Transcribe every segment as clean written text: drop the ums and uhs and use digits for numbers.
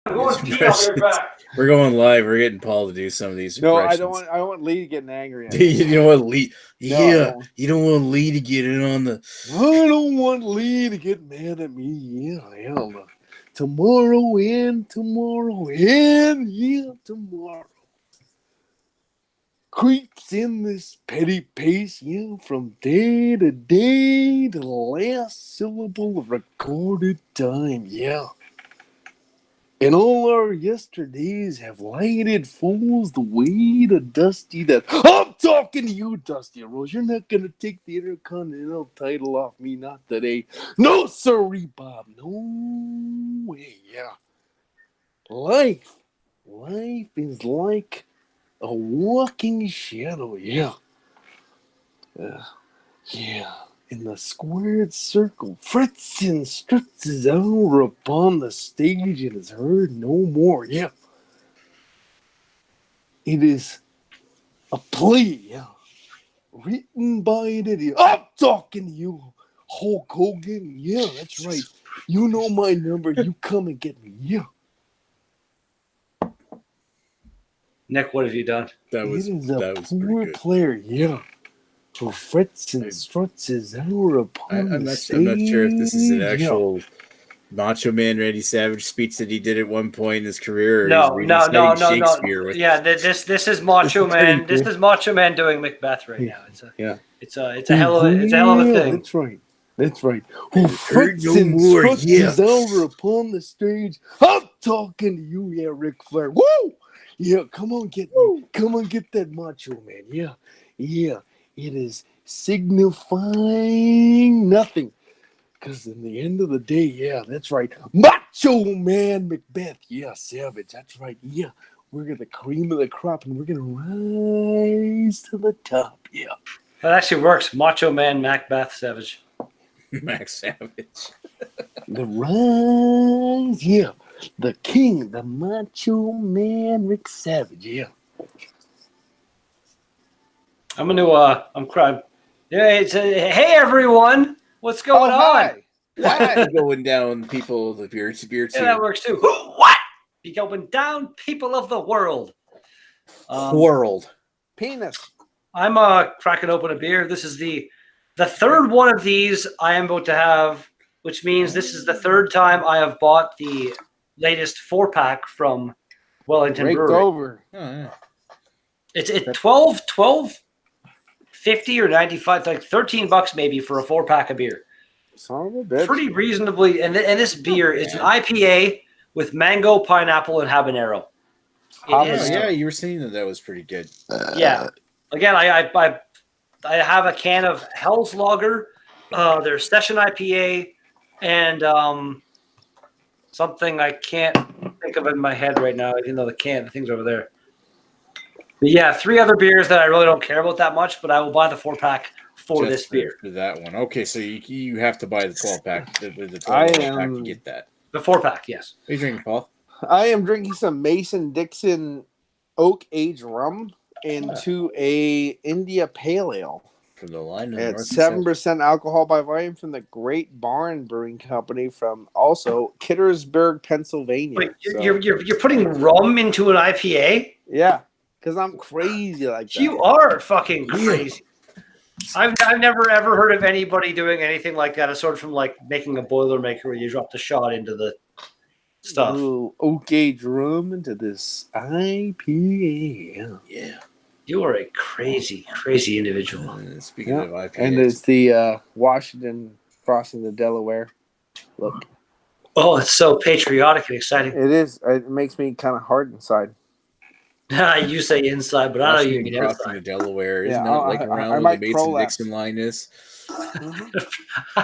I'm going to pee. I'll be right back. We're going live. We're getting Paul to do some of these No, impressions. I don't want Lee getting angry at me. You don't want Lee. No, Yeah, you don't want Lee to get in on the. I don't want Lee to get mad at me. Yeah, hell no. Tomorrow and yeah, tomorrow. Creeps in this petty pace, yeah, from day to day to the last syllable of recorded time, yeah. And all our yesterdays have lighted fools the way to Dusty that... I'm talking to you, Dusty Rose. You're not going to take the Intercontinental title off me, not today. No, sirree, Bob. No way, yeah. Life is like a walking shadow, yeah. Yeah. In the squared circle, Fritzen struts his hour upon the stage and is heard no more. Yeah. It is a play, yeah. Written by an idiot. I'm talking to you, Hulk Hogan. Yeah, that's right. You know my number. You come and get me. Yeah. Nick, what have you done? That was poor player, yeah. Who frets and struts his hour upon the stage. I'm not sure if this is an actual Macho Man Randy Savage speech that he did at one point in his career. Or No. Shakespeare with This is Macho Man. This is Macho Man doing Macbeth right now. It's a hell of a thing. That's right. Who frets and struts his hour upon the stage. I'm talking to you, yeah, Ric Flair. Woo! Yeah, come on, get me. Come on, get that Macho Man. Yeah. It is signifying nothing. Because in the end of the day, yeah, that's right. Macho Man Macbeth. Yeah, Savage. That's right. Yeah, we're the cream of the crop and we're going to rise to the top. Yeah. That actually works. Macho Man Macbeth Savage. Max Savage. The rise, yeah. The king, the Macho Man Rick Savage. Yeah. I'm crying. Yeah, hey everyone, what's going on? Hi. Going down, people of the beer too. Yeah, that works too. What? Be going down, people of the world. World. Penis. I'm cracking open a beer. This is the third one of these I am about to have, which means this is the third time I have bought the latest 4-pack from Wellington Brewery. Over. Oh, yeah. It's 12.50 or 95, like $13 maybe for a 4-pack of beer. Son of a bitch. Pretty reasonably, and this beer is an IPA with mango, pineapple, and habanero. Yeah, you were saying that was pretty good. Yeah. Again, I have a can of Hell's Lager, their Session IPA, and something I can't think of in my head right now, even though the thing's over there. But yeah, 3 other beers that I really don't care about that much, but I will buy the 4-pack for this beer. For that one. Okay, so you have to buy the 12-pack. The 12-pack to get that. The 4-pack, yes. What are you drinking, Paul? I am drinking some Mason-Dixon Oak Age Rum into a India Pale Ale. From the line of it's 7% alcohol by volume from the Great Barn Brewing Company from also Kittersburg, Pennsylvania. Wait, you're putting rum into an IPA? Yeah. Because I'm crazy like that. You are fucking crazy. I've never ever heard of anybody doing anything like that. Aside from like making a Boilermaker where you drop the shot into the stuff. Ooh, oak age rum into this IPA. Yeah. You are a crazy, crazy individual. Speaking of IPA. And it's the Washington crossing the Delaware. Look. Oh, it's so patriotic and exciting. It is. It makes me kind of hard inside. You say inside, but I know you mean crossing the Delaware. Isn't that like around where the Mason-Dixon line is?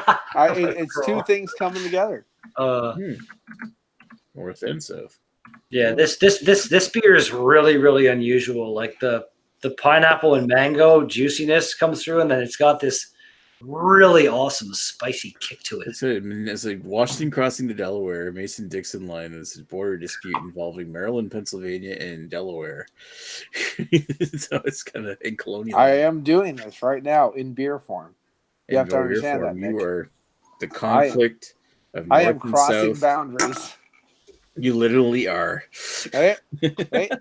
It's 2 things coming together. More offensive. Yeah, this beer is really, really unusual. Like the pineapple and mango juiciness comes through, and then it's got this really awesome spicy kick to it. It's like Washington crossing the Delaware, Mason-Dixon line is a border dispute involving Maryland, Pennsylvania, and Delaware. So it's kind of in colonial. I am doing this right now in beer form. You have to understand that, Nick. You are the conflict of North I am crossing South. boundaries. You literally are.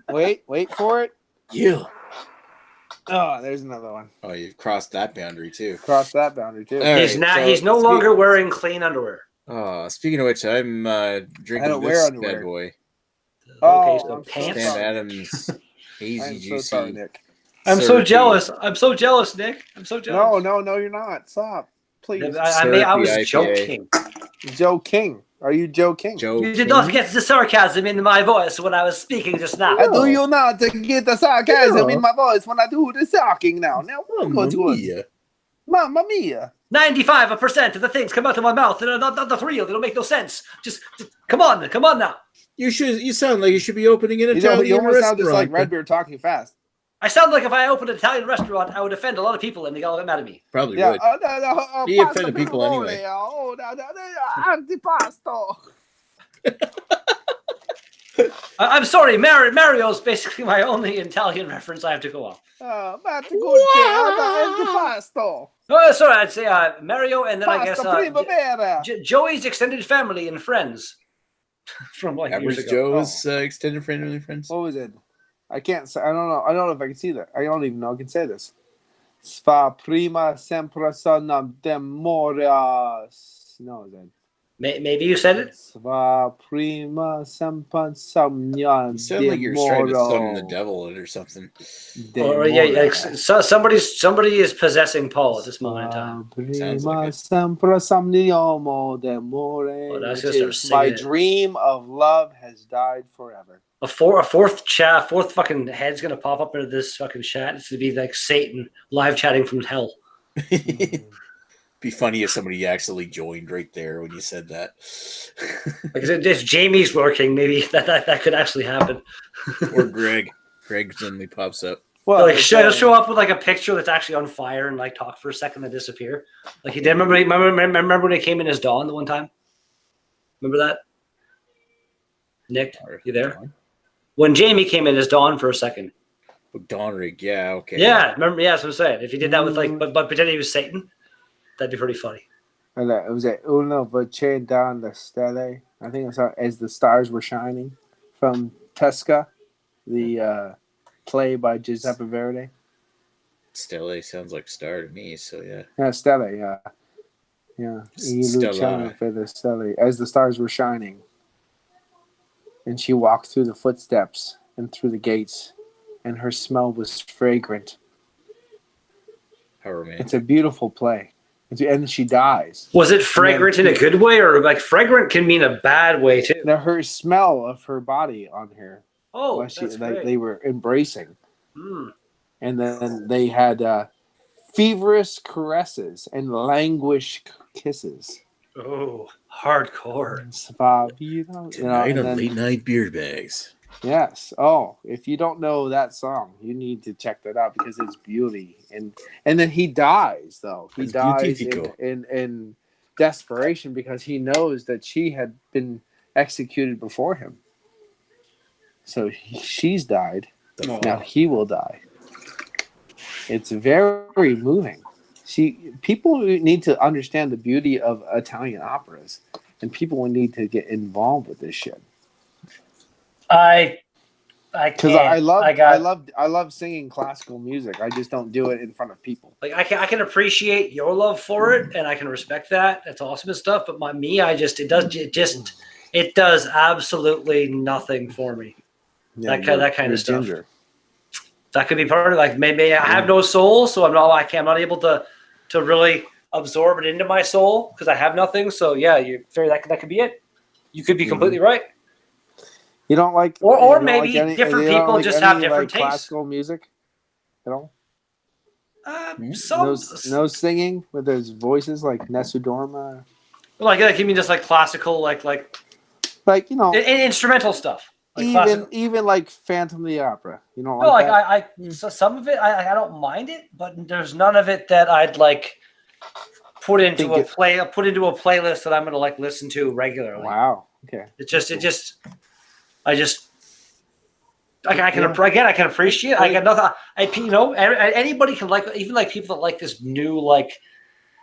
Wait for it. Yeah. Oh, there's another one. Oh, you've crossed that boundary too. Cross that boundary too. All right, He's no longer wearing clean underwear. Speaking of which, I'm drinking I don't wear this underwear. bad boy. Okay, Oh, so I'm so pants. Stan sorry. Adams, hazy I'm juicy. so sorry, Nick. I'm so syrupy- jealous. I'm so jealous, Nick. I'm so jealous. No, you're not. Stop, please. I was Syrupy joking. Joe King. Are you Joe King? Joe You did King? not get the sarcasm in my voice when I was speaking just now. I do you not get the sarcasm No. in my voice when I do the talking now. Now we're Mamma going to a mia. Mamma Mia. 95% of the things come out of my mouth and are not real. They don't make no sense. Just come on now. You sound like you should be opening an You know, Italian you almost sound just like restaurant. Redbeard talking fast. I sound like if I opened an Italian restaurant, I would offend a lot of people and they all get mad at me. Probably Yeah. would. He pasta offended people primavera. anyway. Oh, antipasto. I'm sorry, Mario's basically my only Italian reference I have to go on. Antipasto. Oh, sorry, I'd say Mario and then I guess Pasta primavera. Joey's extended family and friends from like years Average ago. Joe's extended family friends. What was it? I can't say. I don't know. I don't know if I can see that. I don't even know I can say this. Sva prima sempre sonam demorias. No, then. Maybe you said it. Sva prima sempre somnian You sound like you're trying to summon the devil or something. Or so somebody is possessing Paul at this moment in time. Sounds like it. Sempre somniomo demore. Oh, that's Which just our is my singing it. dream of love has died forever. A fourth fucking head's gonna pop up into this fucking chat. It's gonna be like Satan live chatting from hell. Be funny if somebody actually joined right there when you said that. Like if Jamie's working, maybe that could actually happen. Or Greg. Greg suddenly pops up. Well, Like show up with like a picture that's actually on fire and like talk for a second and disappear. Like he did. Remember when he came in as Dawn the one time? Remember that? Nick, you there? When Jamie came in as Dawn for a second. Oh, Donrig, yeah, okay. Yeah, remember? Yeah, that's what I'm saying. If he did that with like, but pretending he was Satan, that'd be pretty funny. And it was at Una Voce dan the Stelle. I think it's As the Stars Were Shining from Tesca, the play by Giuseppe Verdi. Stelle sounds like star to me, so yeah. Yeah, Stelle, yeah. Yeah. Stella. For the Stelle. As the Stars Were Shining. And she walked through the footsteps and through the gates, and her smell was fragrant. How romantic. It's a beautiful play. And she dies. Was it fragrant in a good way, or like fragrant can mean a bad way too? Now her smell of her body on her. Oh, while that's great. they were embracing. Mm. And then they had feverish caresses and languish kisses. Oh, hardcore. Tonight on Late Night Beer Bags. Yes. Oh, if you don't know that song, you need to check that out because it's beauty. And then he dies, though. He It's dies beautifico. in desperation because he knows that she had been executed before him. So she's died. Oh. Now he will die. It's very moving. People need to understand the beauty of Italian operas, and people need to get involved with this shit. I Because can't. I love singing classical music. I just don't do it in front of people. Like I can appreciate your love for it, and I can respect that. That's awesome and stuff. But it does absolutely nothing for me. Yeah, that kind you're of stuff. ginger. That could be part of like maybe I have no soul, so I'm not able to really absorb it into my soul because I have nothing. So yeah, that could be it. You could be completely right. You don't like, or you don't maybe like any, different you don't people like just any, have different like, tastes. classical music at all. Some No singing with those voices like Nesudorma, like you mean just like classical, like instrumental stuff. Like even like Phantom of the Opera. You don't no, like like that? so some of it I don't mind it, but there's none of it that I'd like put into a playlist that I'm gonna like listen to regularly. Wow. Okay. I can appreciate. I got nothing. Anybody can like, even like people that like this new like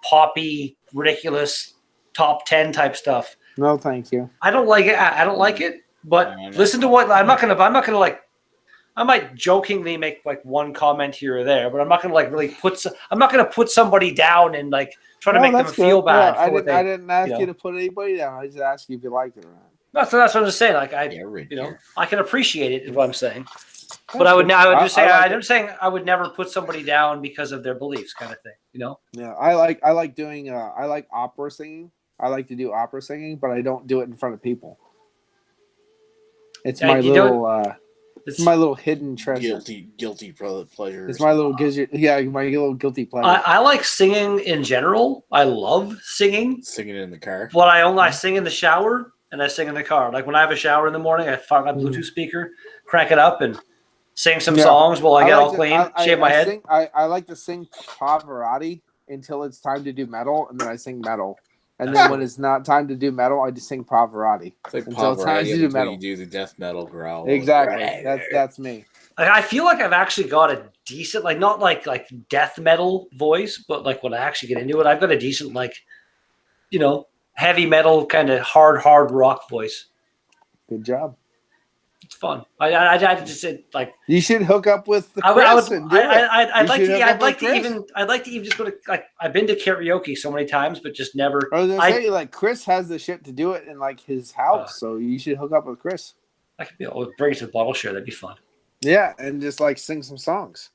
poppy, ridiculous top 10 type stuff. No, thank you. I don't like it. I don't like it. But listen to what I'm not gonna like. I might jokingly make like one comment here or there, but I'm not gonna like really I'm not gonna put somebody down and like try to make them feel bad. Yeah, for what I didn't ask you you know. to put anybody down. I just asked you if you liked it or not. That's what I'm just saying. Like I can appreciate it. Is what I'm saying. But I would just say I'm saying I would never put somebody down because of their beliefs, kind of thing. You know. Yeah, I like doing I like opera singing. I like to do opera singing, but I don't do it in front of people. It's my little it's my little hidden treasure. Guilty pleasure. It's my little my little guilty pleasure. I like singing in general. I love singing. Singing in the car. But I sing in the shower and I sing in the car. Like when I have a shower in the morning, I find my Bluetooth speaker, crank it up, and sing some songs while I get all clean, shave my head. I like to sing Pavarotti until it's time to do metal, and then I sing metal. And then when it's not time to do metal, I just sing Pavarotti. It's like until it's time to do metal. You do the death metal growl. Exactly. That's me. I feel like I've actually got a decent, like not like death metal voice, but like when I actually get into it, I've got a decent heavy metal kind of hard rock voice. Good job. It's fun. I just said like you should hook up with the Chris and do it. I'd like to even just go to like I've been to karaoke so many times, but just never. I was gonna say like Chris has the shit to do it in like his house, so you should hook up with Chris. I could bring it to the bottle share. That'd be fun. Yeah, and just like sing some songs.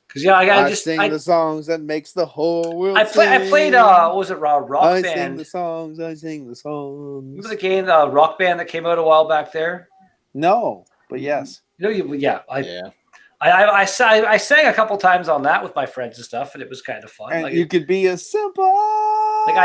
Because I sing the songs that makes the whole world. I played what was it, rock band? I sing the songs. Remember the game, Rock Band that came out a while back there? No, but yes. I sang a couple times on that with my friends and stuff, and it was kind of fun. And you could be a simple. Like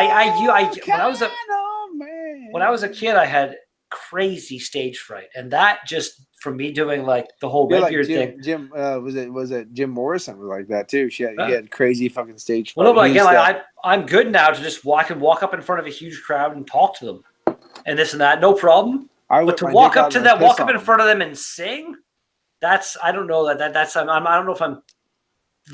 when I was a kid, I had crazy stage fright, and that just from me doing like the whole Redbeard thing. Jim was it Jim Morrison was like that too? He had crazy fucking stage fright. Well, no, but again, I'm good now to just walk up in front of a huge crowd and talk to them, and this and that, no problem. But to walk up in front of them and sing, I don't know I don't know if I'm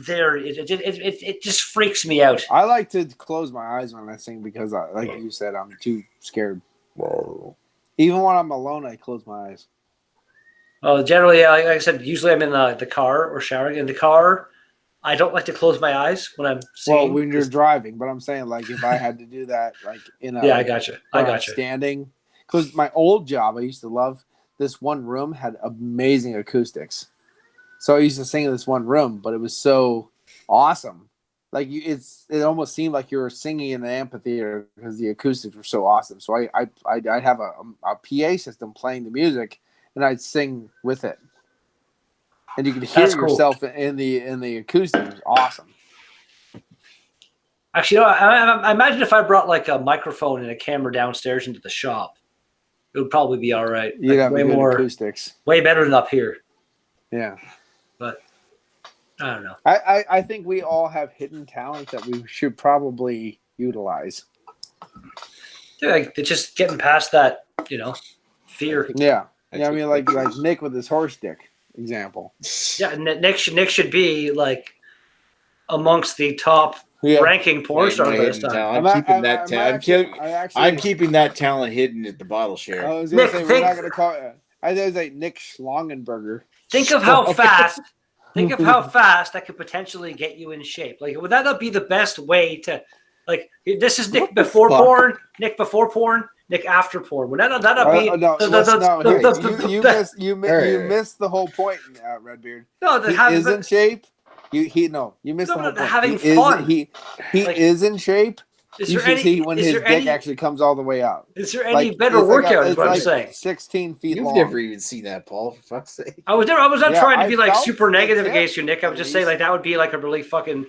there. It just freaks me out. I like to close my eyes when I sing because, like you said, I'm too scared. Whoa. Even when I'm alone, I close my eyes. Generally, like I said, usually I'm in the car or showering. In the car, I don't like to close my eyes when I'm singing. Well, when you're driving, but I'm saying like if I had to do that, like in a I got you. Standing. Because my old job, I used to love this one room had amazing acoustics. So I used to sing in this one room, but it was so awesome. Like it almost seemed like you were singing in an amphitheater because the acoustics were so awesome. So I'd have a PA system playing the music, and I'd sing with it, and you could hear yourself in the acoustics. It was awesome. Actually, I imagine if I brought like a microphone and a camera downstairs into the shop, it would probably be all right. You'd have way more acoustics. Way better than up here. Yeah. But I don't know. I think we all have hidden talents that we should probably utilize. Like just getting past that, fear. Yeah. Yeah, I mean like Nick with his horse dick example. Yeah, Nick should be like amongst the top ranking porn star this time. I'm keeping that talent hidden at the bottle share. I was gonna say we're not gonna call it. I think it was like Nick Schlongenberger. Think of how fast that could potentially get you in shape. Like, would that not be the best way to, like, this is Nick before porn, Nick before porn, Nick after porn? Would that not be? You missed the whole point, Redbeard. No, he is in shape. You missed the whole point. Having fun. He is in shape. You should see when his dick actually comes all the way out. Is there any better workout? Is what I'm saying. 16 feet long. You've never even seen that, Paul. For fuck's sake. I was not trying to be like super negative against you, Nick. I was just saying like that would be like a really fucking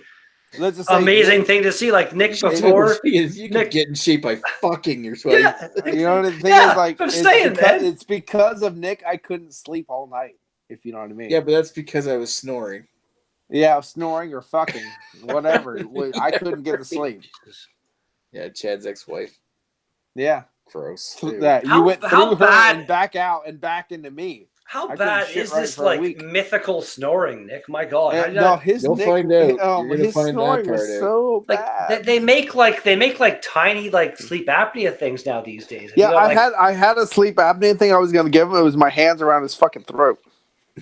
amazing thing to see. Like Nick before. You could get in shape by fucking your sweaty. Yeah. You know the thing is like I'm saying that it's because of Nick I couldn't sleep all night. If you know what I mean. Yeah, but that's because I was snoring. Yeah, snoring or fucking whatever. I couldn't get to sleep. Yeah, Chad's ex-wife. Yeah. Gross. That you went through her and back out and back into me. How I couldn't bad shit is right this for a like week. mythical snoring, Nick? My God, how did No, that, his You'll Nick, find out. You're gonna his find that snoring was part out. so like bad. they make like tiny like sleep apnea things now these days. Have you Yeah, got, like, I had a sleep apnea thing I was gonna give him. It was my hands around his fucking throat.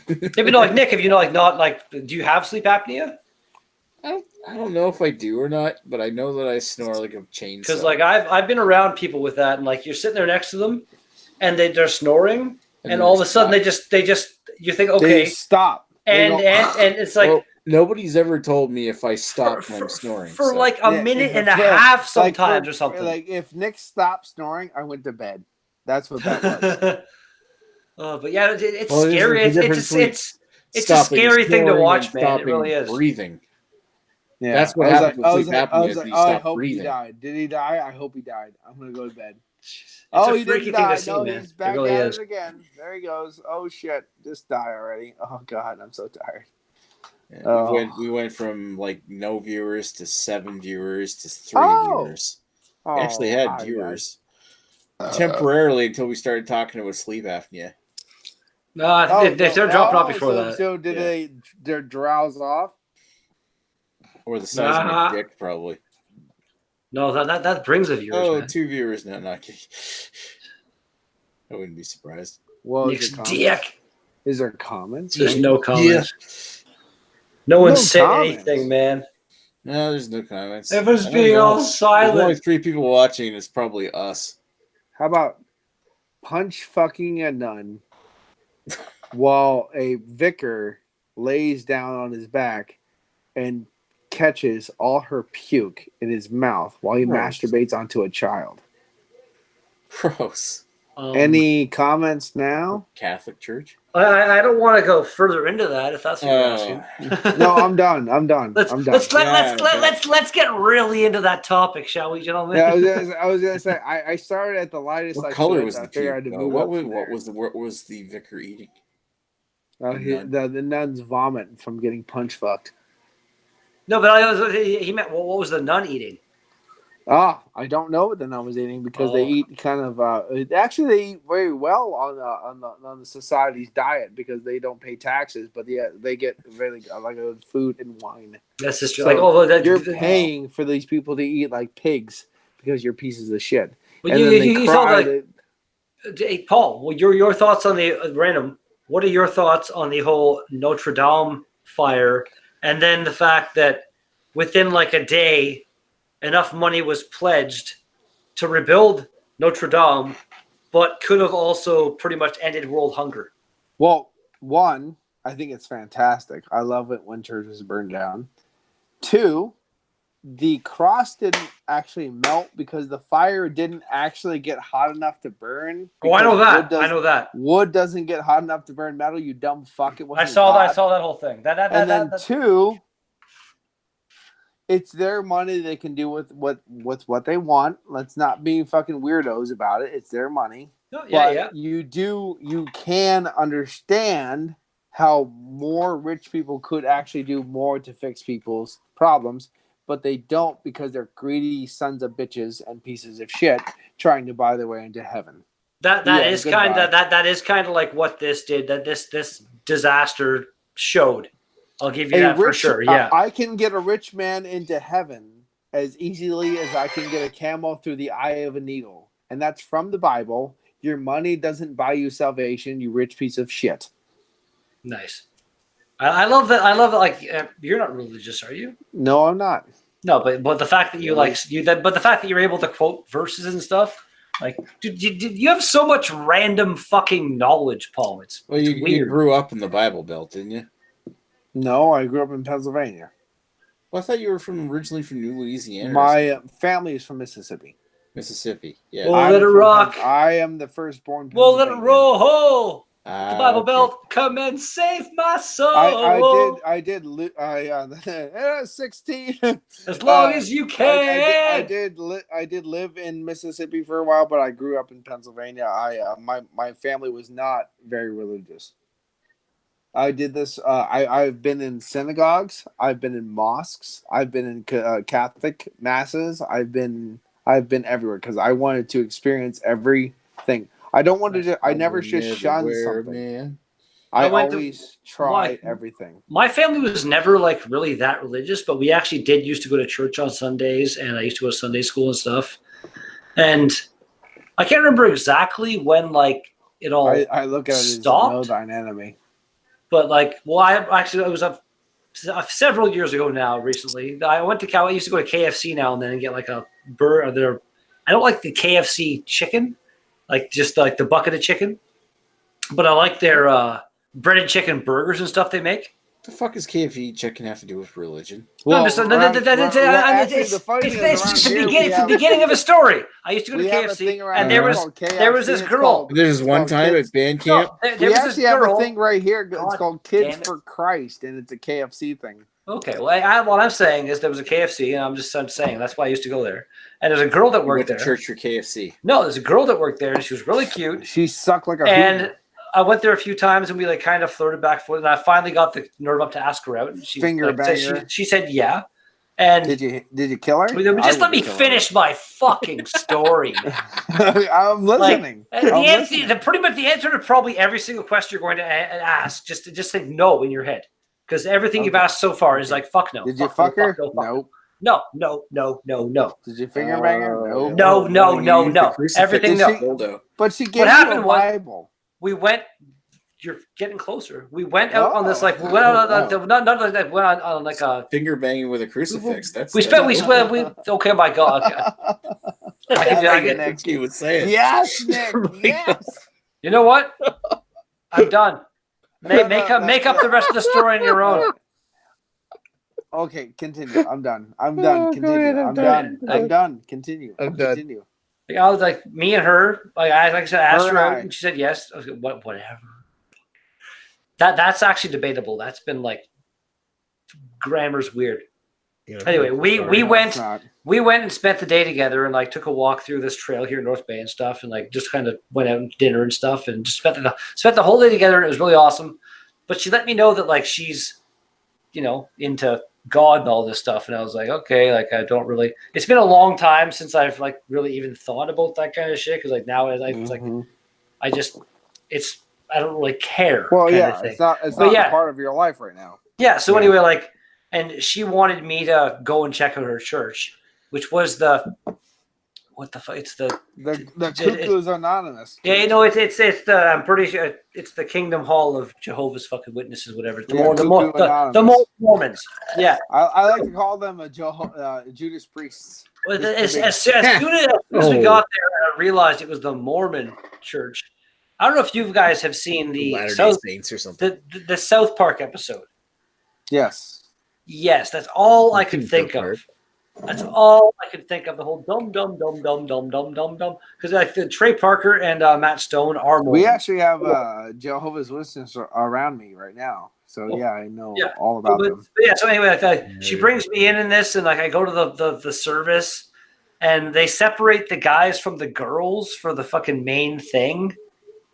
maybe not like Nick. If you know like not like, do you have sleep apnea? I don't know if I do or not, but I know that I snore like a chainsaw. Because like I've been around people with that, and like you're sitting there next to them, and they're snoring, and then all they of a sudden stop. they just you think They okay, stop. They and go, and it's like Well, nobody's ever told me if I stop for, when I'm for, snoring. for So. like a yeah, minute and a for- half like sometimes or something. like if Nick stopped snoring, I went to bed. That's what that was. Oh, but yeah, it's Well, there's scary. a difference between It's a stopping scary thing to snoring and watch, man. It stopping really is. breathing. Yeah, That's what happens with sleep I apnea was is like, that you oh, I stop hope he breathing. died. Did he die? I hope he died. I'm gonna go to bed. It's a Oh, he freaky didn't thing to die. see, No, man. he's It back really at is. it again. There he goes. Oh shit, just die already. Oh god, I'm so tired. Yeah, Oh. we went from like no viewers to 7 viewers to 3 Oh. viewers. Oh, We actually had hi, viewers guys. temporarily until we started talking about sleep apnea. No, they started dropping off before that. So did Yeah. they drowse off? Or the size of my Nah. dick, probably. No, that brings the viewers, Oh, man. 2 viewers. No, not kidding. I wouldn't be surprised. Well, Nick's is there comments? dick. Is there comments? There's no comments. Yeah. No one No said comments. anything, man. No, there's no comments. Everyone's I don't being know. all There's only silent. 3 people watching, and it's probably us. How about punch fucking a nun while a vicar lays down on his back and catches all her puke in his mouth while he Gross. masturbates onto a child? Gross. Any comments now? Catholic Church? I don't want to go further into that if that's what you're asking. No, I'm done. I'm done. let's I'm done. let's get really into that topic, shall we, gentlemen? Yeah, I was gonna say I started at the lightest. What I color could. was I the figured I puke? had to though? move What up was from what was the vicar eating? there. The nun's vomit from getting punch fucked. No, but he meant what was the nun eating? I don't know what the nun was eating because they Oh. eat kind of. Actually, they eat very well on the society's diet because they don't pay taxes, but yeah, they get really like food and wine. That's just So like, oh, that, you're paying for these people to eat like pigs because you're pieces of shit. Well, And then they saw cry. the. Hey, Paul, well, your thoughts on the random? What are your thoughts on the whole Notre Dame fire, and then the fact that within like a day, enough money was pledged to rebuild Notre Dame, but could have also pretty much ended world hunger. Well, one, I think it's fantastic. I love it when churches burn down. Two, the cross didn't actually melt because the fire didn't actually get hot enough to burn. Oh, I know because that. I know that. Wood doesn't get hot enough to burn metal. You dumb fuck! It wasn't. I saw God. that whole thing. And then two, it's their money. They can do with what they want. Let's not be fucking weirdos about it. It's their money. No, yeah. You can understand how more rich people could actually do more to fix people's problems, but they don't because they're greedy sons of bitches and pieces of shit trying to buy their way into heaven. That is kind of like what this did. That this disaster showed. I'll give you that for sure. Yeah, I can get a rich man into heaven as easily as I can get a camel through the eye of a needle, and that's from the Bible. Your money doesn't buy you salvation, you rich piece of shit. Nice. I love that. I love that. Like, you're not religious, are you? No, I'm not. No, but the fact that but the fact that you're able to quote verses and stuff, like, dude, you have so much random fucking knowledge, Paul. It's Well, you weird. grew up in the Bible Belt, didn't you? No, I grew up in Pennsylvania. Well, I thought you were originally from New Louisiana. My family is from Mississippi. Mississippi. Yeah. Well, let it rock. I am the firstborn. Well, let it roll. Ho! The Bible okay. Belt, come and save my soul. I did 16. As long as you can. I did live in Mississippi for a while, but I grew up in Pennsylvania. My family was not very religious. I did this. I've been in synagogues. I've been in mosques. I've been in Catholic masses. I've been everywhere because I wanted to experience everything. I don't want to. I never just shun something. Man. I went to- always try everything. My family was never like really that religious, but we actually did used to go to church on Sundays, and I used to go to Sunday school and stuff. And I can't remember exactly when like it all I look at it as stopped. know thine enemy. But like, well, it was several years ago now. Recently, I went to Cal. I used to go to KFC now and then and get like a burger. I don't like the KFC chicken, like just like the bucket of chicken, but I like their breaded chicken burgers and stuff they make. The fuck does KFC chicken have to do with religion? Well, it's the beginning of a story. I used to go to KFC, and there was this girl. There's one time at band camp. We actually have a thing right here. It's called Kids for Christ, and it's a KFC thing. Okay, well, what I'm saying is there was a KFC, and I'm saying that's why I used to go there. And there's a girl that worked there. Church for KFC. No, there's a girl that worked there, and she was really cute. She sucked like a and. I went there a few times and we like kind of flirted back and forth, and I finally got the nerve up to ask her out. And she she said yeah. And did you kill her? Just let me finish my fucking story. I'm listening. Pretty much the answer to probably every single question you're going to ask, just say no in your head, because everything you've asked so far is like fuck no. Did you fuck her? No. No. Did you finger bang her? No. Everything no. But she gave you a Bible. We went. You're getting closer. We went out on this like we went on like a finger banging with a crucifix. Okay, my God. I get Nick. You would say it. Yes, Nick. Yes. You know what? I'm done. Make up the rest of the story on your own. Okay, continue. I'm done. Continue. I'm done. Continue. Continue. Like, I was like, me and her, like I said, asked her out, and she said yes. I was like, whatever. That's actually debatable. That's been like, grammar's weird. Anyway, we went and spent the day together and like took a walk through this trail here in North Bay and stuff, and like just kind of went out and dinner and stuff, and just spent the whole day together, and it was really awesome. But she let me know that like she's, into God and all this stuff, and I was like, okay, like I don't really. It's been a long time since I've like really even thought about that kind of shit, because like now it's like I don't really care. Well, yeah, it's not part of your life right now. Yeah. So anyway, like, and she wanted me to go and check out her church, which was what the fuck? It's the Cuckoo's Anonymous. Yeah, it's the I'm pretty sure it's the Kingdom Hall of Jehovah's fucking Witnesses, whatever. The Mormons. Yeah, I like to call them Judas priests. Well, as soon as we got there, I realized it was the Mormon church. I don't know if you guys have seen the Latter-day Saints or something. The South Park episode. Yes, that's all I could think of. That's all I could think of. The whole dumb. Because like the Trey Parker and Matt Stone are Mormons. We actually have Jehovah's Witnesses around me right now. So yeah, I know all about them. Yeah. So anyway, she brings me in this, and like I go to the service, and they separate the guys from the girls for the fucking main thing.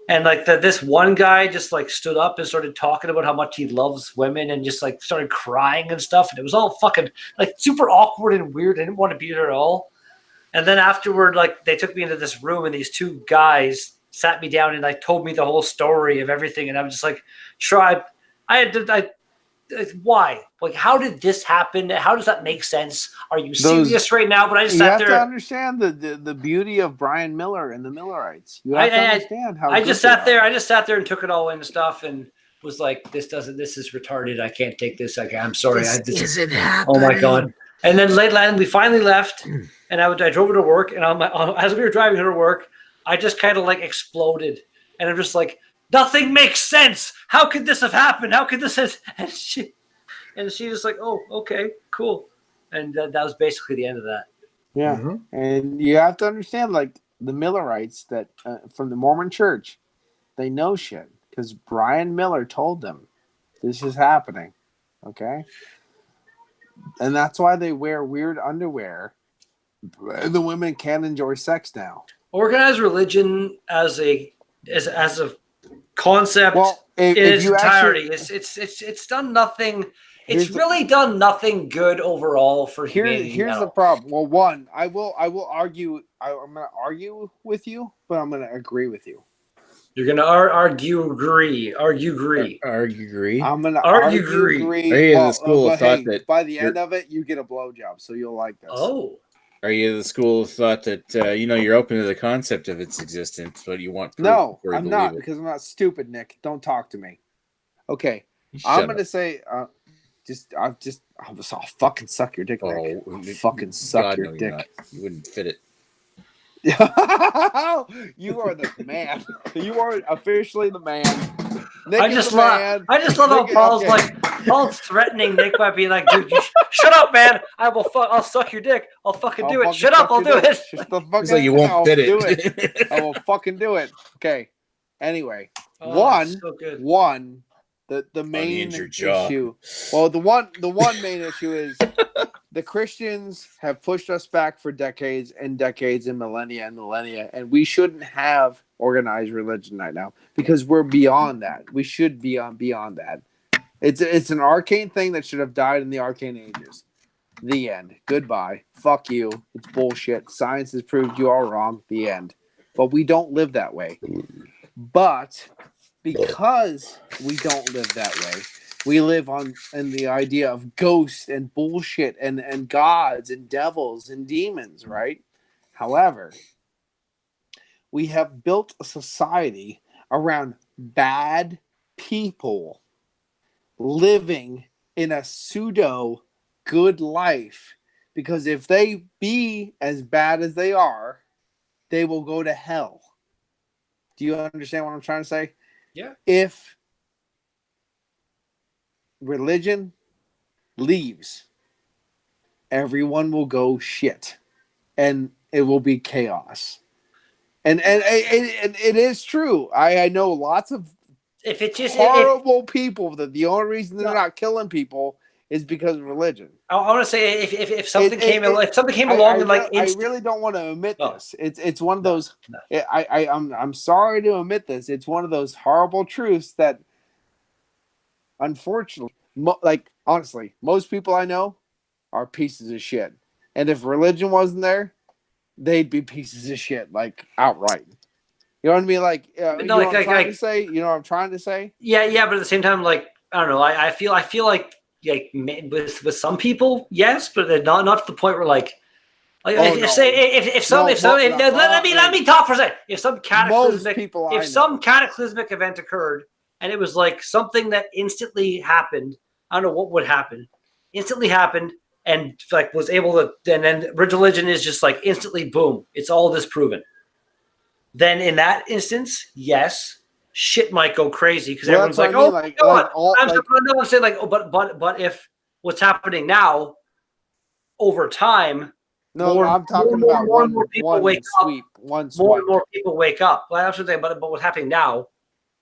And like this one guy just like stood up and started talking about how much he loves women and just like started crying and stuff. And it was all fucking like super awkward and weird. I didn't want to be there at all. And then afterward, like they took me into this room and these two guys sat me down and like told me the whole story of everything. And I'm just like, why? Like, how did this happen? How does that make sense? Are you serious right now? But I just sat there. You have to understand the beauty of Brian Miller and the Millerites. You have to understand how. I just sat there and took it all in and stuff, and was like, "This is retarded. I can't take this. I'm sorry. This isn't happening." Oh my God! And then we finally left, and I drove her to work, and as we were driving her to work, I just kind of like exploded, and I'm just like, nothing makes sense. How could this have happened? How could this have? And she was like, oh, okay, cool. And that was basically the end of that. Yeah. Mm-hmm. And you have to understand, like, the Millerites that from the Mormon church, they know shit because Brian Miller told them this is happening. Okay. And that's why they wear weird underwear. And the women can't enjoy sex now. Organized religion as a concept in its entirety. It's done nothing. It's really done nothing good overall for humanity. Here's the problem. Well, one, I will argue. I'm going to argue with you, but I'm going to agree with you. You're gonna argue agree. Argue agree. I'm gonna Argue argue agree. agree. Are you of the Well, school of but thought hey, that by the you're- end of it, you get a blowjob, so you'll like this. Oh, Are you of the school of thought that you're open to the concept of its existence, but you want proof No, before you I'm believe not it? because I'm not stupid, Nick. Don't talk to me. Okay, You I'm shut gonna up. say, I'll fucking suck your dick, Nick. Oh, Fucking suck God, your no, you're dick. not. You wouldn't fit it. You are the man. You are officially the man. Nick I is just the love. man. I just love how Nick- Paul's okay. like Paul's threatening Nick by being like, "Dude, you shut up, man. I'll suck your dick. I'll fucking do it. fucking Shut up. suck I'll your do dick. it." Just the fucking It's like you won't I'll fit do it. I will fucking do it. Okay. Anyway, Oh, it's so good. the main injured jaw. issue. Well, the one main issue is the Christians have pushed us back for decades and decades and millennia, and we shouldn't have organized religion right now because we're beyond that. We should be beyond that. It's an arcane thing that should have died in the arcane ages. The end. Goodbye. Fuck you. It's bullshit. Science has proved you are wrong. The end. But we don't live that way. But because we don't live that way, we live in the idea of ghosts and bullshit and gods and devils and demons, right? However, we have built a society around bad people living in a pseudo good life, because if they be as bad as they are, they will go to hell. Do you understand what I'm trying to say? Yeah. If religion leaves, everyone will go shit, and it will be chaos. And it is true. I know lots of If it just, horrible people that the only reason they're No. not killing people is because of religion. I want to say, if something came I along and like, I really don't want to admit Oh. this. It's one of No, those. no. I'm sorry to admit this. It's one of those horrible truths that, unfortunately, like honestly, most people I know are pieces of shit. And if religion wasn't there, they'd be pieces of shit, like outright. You know what I mean? Like, you know what I'm trying to say? You know what I'm trying to say? yeah, but at the same time, like, I don't know. I feel like with some people, yes, but they're not to the point where like let me talk for a second. If some cataclysmic event occurred and it was like something that instantly happened, I don't know what would happen. Instantly happened and like was able to, and then religion is just like instantly boom, it's all disproven. Then in that instance, yes, shit might go crazy because everyone's like, "Oh, my God." I'm saying like, oh, but if what's happening now over time, I'm talking about more and more people wake up. More and more people wake up. Well, that's what I'm saying. But what's happening now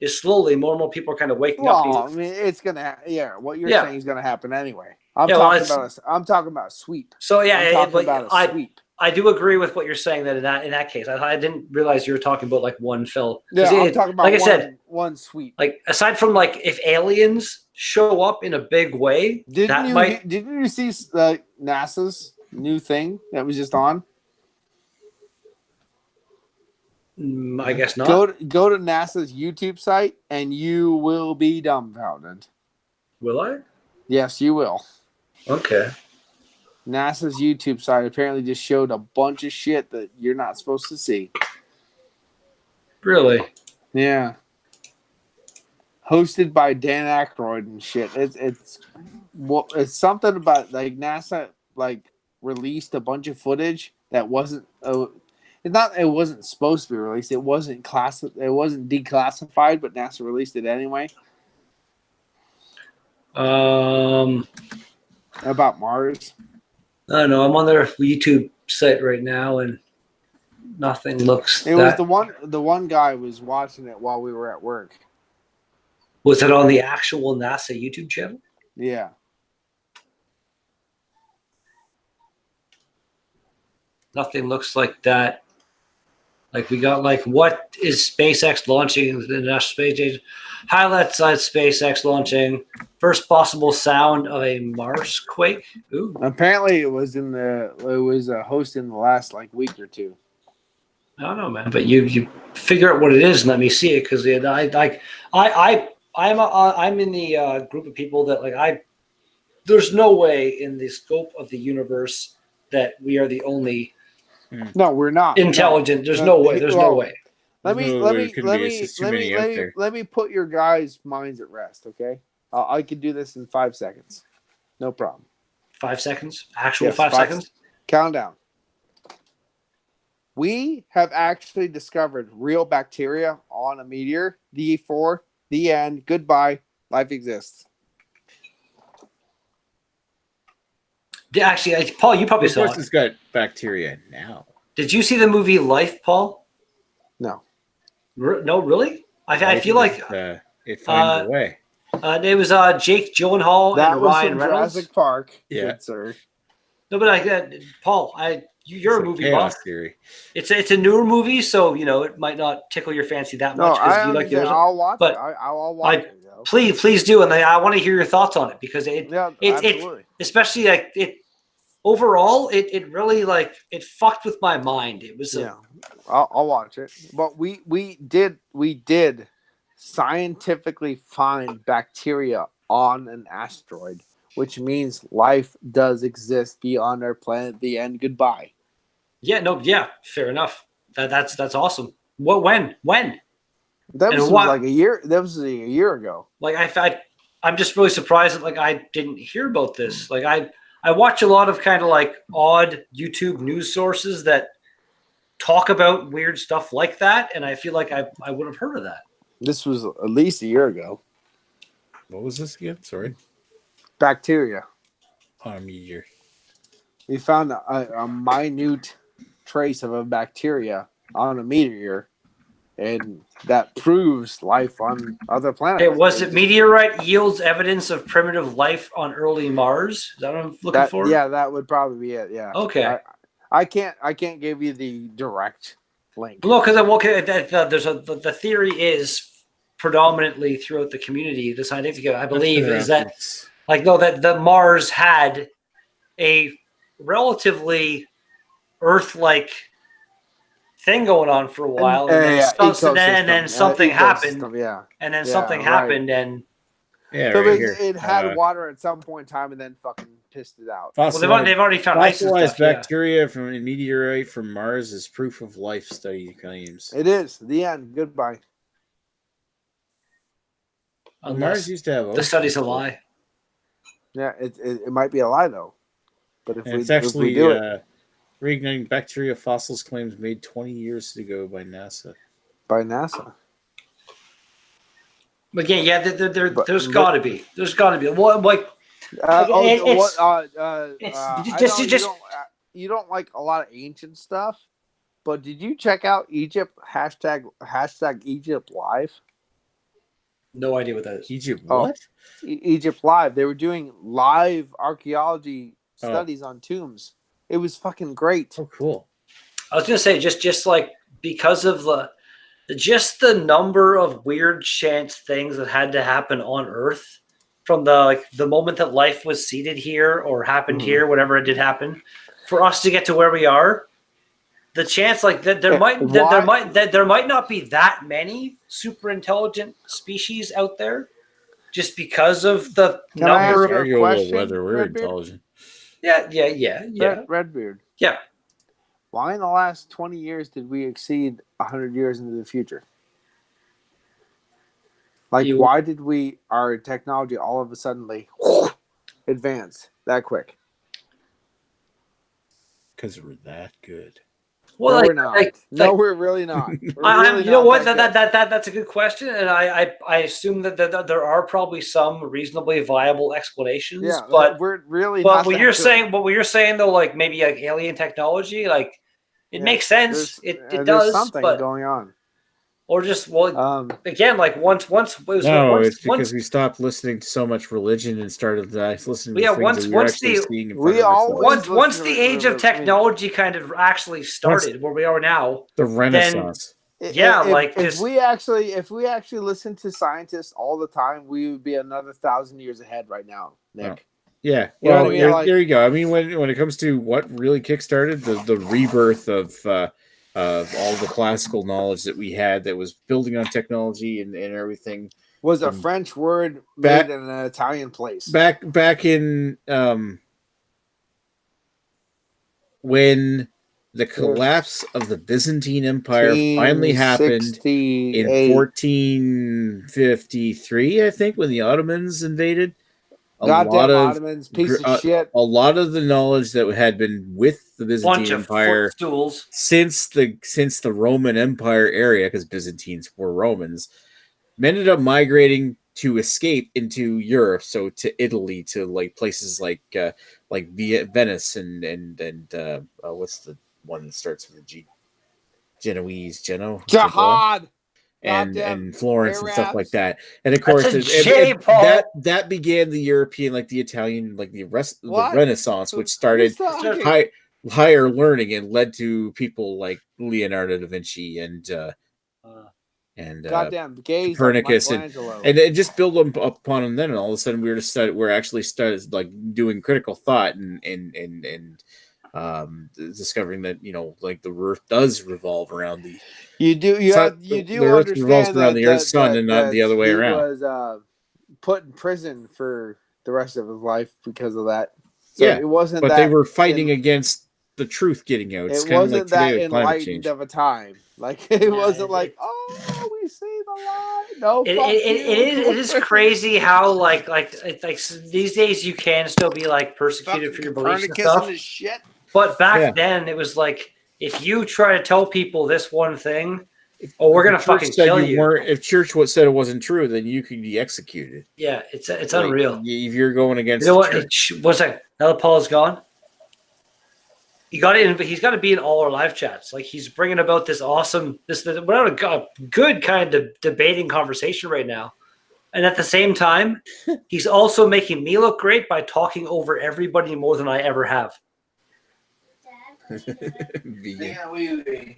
is slowly more and more people are kind of waking up. Well, I mean, it's gonna. Yeah, what you're saying is gonna happen anyway. I'm talking about a sweep. So yeah, I'm talking about a sweep. I do agree with what you're saying that in that case. I didn't realize you were talking about like one fell. Yeah, I'm talking about like I said, one sweep. Like aside from like if aliens show up in a big way, didn't you see NASA's new thing that was just on? I guess not. Go to NASA's YouTube site and you will be dumbfounded. Will I? Yes, you will. Okay. NASA's YouTube site apparently just showed a bunch of shit that you're not supposed to see. Really? Yeah. Hosted by Dan Aykroyd and shit. It's something about like NASA like released a bunch of footage that wasn't. It wasn't supposed to be released. It wasn't declassified, but NASA released it anyway. About Mars. I don't know. I'm on their YouTube site right now, and nothing looks. Was the one guy was watching it while we were at work. Was it on the actual NASA YouTube channel? Yeah. Nothing looks like that. Like we got like what is SpaceX launching the National Space Station? Highlights on SpaceX launching first possible sound of a Mars quake. Ooh. Apparently, it was a host in the last like week or two. I don't know, man. But you figure out what it is and let me see it because I'm in the group of people that like I. There's no way in the scope of the universe that we are the only No, we're not. intelligent. There's no way. There's no way. Let There's me no let way me it couldn't let be. It's me just too let many me out let me there. let me put your guys' minds at rest. Okay, I can do this in 5 seconds. No problem. 5 seconds. Actual Yes, 5 seconds. Count down. We have actually discovered real bacteria on a meteor. D4. The end. Goodbye. Life exists. Yeah, actually, Paul, you probably Of saw course, it. it's got bacteria now. Did you see the movie Life, Paul? No. No, really? I Life feel like it finds a way. it was Jake Gyllenhaal That and was Ryan from Reynolds. Jurassic Park. Yeah. Good sir. No, but Paul, you're It's a movie chaos buff. theory. It's a newer movie, so it might not tickle your fancy that No, much because I you like the understand. other. I'll watch But it. I'll watch it. Though. please do, and I want to hear your thoughts on it because it Absolutely. especially like it overall it really like it fucked with my mind. It was I'll watch it. But we did scientifically find bacteria on an asteroid, which means life does exist beyond our planet. The end. Goodbye. fair enough. That's awesome. What when That and was what like a year. That was a year ago. like I'm just really surprised that like I didn't hear about this. Like I watch a lot of kind of like odd YouTube news sources that talk about weird stuff like that, and I feel like I would have heard of that. This was at least a year ago. What was this again? Sorry. Bacteria. On a meteor. We found a minute trace of a bacteria on a meteor, and that proves life on other planets. It was it meteorite yields evidence of primitive life on early Mars. Is that what I'm looking for? Yeah, that would probably be it. Yeah. Okay. I can't give you the direct link. No, because the theory is predominantly throughout the community, the scientific, I believe, is that that the Mars had a relatively Earth-like thing going on for a while, and then something happened, and then something happened, and yeah, so right it had water at some point in time, and then fucking pissed it out. Well, they've already found ice and stuff. Bacteria from a meteorite from Mars is proof of life. Study claims it is the end. Goodbye. Mars used to have the study's a lie. Yeah, it might be a lie though, but it's actually if we do it, reigniting bacteria fossils claims made 20 years ago by NASA. By NASA. Again, yeah, there's got to be. There's got to be. Well, like, you don't like a lot of ancient stuff, but did you check out Egypt hashtag Egypt Live? No idea what that is. Egypt what? Egypt Live. They were doing live archaeology studies on tombs. It was fucking great. Oh, cool. I was gonna say just like because of the number of weird chance things that had to happen on Earth from the moment that life was seeded here or happened here, whatever it did happen, for us to get to where we are. The chance that there might not be that many super intelligent species out there, just because of the number of whether we're intelligent. Yeah. Redbeard. Yeah. Why in the last 20 years did we exceed 100 years into the future? Why did our technology all of a sudden advance that quick? Because we're that good. Well, no, we're not. We're really not. You know what? That's a good question, and I assume that there are probably some reasonably viable explanations. Yeah, but we're really. But what you're saying though, like maybe like alien technology, like it makes sense. It does. There's something going on. Or just again, like once it's because we stopped listening to so much religion and started listening to things once the age of technology kind of actually started where we are now, the Renaissance. If we actually listened to scientists all the time, we would be another 1,000 years ahead right now, Nick. Yeah, well, there you go. I mean, when it comes to what really kickstarted the rebirth of of all the classical knowledge that we had that was building on technology and everything. Was a From French word back- made in an Italian place. Back in when the collapse of the Byzantine Empire finally happened in 1453, I think, when the Ottomans invaded. Goddamn Ottomans, piece of shit. A lot of the knowledge that had been with the Byzantine Bunch of Empire footstools. since the Roman Empire area, because Byzantines were Romans, ended up migrating to escape into Europe, so to Italy, to like places like Venice and what's the one that starts with a G? Genoa, Jihad. and Florence and stuff like Arabs. that. And of course, That's a J, Paul. that began the European, like the Italian, like the What? Renaissance, which started Who's higher learning and led to people like Leonardo da Vinci and goddamn gays Copernicus like and Michelangelo. just build them upon them. Then and all of a sudden we're actually started like doing critical thought and discovering that like the Earth does revolve around the You do the Earth revolves understand around that the Earth's sun and not the other way he around. was put in prison for the rest of his life because of that. So Yeah, it wasn't but that they were fighting against the truth getting out. It's it kind of wasn't like that today with climate enlightened change. of a time. Like it wasn't like, oh, we see the light. No, It is crazy how like these days you can still be like persecuted for your beliefs and Copernicus stuff. and shit. But back then it was like if you try to tell people this one thing, we're gonna fucking kill you. If church said it wasn't true, then you could be executed. Yeah, it's unreal. If you're going against, you know what? church. One second. Now that Paul is gone, he's got to be in all our live chats. Like he's bringing about this awesome, we're on a good kind of debating conversation right now, and at the same time, he's also making me look great by talking over everybody more than I ever have. Vegan.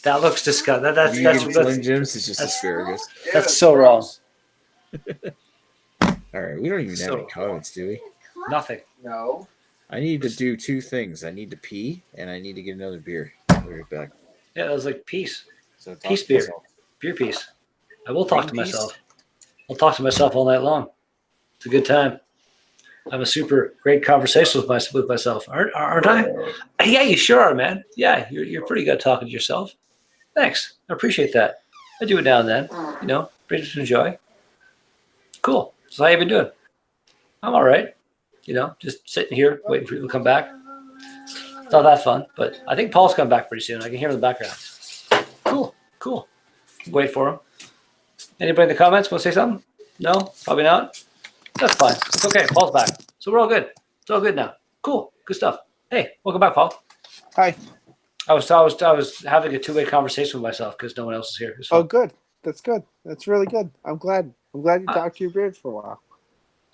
That looks disgusting. That's Slim Jims is just asparagus. That's so wrong. All right, we don't even have any comments, do we? Nothing. No. I need to do two things. I need to pee, and I need to get another beer. I'll be right back. Yeah, that was like peace. So Peace beer. Beer peace. I will talk to myself. I'll talk to myself all night long. It's a good time. I have a super great conversation with myself. Aren't I? Yeah, you sure are, man. Yeah, you're pretty good at talking to yourself. Thanks. I appreciate that. I do it now and then. Bring to enjoy. Cool. So how you been doing? I'm all right. Just sitting here waiting for you to come back. It's not that fun, but I think Paul's coming back pretty soon. I can hear him in the background. Cool. Wait for him. Anybody in the comments want to say something? No? Probably not? That's fine. It's okay. Paul's back. So we're all good. It's all good now. Cool. Good stuff. Hey, welcome back, Paul. Hi. I was having a two-way conversation with myself because no one else is here. Oh, good. That's good. That's really good. I'm glad you talked to your beard for a while.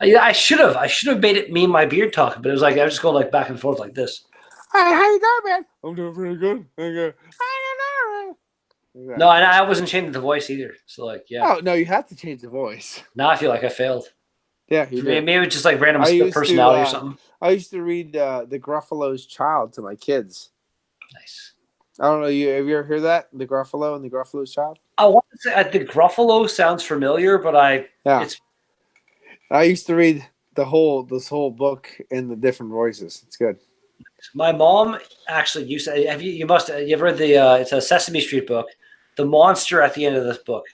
Yeah, I should have made it me and my beard talking, but it was like I was just going like back and forth like this. Hey, how you doing, man? I'm doing pretty good. No, and I wasn't changing the voice either. So like, yeah. Oh no, you have to change the voice. Now I feel like I failed. Yeah, maybe it's just like random personality or something. I used to read the Gruffalo's Child to my kids. Nice. I don't know. Have you ever heard that? The Gruffalo and the Gruffalo's Child. I want to say the Gruffalo sounds familiar, but I used to read this whole book in the different voices. It's good. My mom actually used to. You ever read the? It's a Sesame Street book. The monster at the end of this book.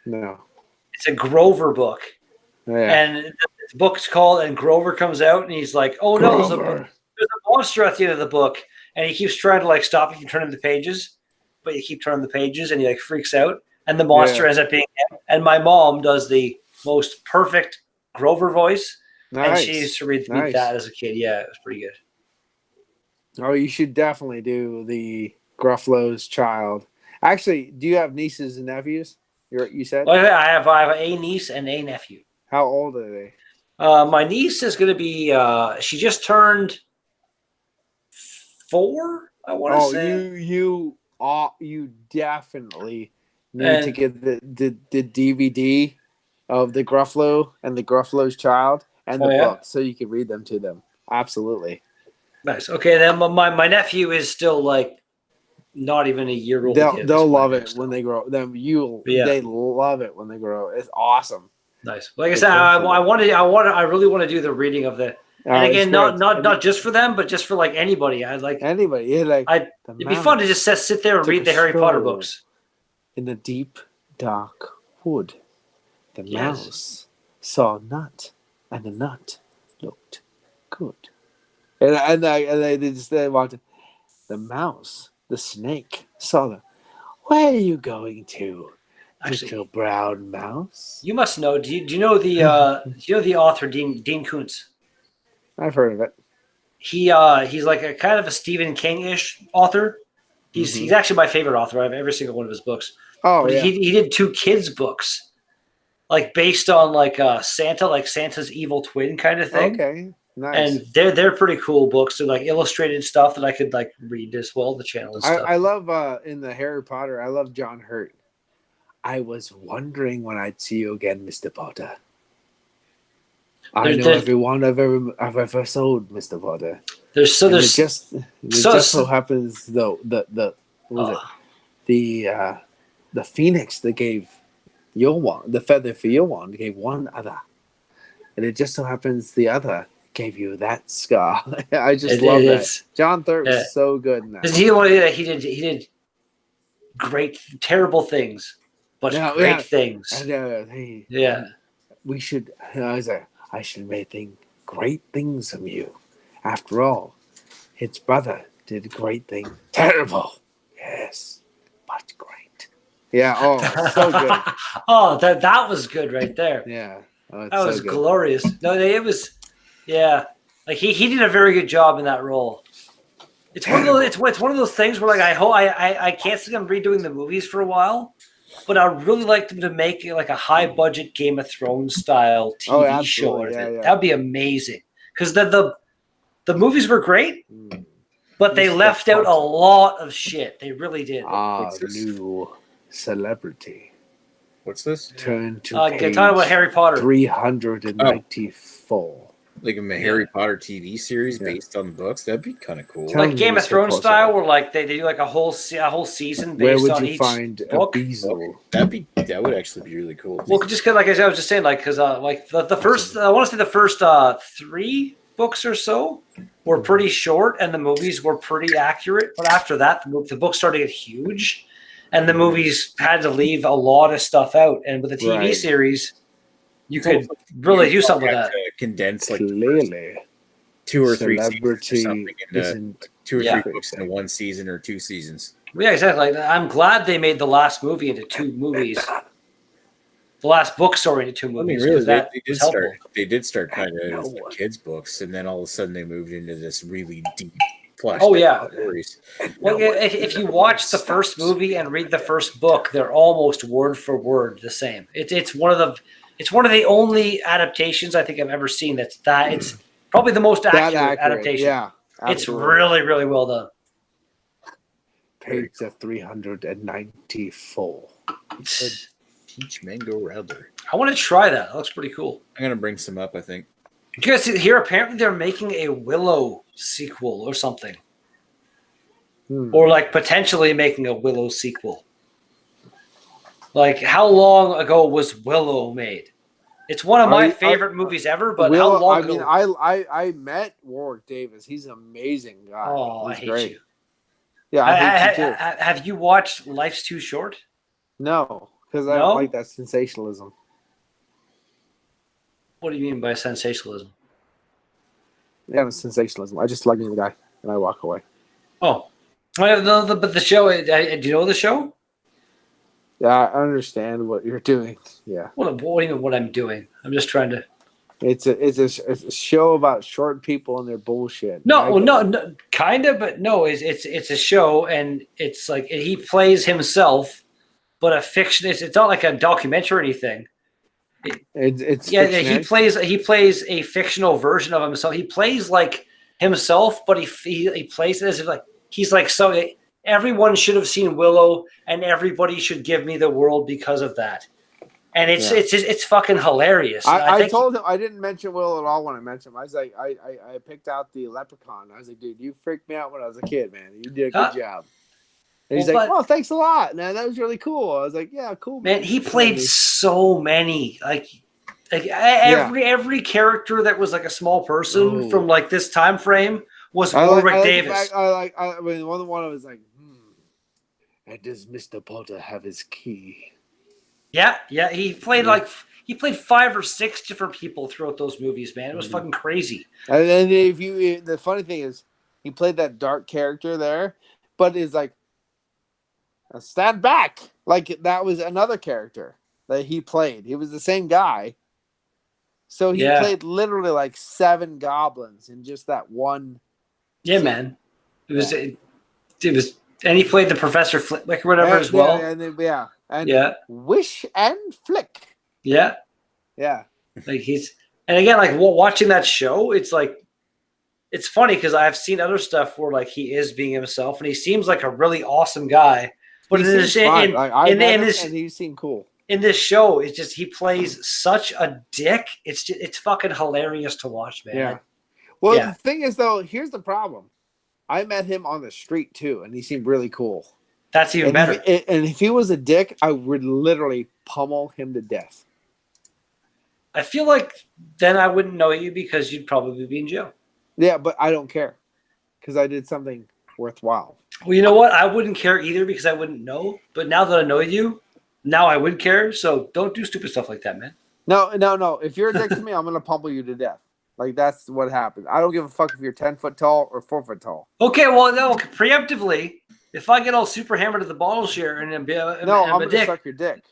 No. It's a Grover book. Yeah. And the book's called "And Grover Comes Out," and he's like, "Oh no, there's a monster at the end of the book," and he keeps trying to like stop you from turning the pages, but you keep turning the pages, and he like freaks out, and the monster ends up being him. And my mom does the most perfect Grover voice, and she used to read that as a kid. Yeah, it was pretty good. Oh, you should definitely do the Gruffalo's Child. Actually, do you have nieces and nephews? You said? Well, I have a niece and a nephew. How old are they? My niece is going to be. She just turned 4. I want to say. You definitely need to get the DVD of the Gruffalo and the Gruffalo's Child and the book so you can read them to them. Absolutely. Nice. Okay, then my nephew is still like not even a year old. They'll love it when they grow. Yeah. They love it when they grow. It's awesome. Nice. Like I said, I really want to do the reading of the. And again, not just for them, but just for like anybody. I'd like anybody. Yeah, like it'd be fun to just sit there and read the Harry Potter books. In the deep, dark wood, the mouse saw a nut, and the nut looked good. And they wanted the mouse, the snake, saw them. Where are you going to, little brown mouse? You must know. Do you know the author Dean Koontz? I've heard of it. He's like a kind of a Stephen King-ish author. He's actually my favorite author. I have every single one of his books. Oh, but yeah. He did 2 kids books, like based on like Santa, like Santa's evil twin kind of thing. Okay, nice. And they're pretty cool books. They're like illustrated stuff that I could like read as well. The channel and stuff. I love in the Harry Potter. I love John Hurt. I was wondering when I'd see you again, Mr. Potter. I know every one I've ever sold, Mr. Potter. It just so happens though the phoenix that gave your wand, the feather for your wand, gave one other, and it just so happens the other gave you that scar. I just love that. John Thurp was so good in that. He did great, terrible things, but great things. And, we should. I should make great things of you. After all, his brother did a great thing. Terrible, yes, but great. Yeah. Oh, so good. Oh, that was good right there. Yeah, that was glorious. No, it was. Yeah, like he did a very good job in that role. It's one of those. It's one of those things where like I can't see them redoing the movies for a while. But I really like them to make it like a high budget Game of Thrones style TV show. That'd be amazing. Because the movies were great, but they left out a lot of shit. They really did. New celebrity. What's this? Turn to talking about Harry Potter. 394. Like a Harry Potter TV series based on books. That'd be kind of cool. Like Game of Thrones style, where like they do like a whole season based on each book. Where would you find a Beazle? That would actually be really cool. Well, just because, like I was just saying, like because like the first, I want to say the first 3 books or so were pretty short, and the movies were pretty accurate. But after that, the books started to get huge, and the movies had to leave a lot of stuff out. And with the TV series, you could really do something with that. Condense like clearly 2 or 3 seasons or something into 2 or 3 books in 1 season or 2 seasons. Yeah, exactly. Like, I'm glad they made the last movie into 2 movies. The last book story into 2 movies. I mean, really, they did start kind of as kids' books, and then all of a sudden they moved into this really deep, stories. Well, if you watch the first movie and read the first book, they're almost word for word the same. It's one of the only adaptations I think I've ever seen it's probably the most accurate adaptation. Yeah, absolutely. It's really, really well done. Page 394. Peach Mango Rattler. I want to try that. That looks pretty cool. I'm gonna bring some up, I think. You guys see here? Apparently, they're making a Willow sequel or something, or like potentially making a Willow sequel. Like, how long ago was Willow made? It's one of my favorite movies ever, but how long ago? I met Warwick Davis. He's an amazing guy. Oh, He's I hate great. you. Yeah, I hate you too. Have you watched Life's Too Short? No, because I don't like that sensationalism. What do you mean by sensationalism? Yeah, it's sensationalism. I just like the guy and I walk away. Oh, but the show. Do you know the show? Yeah, I understand what you're doing. Yeah. What do you mean what I'm doing? I'm just trying to. It's a show about short people and their bullshit. No, kind of, but no. It's a show, and it's like he plays himself, but a fiction. It's not like a documentary or anything. It's he plays a fictional version of himself. He plays like himself, but he plays it as if like he's like so. Everyone should have seen Willow, and everybody should give me the world because of that. And it's fucking hilarious. I told him I didn't mention Willow at all when I mentioned him. I was like, I picked out the leprechaun. I was like, dude, you freaked me out when I was a kid, man. You did a good job. And he's Well, like, but- "Oh, thanks a lot, man. That was really cool." I was like, "Yeah, cool, Man, he played And so many every character that was like a small person Oh. from like this time frame was I Warwick like the Davis. fact- I mean, one was like, and does Mr. Potter have his key? Yeah, he played Yeah. he played 5 or 6 different people throughout those movies, man. It was Mhm. fucking crazy. And then the funny thing is, he played that dark character there, but is like, stand back, like that was another character that he played. He was the same guy, so he Yeah. played literally like 7 goblins in just that one. Yeah, man. It was, and he played the Professor Flick or whatever as well. And Yeah. Wish and Flick. Yeah. Yeah. Like and again, like watching that show, it's like, it's funny because I've seen other stuff where like he is being himself and he seems like a really awesome guy. But He in seems this, fun. Like, I met him this, and he seemed cool. in this show, it's just he plays such a dick. It's fucking hilarious to watch, man. Yeah. Well, Yeah. the thing is, though, here's the problem. I met him on the street too, and he seemed really cool. That's even And better. if he was a dick, I would literally pummel him to death. I feel like then I wouldn't know you because you'd probably be in jail. Yeah, but I don't care because I did something worthwhile. Well, you know what? I wouldn't care either because I wouldn't know. But now that I know you, now I would care. So don't do stupid stuff like that, man. No. If you're a dick to me, I'm gonna pummel you to death. Like that's what happens. I don't give a fuck if you're 10 foot tall or 4 foot tall. Okay, well, no, preemptively, if I get all super hammered at the bottle share and I'm I'm a gonna dick, suck your dick.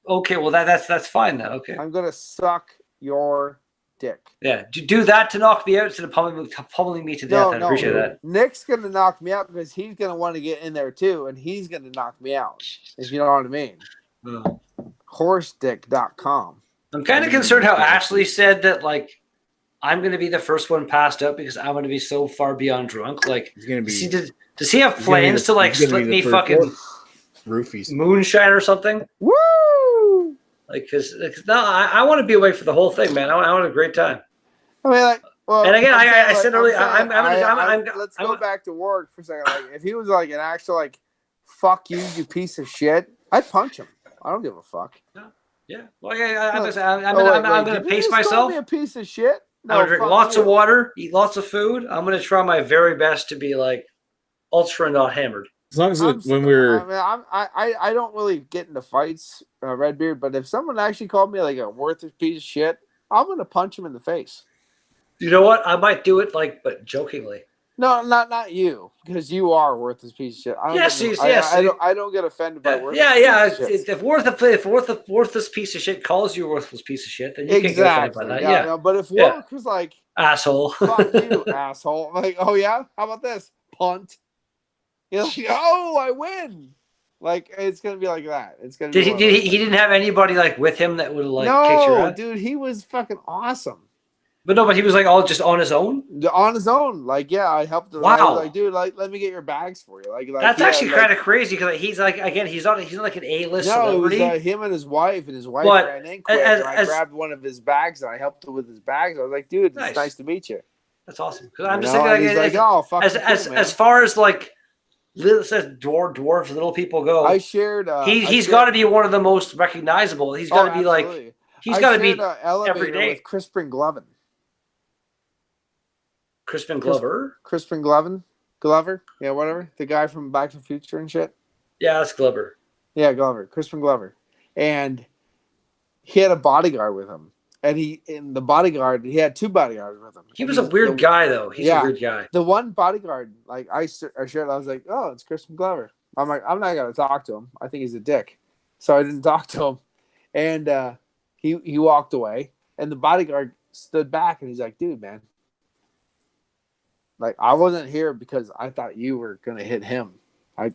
okay, well that's fine then. Okay, I'm gonna suck your dick. yeah, do that to knock me out instead of pummeling me to death. I appreciate that. Nick's gonna knock me out because he's gonna want to get in there too, and he's gonna knock me out. If you know what I mean. Horsedick.com. I'm kind of concerned how Ashley said that, like, I'm going to be the first one passed up because I'm going to be so far beyond drunk. Like, He's gonna be does he have plans to, like, he's gonna slip be the me first fucking roofies. moonshine or something? Woo! Like, because no, I want to be awake for the whole thing, man. I want a great time. I mean, like, well, And again, I'm saying, I said I'm earlier, saying, I'm let's go back to work for a second. Like, if he was like an actual like, "Fuck you, you piece of shit," I'd punch him. I don't give a fuck. Yeah. Well, I'm going to did you pace just call myself. me a piece of shit. I'm going to drink fuck lots of you. water, eat lots of food. I'm going to try my very best to be like ultra not hammered. As long as I'm when st- we're I mean, I don't really get into fights, Redbeard. But if someone actually called me like a worthless piece of shit, I'm gonna punch him in the face. You know what? I might do it, like, but jokingly. No, not you, because you are a worthless piece of shit. I don't Yes, get, yes. I don't get offended by worthless. Yeah. pieces of shit. If worthless piece of shit calls you a worthless piece of shit, then you can't get offended by that. Yeah. No, but if Yeah. work was like, Asshole. "Fuck you, asshole," I'm like, "Oh yeah, how about this punt?" You're like, "Oh, I win." Like it's gonna be like that. It's gonna. Did be he? one of Did those he things. didn't have anybody like with him that would like kick your No, ass? dude, he was fucking awesome. But no, but he was like all just on his own. On his own, like yeah, I helped him. Wow. I was like, dude, like let me get your bags for you. Like That's yeah, actually like, kind of crazy because he's like again he's not like an A-list no, it was celebrity. him and his wife, But ran in quick, and I as- grabbed one of his bags and I helped him with his bags. I was like, dude, Nice. it's nice to meet you. That's awesome. 'Cause I'm You just know? thinking And like, he's like, oh, fuck, as far as like says dwarves, little people go. I shared. He's got to be one of the most recognizable. He's got to be like absolutely. he's got to be elevator every day. with Crispin Glovin. Crispin Glover. Crispin Glover, yeah, whatever. The guy from Back to the Future and shit. Yeah, that's Glover. Yeah, Crispin Glover, and he had a bodyguard with him, and he had 2 bodyguards with him. He was a weird guy though. He's yeah. a weird guy. The one bodyguard, like I shared, I was like, oh, it's Crispin Glover. I'm like, I'm not gonna talk to him. I think he's a dick, so I didn't talk to him, and he walked away, and the bodyguard stood back, and he's like, dude, man. Like I wasn't here because I thought you were gonna hit him. I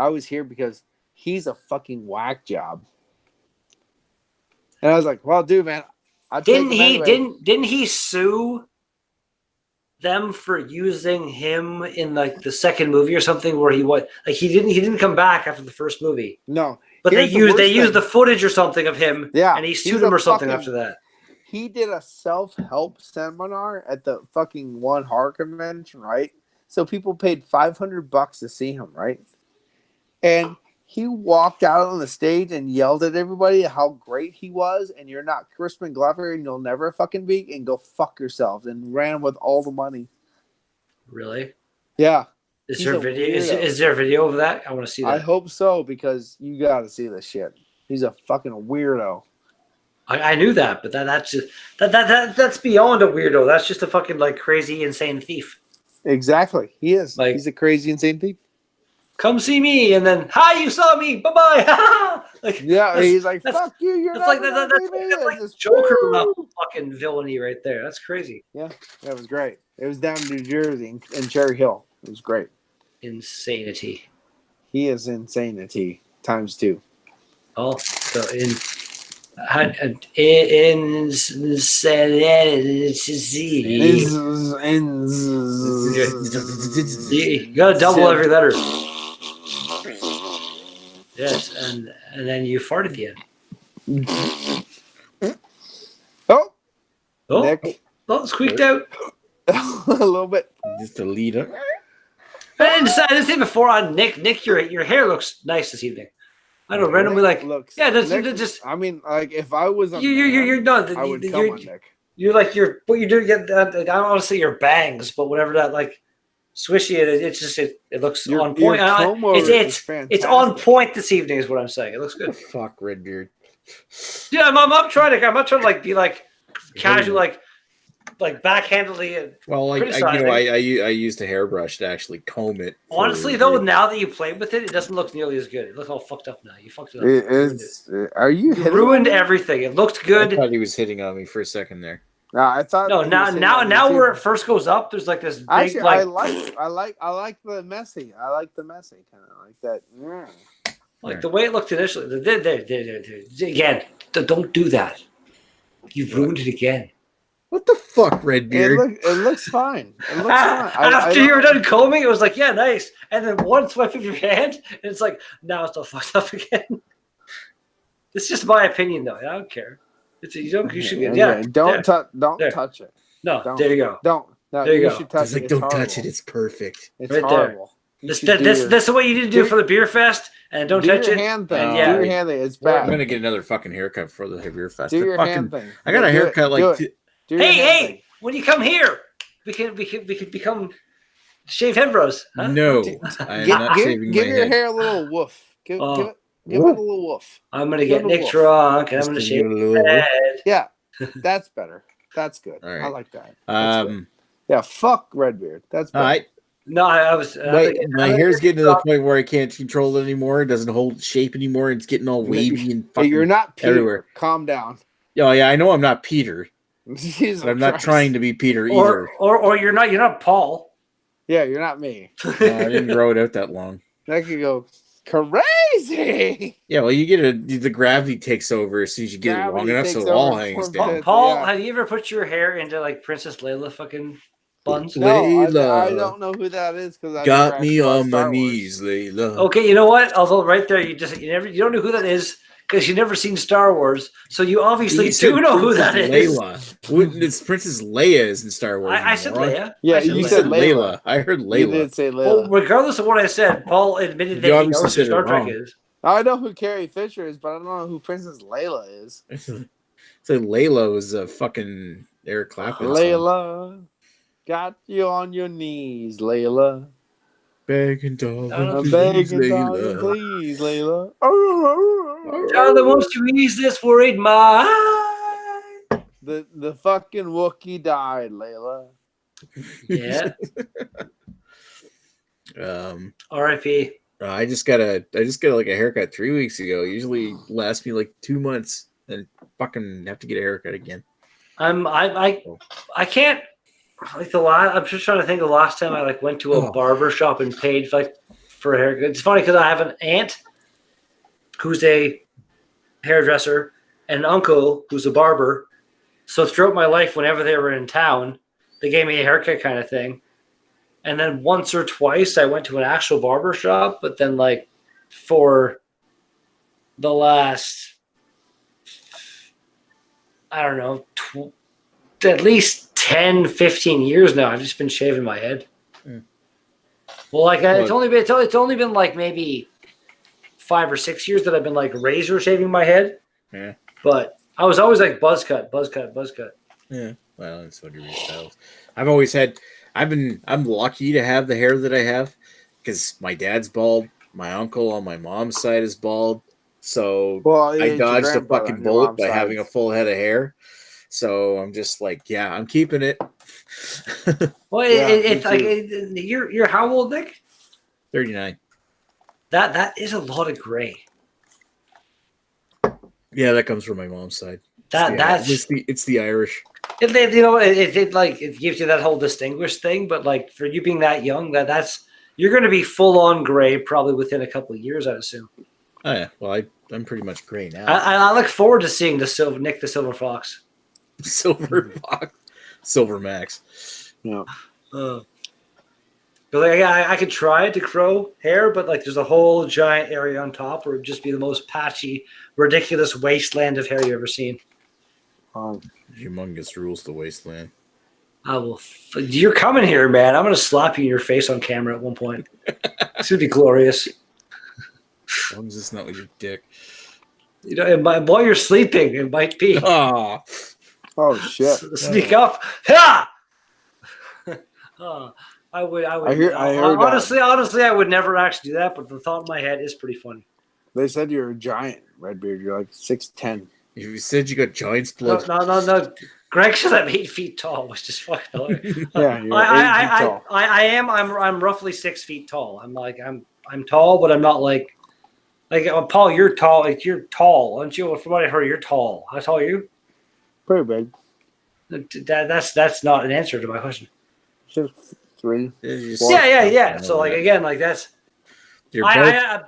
was here because he's a fucking whack job. And I was like, well, dude, man, Didn't he sue them for using him in like the second movie or something where he didn't come back after the first movie. No. But they Here's used the footage or something of him. Yeah, And he he's sued him a or something fucking- after that. He did a self-help seminar at the fucking One Heart convention, right? So people paid $500 to see him, right? And he walked out on the stage and yelled at everybody how great he was, and you're not Crispin Glover, and you'll never fucking be, and go fuck yourselves, and ran with all the money. Really? Yeah. Is He's there a video? weirdo. Is there a video of that? I want to see that. I hope so, because you got to see this shit. He's a fucking weirdo. I knew that, but that's just that's beyond a weirdo. That's just a fucking like crazy, insane thief. Exactly. He is. Like- He's a crazy, insane thief. Come see me, and then hi, you saw me. Bye bye. Like Yeah, that's- he's like, that's- fuck you, you're That's not like gonna that's be me. that's like It's just, Joker woo! level fucking villainy right there. That's crazy. Yeah, that was great. It was down in New Jersey in Cherry Hill. It was great. Insanity. He is insanity times 2. Oh, so insanity. You gotta double every letter. Yes, and then you fart at the end. Oh, Oh, Nick. oh, it squeaked out. A little bit. Just a leader. I didn't say before on Nick, your hair looks nice this evening. I don't know, randomly Nick like looks. yeah, that's Nick, just I mean, like if I was a you're man, not. I would come on Nick. You're like what you do. I don't want to say your bangs, but whatever that like swishy. It's just it looks Your- on point. your comb-over is It's on fantastic. point this evening is what I'm saying. It looks good. Fuck Redbeard. Yeah, I'm not trying to like be like casual like backhandedly. Well, like Criticizing. I used a hairbrush to actually comb it. for- Honestly, though, now that you played with it, it doesn't look nearly as good. It looks all fucked up now. You fucked it up. It You ruined is. Are you it. You hitting ruined on me? everything. It looked I good. thought he was hitting on me for a second there. No, I thought. No, he was hitting on me now too. where it first goes up, there's like this big Actually, like I like the messy. I like the messy kind of like that. like the way it looked initially. Again, don't do that. You've ruined it again. What the fuck, Redbeard? It looks fine. It looks fine. After you were done combing, it was like, yeah, nice. And then one swipe of your hand, and it's like, now it's all fucked up again. It's just my opinion, though. I don't care. You should get Don't There. touch it. No, Don't. there you go. Don't. No, There you you go. should touch It's it. like, It's don't horrible. touch it. It's perfect. It's Right there. horrible. You This should do this your- this is what you need to do do- for the beer fest, and don't do touch your it. hand thing. And Do yeah, your hand thing. It's I'm bad. gonna get another fucking haircut for the beer fest. Do your Fucking- hand thing. I got a Do it. haircut Do like it. Do your hey, hand thing. when you come here, we could become shaved head bros. Huh? no, I am not shaving Give my your head. hair a little woof. Give Oh. it a little woof. I'm gonna Give get it a Nick wolf. drunk, and I'm Just gonna a shave little his wolf. head. Yeah, that's better. That's good. All right. I like that. That's good. Um, Yeah, fuck Redbeard. That's all better. right. No, I was. My hair's getting to the point where I can't control it anymore. It doesn't hold shape anymore. It's getting all wavy and Hey, fucking. you're not Peter. everywhere. Calm down. Oh yeah, I know I'm not Peter, Jesus but I'm not Christ. trying to be Peter either. or you're not Paul. Yeah, you're not me. I didn't grow it out that long. That could go crazy. Yeah, well, you get the gravity takes over as soon as you get it long Gravity enough, takes so it all over hangs for down. bit. Paul, Yeah. have you ever put your hair into like Princess Leia fucking buns? No, Layla. I don't know who that is because I Got never me actually watched on my Star Wars. knees, Layla. Okay, you know what? Although right there, you don't know who that is because you've never seen Star Wars, so you obviously You said do know who that Princess is. Layla. It's Princess Leia is in Star Wars. I said moron. Leia. Yeah, I said you Leia. said Layla. I heard You Layla. did say Well, Layla. regardless of what I said, Paul admitted You that he obviously knows who said it Star Trek wrong. is. I know who Carrie Fisher is, but I don't know who Princess Layla is. So Layla was a fucking Eric Clapton song. Layla, got you on your knees, Layla. Begging, darling, I'm please, begging, darling, Layla. please, Layla. Darling, won't you ease this worried mind? The fucking Wookiee died, Layla. Yeah. R.I.P. I just got like a haircut 3 weeks ago. Usually lasts me like 2 months, and fucking have to get a haircut again. I can't like the last. I'm just trying to think the last time I like went to a barber shop and paid for a haircut. It's funny because I have an aunt who's a hairdresser and an uncle who's a barber. So throughout my life, whenever they were in town, they gave me a haircut kind of thing. And then once or twice I went to an actual barber shop, but then like for the last, I don't know, at least 10, 15 years now, I've just been shaving my head. Well, like Well- it's only been like maybe 5 or 6 years that I've been like razor shaving my head. Yeah. But I was always like buzz cut. Yeah. Well, it's what your styles. I'm lucky to have the hair that I have because my dad's bald, my uncle on my mom's side is bald. So Well, I it's your dodged a grandbrother fucking on your bullet mom's by side. having a full head of hair. So I'm just like, yeah, I'm keeping it. Well, Yeah, it's me like too. you're how old, Nick? 39. That is a lot of gray. Yeah, that comes from my mom's side. It's the Irish. It gives you that whole distinguished thing, but like for you being that young, that's you're going to be full on gray probably within a couple of years, I'd assume. Oh yeah, well I'm pretty much gray now. I look forward to seeing the Silver Fox. Silver Fox, Silver Max. Yeah. But like, I could try to grow hair, but like there's a whole giant area on top where it'd just be the most patchy, ridiculous wasteland of hair you've ever seen. Humongous rules the wasteland. I will. You're coming here, man. I'm gonna slap you in your face on camera at one point. It's gonna be glorious. As long as it's not with your dick. You know, while you're sleeping, it might be. Ah, Oh shit! Sneak up. Ha! I would. I heard honestly, I would never actually do that. But the thought in my head is pretty funny. They said you're a giant, Redbeard. You're like 6'10". you said you got giant's blood. No. Greg said I'm 8 feet tall, which is fucking hilarious. Yeah, you're 8 feet tall. I am. I'm roughly 6 feet tall. I'm tall, but I'm not like Paul. You're tall. Like you're tall, aren't you? From what I heard, you're tall. How tall are you? Pretty big. That's not an answer to my question. 6'3". Yeah. So like again, like that's You're both,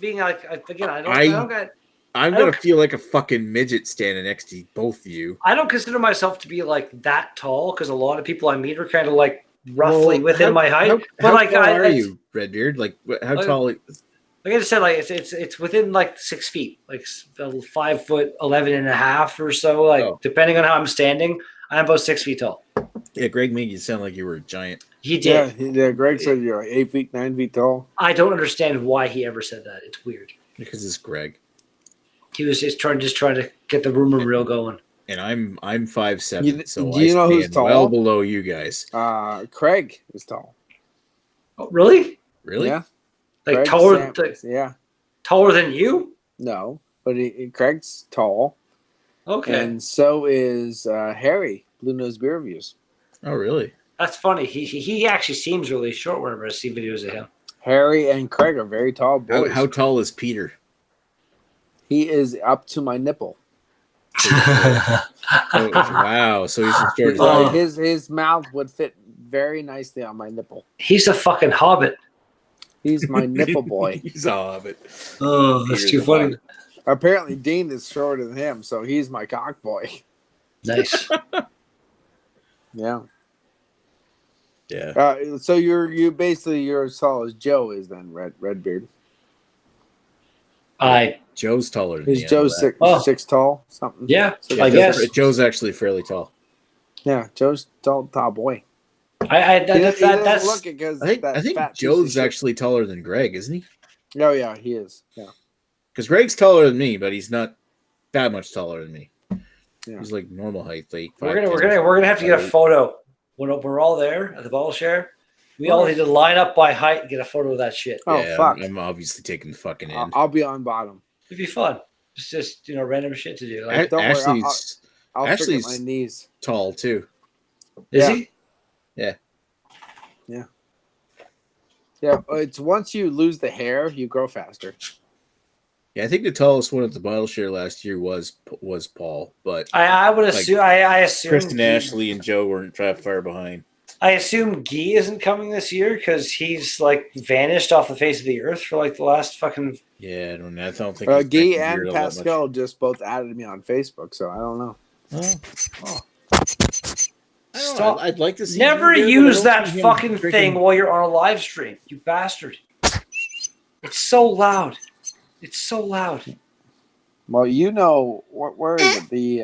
being like again. I'm gonna feel like a fucking midget standing next to both of you. I don't consider myself to be like that tall because a lot of people I meet are kind of like roughly within my height. How tall are you, Redbeard? Like how tall? Like I just said, like it's within like 6 feet, like 5'11" and a half or so. Like depending on how I'm standing, I'm about 6 feet tall. Yeah, Greg made you sound like you were a giant. He did. Yeah. Greg said you're like 8 feet, 9 feet tall. I don't understand why he ever said that. It's weird. Because it's Greg. He was just trying to get the rumor reel going. And I'm 5'7", so do you know who's stand tall? well below you guys. Craig is tall. Oh, really? Really? Yeah. Like Craig taller than you? No, but Craig's tall. Okay. And so is Harry, Blue Nose Beer Reviews. Oh, really? That's funny. He actually seems really short whenever I see videos of him. Harry and Craig are very tall boys. How tall is Peter? He is up to my nipple. Oh, wow. So he's as short as His mouth would fit very nicely on my nipple. He's a fucking hobbit. He's my nipple boy. He's a hobbit. Oh, that's too funny. Apparently, Dean is shorter than him, so he's my cock boy. Nice. Yeah. Yeah. So you're as tall as Joe is then, Redbeard. Joe's taller than me. Is Joe six tall? Something. Yeah, So I guess. Joe's actually fairly tall. Yeah, Joe's tall boy. I think Joe's actually taller than Greg, isn't he? Oh yeah, he is. Yeah. Because Greg's taller than me, but he's not that much taller than me. Yeah. He's like normal height. Like we're gonna have to get a photo when we're all there at the ball share. We all need to line up by height and get a photo of that shit. Oh yeah, fuck! I'm obviously taking the fucking end. I'll be on bottom. It'd be fun. It's just random shit to do. Don't worry, I'll stick at my knees. Tall too. Is he? Yeah. Yeah. Yeah. It's once you lose the hair, you grow faster. Yeah, I think the tallest one at the bottle share last year was Paul, but I would assume. I assume Kristen Ashley and Joe weren't that far behind. I assume Guy isn't coming this year because he's like vanished off the face of the earth for like the last fucking. Yeah, I don't think. Guy and Pascal just both added me on Facebook, so I don't know. Stop! I'd like to see. Never use that fucking thing while you're on a live stream, you bastard! It's so loud. It's so loud. Well, where is it? The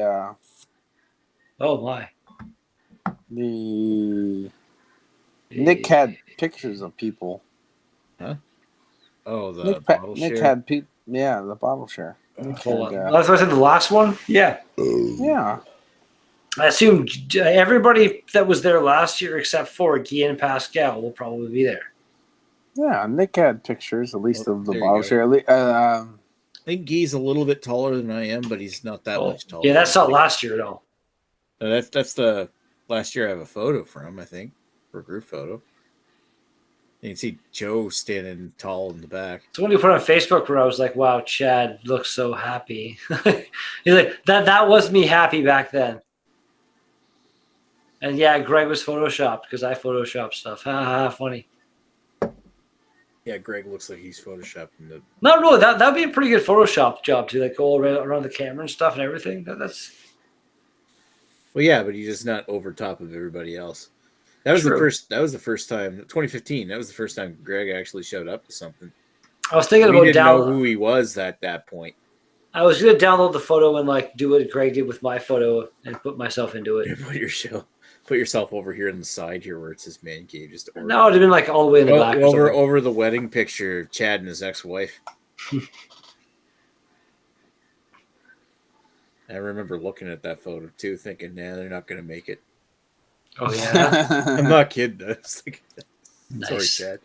oh my. Nick had pictures of people. Huh? Oh, the Nick, bottle Nick share. had the bottle share. Nick Hold had, on. That's what I said. The last one. Yeah. yeah. I assume everybody that was there last year, except for Guy and Pascal, will probably be there. Yeah, Nick had pictures, at least of the there you bottle go. share. I think Guy's a little bit taller than I am, but he's not that much taller. Yeah, that's not last year at all. No, that's the last year I have a photo from, I think, for a group photo. You can see Joe standing tall in the back. So when you put on Facebook where I was like, wow, Chad looks so happy. He's like, that was me happy back then. And yeah, Greg was photoshopped because I photoshopped stuff. Ha ha, funny. Yeah, Greg looks like he's photoshopped in the. No, really, that'd be a pretty good Photoshop job to like go around the camera and stuff and everything. That's Well, yeah, but he's just not over top of everybody else. That was true. That was the first time. 2015. That was the first time Greg actually showed up to something. I was thinking We about didn't know who he was at that point. I was gonna download the photo and like do what Greg did with my photo and put myself into it. Put yourself over here on the side here where it says man cave. Just No, it'd have been like all the way in the back. Over the wedding picture, Chad and his ex-wife. I remember looking at that photo too, thinking, "Nah, they're not gonna make it." Oh yeah, I'm not kidding. Like, nice. Sorry, Chad.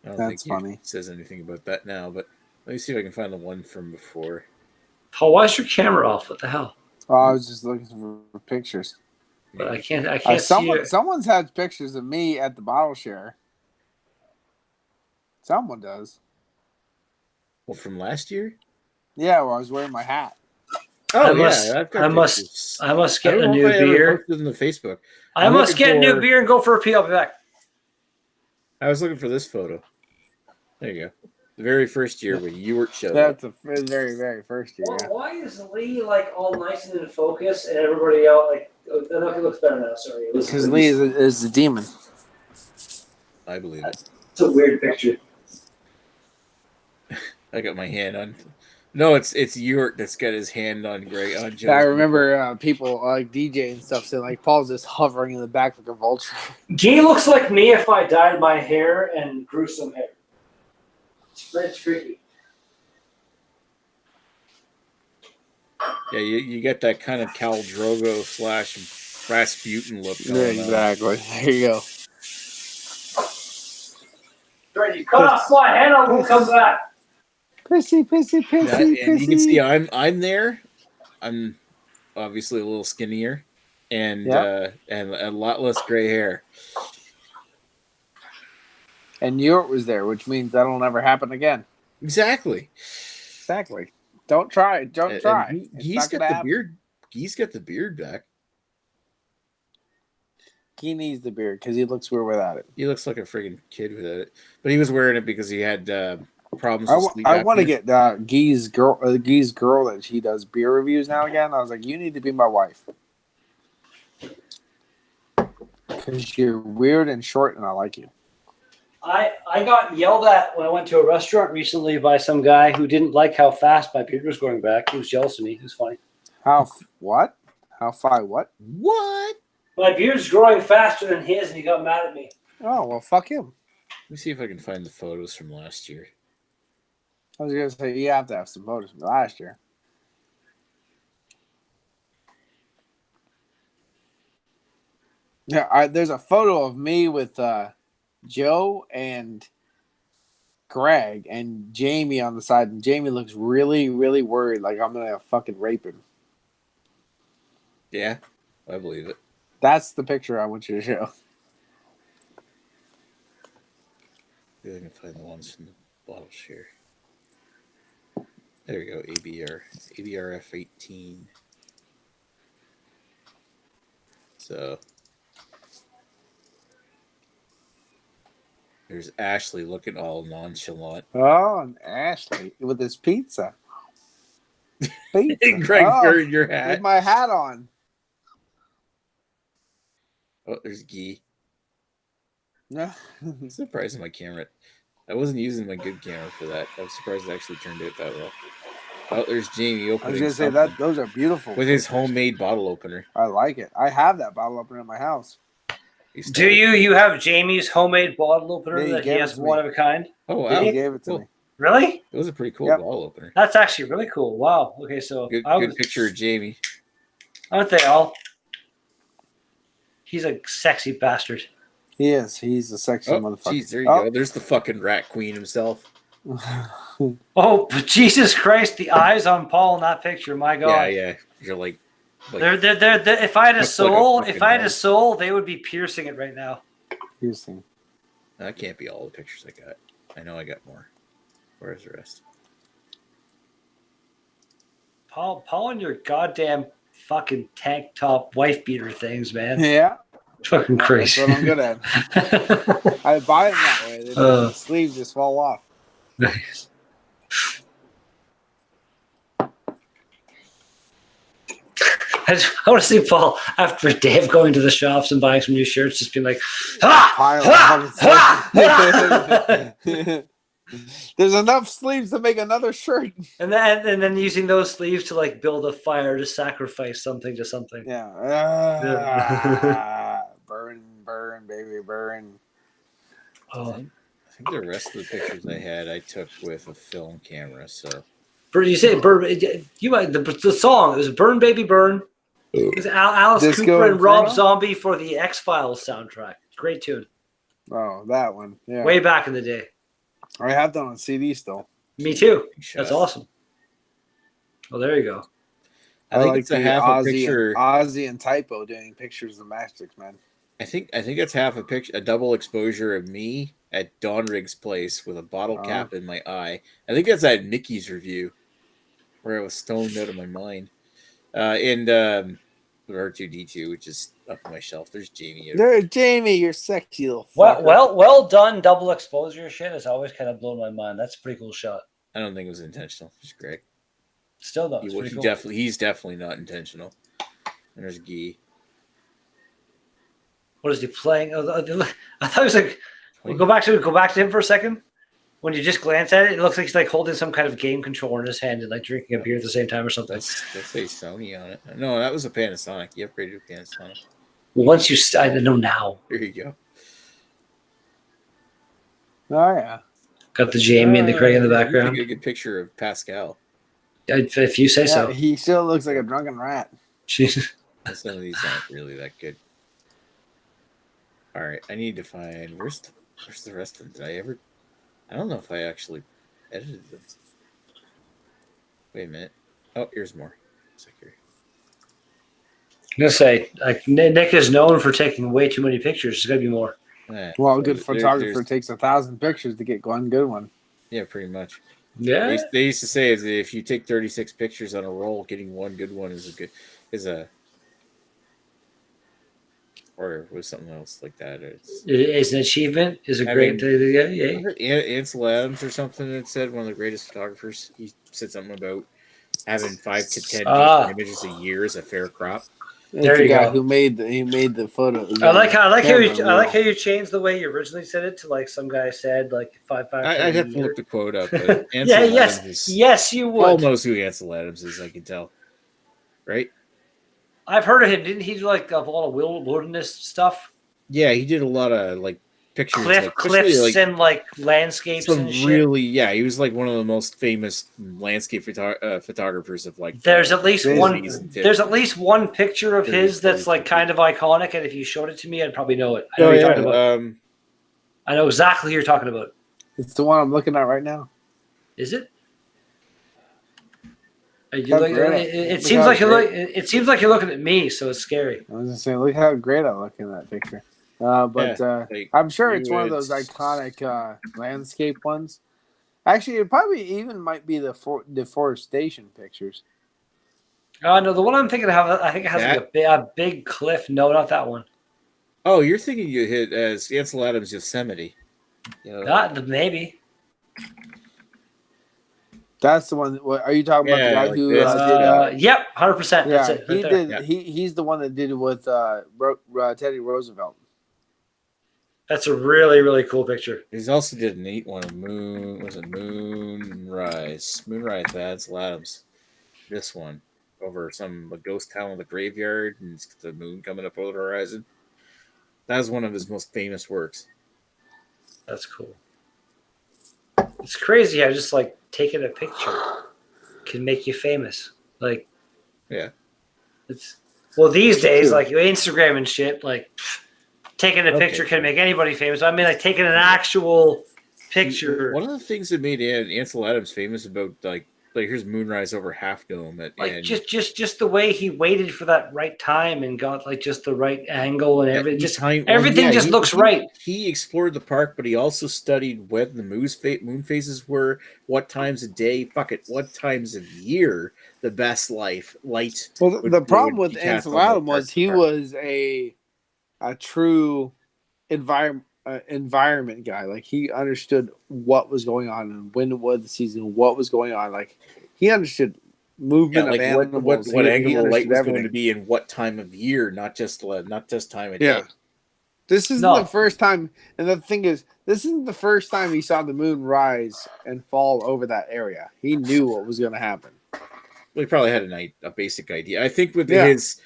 I don't That's think funny. he says anything about that now, but let me see if I can find the one from before. Paul, why is your camera off? What the hell? Oh, I was just looking for pictures. But I can't see it. Someone's had pictures of me at the bottle share. Someone does. Well, from last year? Yeah, well, I was wearing my hat. Oh, I've got pictures. I must get a new beer. Posted in the Facebook. I must get a new beer and go for a pee. I'll be back. I was looking for this photo. There you go. The very first year when you were showed That's up. the very, very first year. Yeah. Why is Lee like all nice and in focus and everybody else like? Oh, it looks better now. Sorry. Because Lee is the demon. I believe it. It's a weird picture. I got my hand on. No, it's Ewart that's got his hand on Greg. On Joe's I remember people like DJ and stuff saying like Paul's just hovering in the back like a vulture. Gay looks like me if I dyed my hair and grew some hair. It's very tricky. Yeah, you get that kind of Khal Drogo / Rasputin look going on. Exactly. There you go. Right, you cut off my head, I will come back. Pissy. And you can see I'm there. I'm obviously a little skinnier and a lot less gray hair. And Ewart was there, which means that'll never happen again. Exactly. Don't try. Don't try. He's got the beard. He's got the beard back. He needs the beard because he looks weird without it. He looks like a friggin' kid without it. But he was wearing it because he had problems with sleep. I want to get Guy's girl that she does beer reviews now again. I was like, you need to be my wife because you're weird and short, and I like you. I got yelled at when I went to a restaurant recently by some guy who didn't like how fast my beard was growing back. He was jealous of me. It was funny. What? How far? What? What? My beard's growing faster than his, and he got mad at me. Oh, well, fuck him. Let me see if I can find the photos from last year. I was going to say, you have to have some photos from last year. Yeah, there's a photo of me with Joe and Greg and Jamie on the side, and Jamie looks really, really worried, like I'm going to fucking rape him. Yeah, I believe it. That's the picture I want you to show. See if I can find the ones from the bottle share. There we go. ABRF 18. So there's Ashley looking all nonchalant. Oh, and Ashley with his pizza. Greg, wearing your hat. With my hat on. Oh, there's Guy. No. I'm surprised my camera. I wasn't using my good camera for that. I was surprised it actually turned out that well. Oh, there's Jamie opening. I was gonna say that those are beautiful with his homemade bottle opener. I like it. I have that bottle opener in my house. Do you have Jamie's homemade bottle opener Yeah, he that he gave it has to me. one of a kind? Oh Did wow! He gave it to Cool. me. Really? It was a pretty cool Yep. ball opener. That's actually really cool. Wow. Okay, so Good picture of Jamie. Aren't they all? He's a sexy bastard. He is. He's a sexy Oh, motherfucker. jeez, there you go. There's the fucking rat queen himself. Oh, Jesus Christ! The eyes on Paul in that picture. My God. Yeah. You're like They're if I had a looks like a soul, fucking if I had a mouse. soul, they would be piercing it right now. Piercing. That can't be all the pictures I got. I know I got more. Where's the rest? Paul and your goddamn fucking tank top wife beater things, man. Yeah. Fucking crazy. That's what I'm good at. I buy them that way. The sleeves just fall off. Nice. I want to see Paul after a day of going to the shops and buying some new shirts, just being like, Pile of fucking sleeves. There's enough sleeves to make another shirt. and then using those sleeves to like build a fire to sacrifice something to something. Yeah. Burn, baby, burn. Oh. I think the rest of the pictures I had I took with a film camera. So You say burn? You might the song. It was "Burn Baby Burn." It was Alice Disco Cooper and Rob Inferno? Zombie for the X-Files soundtrack. Great tune. Oh, that one. Yeah. Way back in the day. I have that on CD still. Me too. big shot. That's awesome. Well, there you go. I think like it's a half a picture. Ozzy and Typo doing pictures of Mastics, man. I think it's half a picture, a double exposure of me at Don Riggs' place with a bottle cap in my eye. I think that's at Mickey's review, where I was stoned out of my mind. And R2D2, which is up on my shelf. There's Jamie. There, Jamie, you're sexy little fucker. Well done. Double exposure shit has always kind of blown my mind. That's a pretty cool shot. I don't think it was intentional. It's great. Still though, it's pretty cool. He's definitely not intentional. And there's Guy. What is he playing? I thought he was like. Go back to him for a second. When you just glance at it, it looks like he's like holding some kind of game controller in his hand and like drinking a beer at the same time or something. Let's say Sony on it. No, that was a Panasonic. You upgraded to Panasonic. Once you, I know now. There you go. Oh yeah. Got the Jamie and the Craig in the background. A good picture of Pascal. If you say so. He still looks like a drunken rat. Jesus. Some of these aren't really that good. All right, I need to find where's the rest of them. I don't know if I actually edited them. Wait a minute. Oh, here's more. Secure. I'm gonna say, like, Nick is known for taking way too many pictures. There's gotta be more. Well, a good photographer takes 1,000 pictures to get one good one. Yeah, pretty much. Yeah. They used to say is that if you take 36 pictures on a roll, getting one good one or was something else like that. It's an achievement. Is a great thing to get. Yeah. I heard Ansel Adams or something that said one of the greatest photographers. He said something about having 5 to 10 images a year is a fair crop. There you go. Who made the photo? I like how you changed the way you originally said it to like some guy said like 5. I'd have to look the quote up. But yes, you would. Paul knows who Ansel Adams is. I can tell, right? I've heard of him. Didn't he do like a lot of wilderness stuff? Yeah, he did a lot of like pictures, cliffs and like landscapes and shit. Really, yeah, he was like one of the most famous landscape photographers of like. There's at least one. There's at least one picture of his that's like kind of iconic, and if you showed it to me, I'd probably know it. I know you're talking about. I know exactly who you're talking about. It's the one I'm looking at right now. Is it? It seems like you're looking at me, so it's scary. I was just saying, look how great I look in that picture. I'm sure it's one of those iconic landscape ones. Actually, it probably even might be the deforestation pictures. No, the one I'm thinking of, I think it has like a big cliff. No, not that one. Oh, you're thinking you hit as Ansel Adams Yosemite. Not maybe. That's the one. Are you talking about the guy who did? Yep, 100%. Yeah, that's it. He did. Yeah. He's the one that did it with Teddy Roosevelt. That's a really, really cool picture. He's also did a neat one of Moonrise? Moonrise by Ansel Adams. This one over a ghost town with a graveyard and the moon coming up over the horizon. That was one of his most famous works. That's cool. It's crazy how just like taking a picture can make you famous. Like, yeah, it's these days, like Instagram and shit, like taking a picture can make anybody famous. I mean, like taking an actual picture. One of the things that made Ansel Adams famous about like here's Moonrise over Half Dome, Like just the way he waited for that right time and got like just the right angle and everything. Everything just looks right. He explored the park, but he also studied when the moon phases were, what times of day, what times of year the best light. Well, the problem with Ansel Adams was he was a true environment guy. Like he understood what was going on and when it was the season, what was going on. Like he understood movement of animals, what angle the light was going to be in what time of year, not just time of day. This isn't the first time, and the thing is, this isn't the first time he saw the moon rise and fall over that area. He knew what was going to happen. Well, he probably had a basic idea. I think with his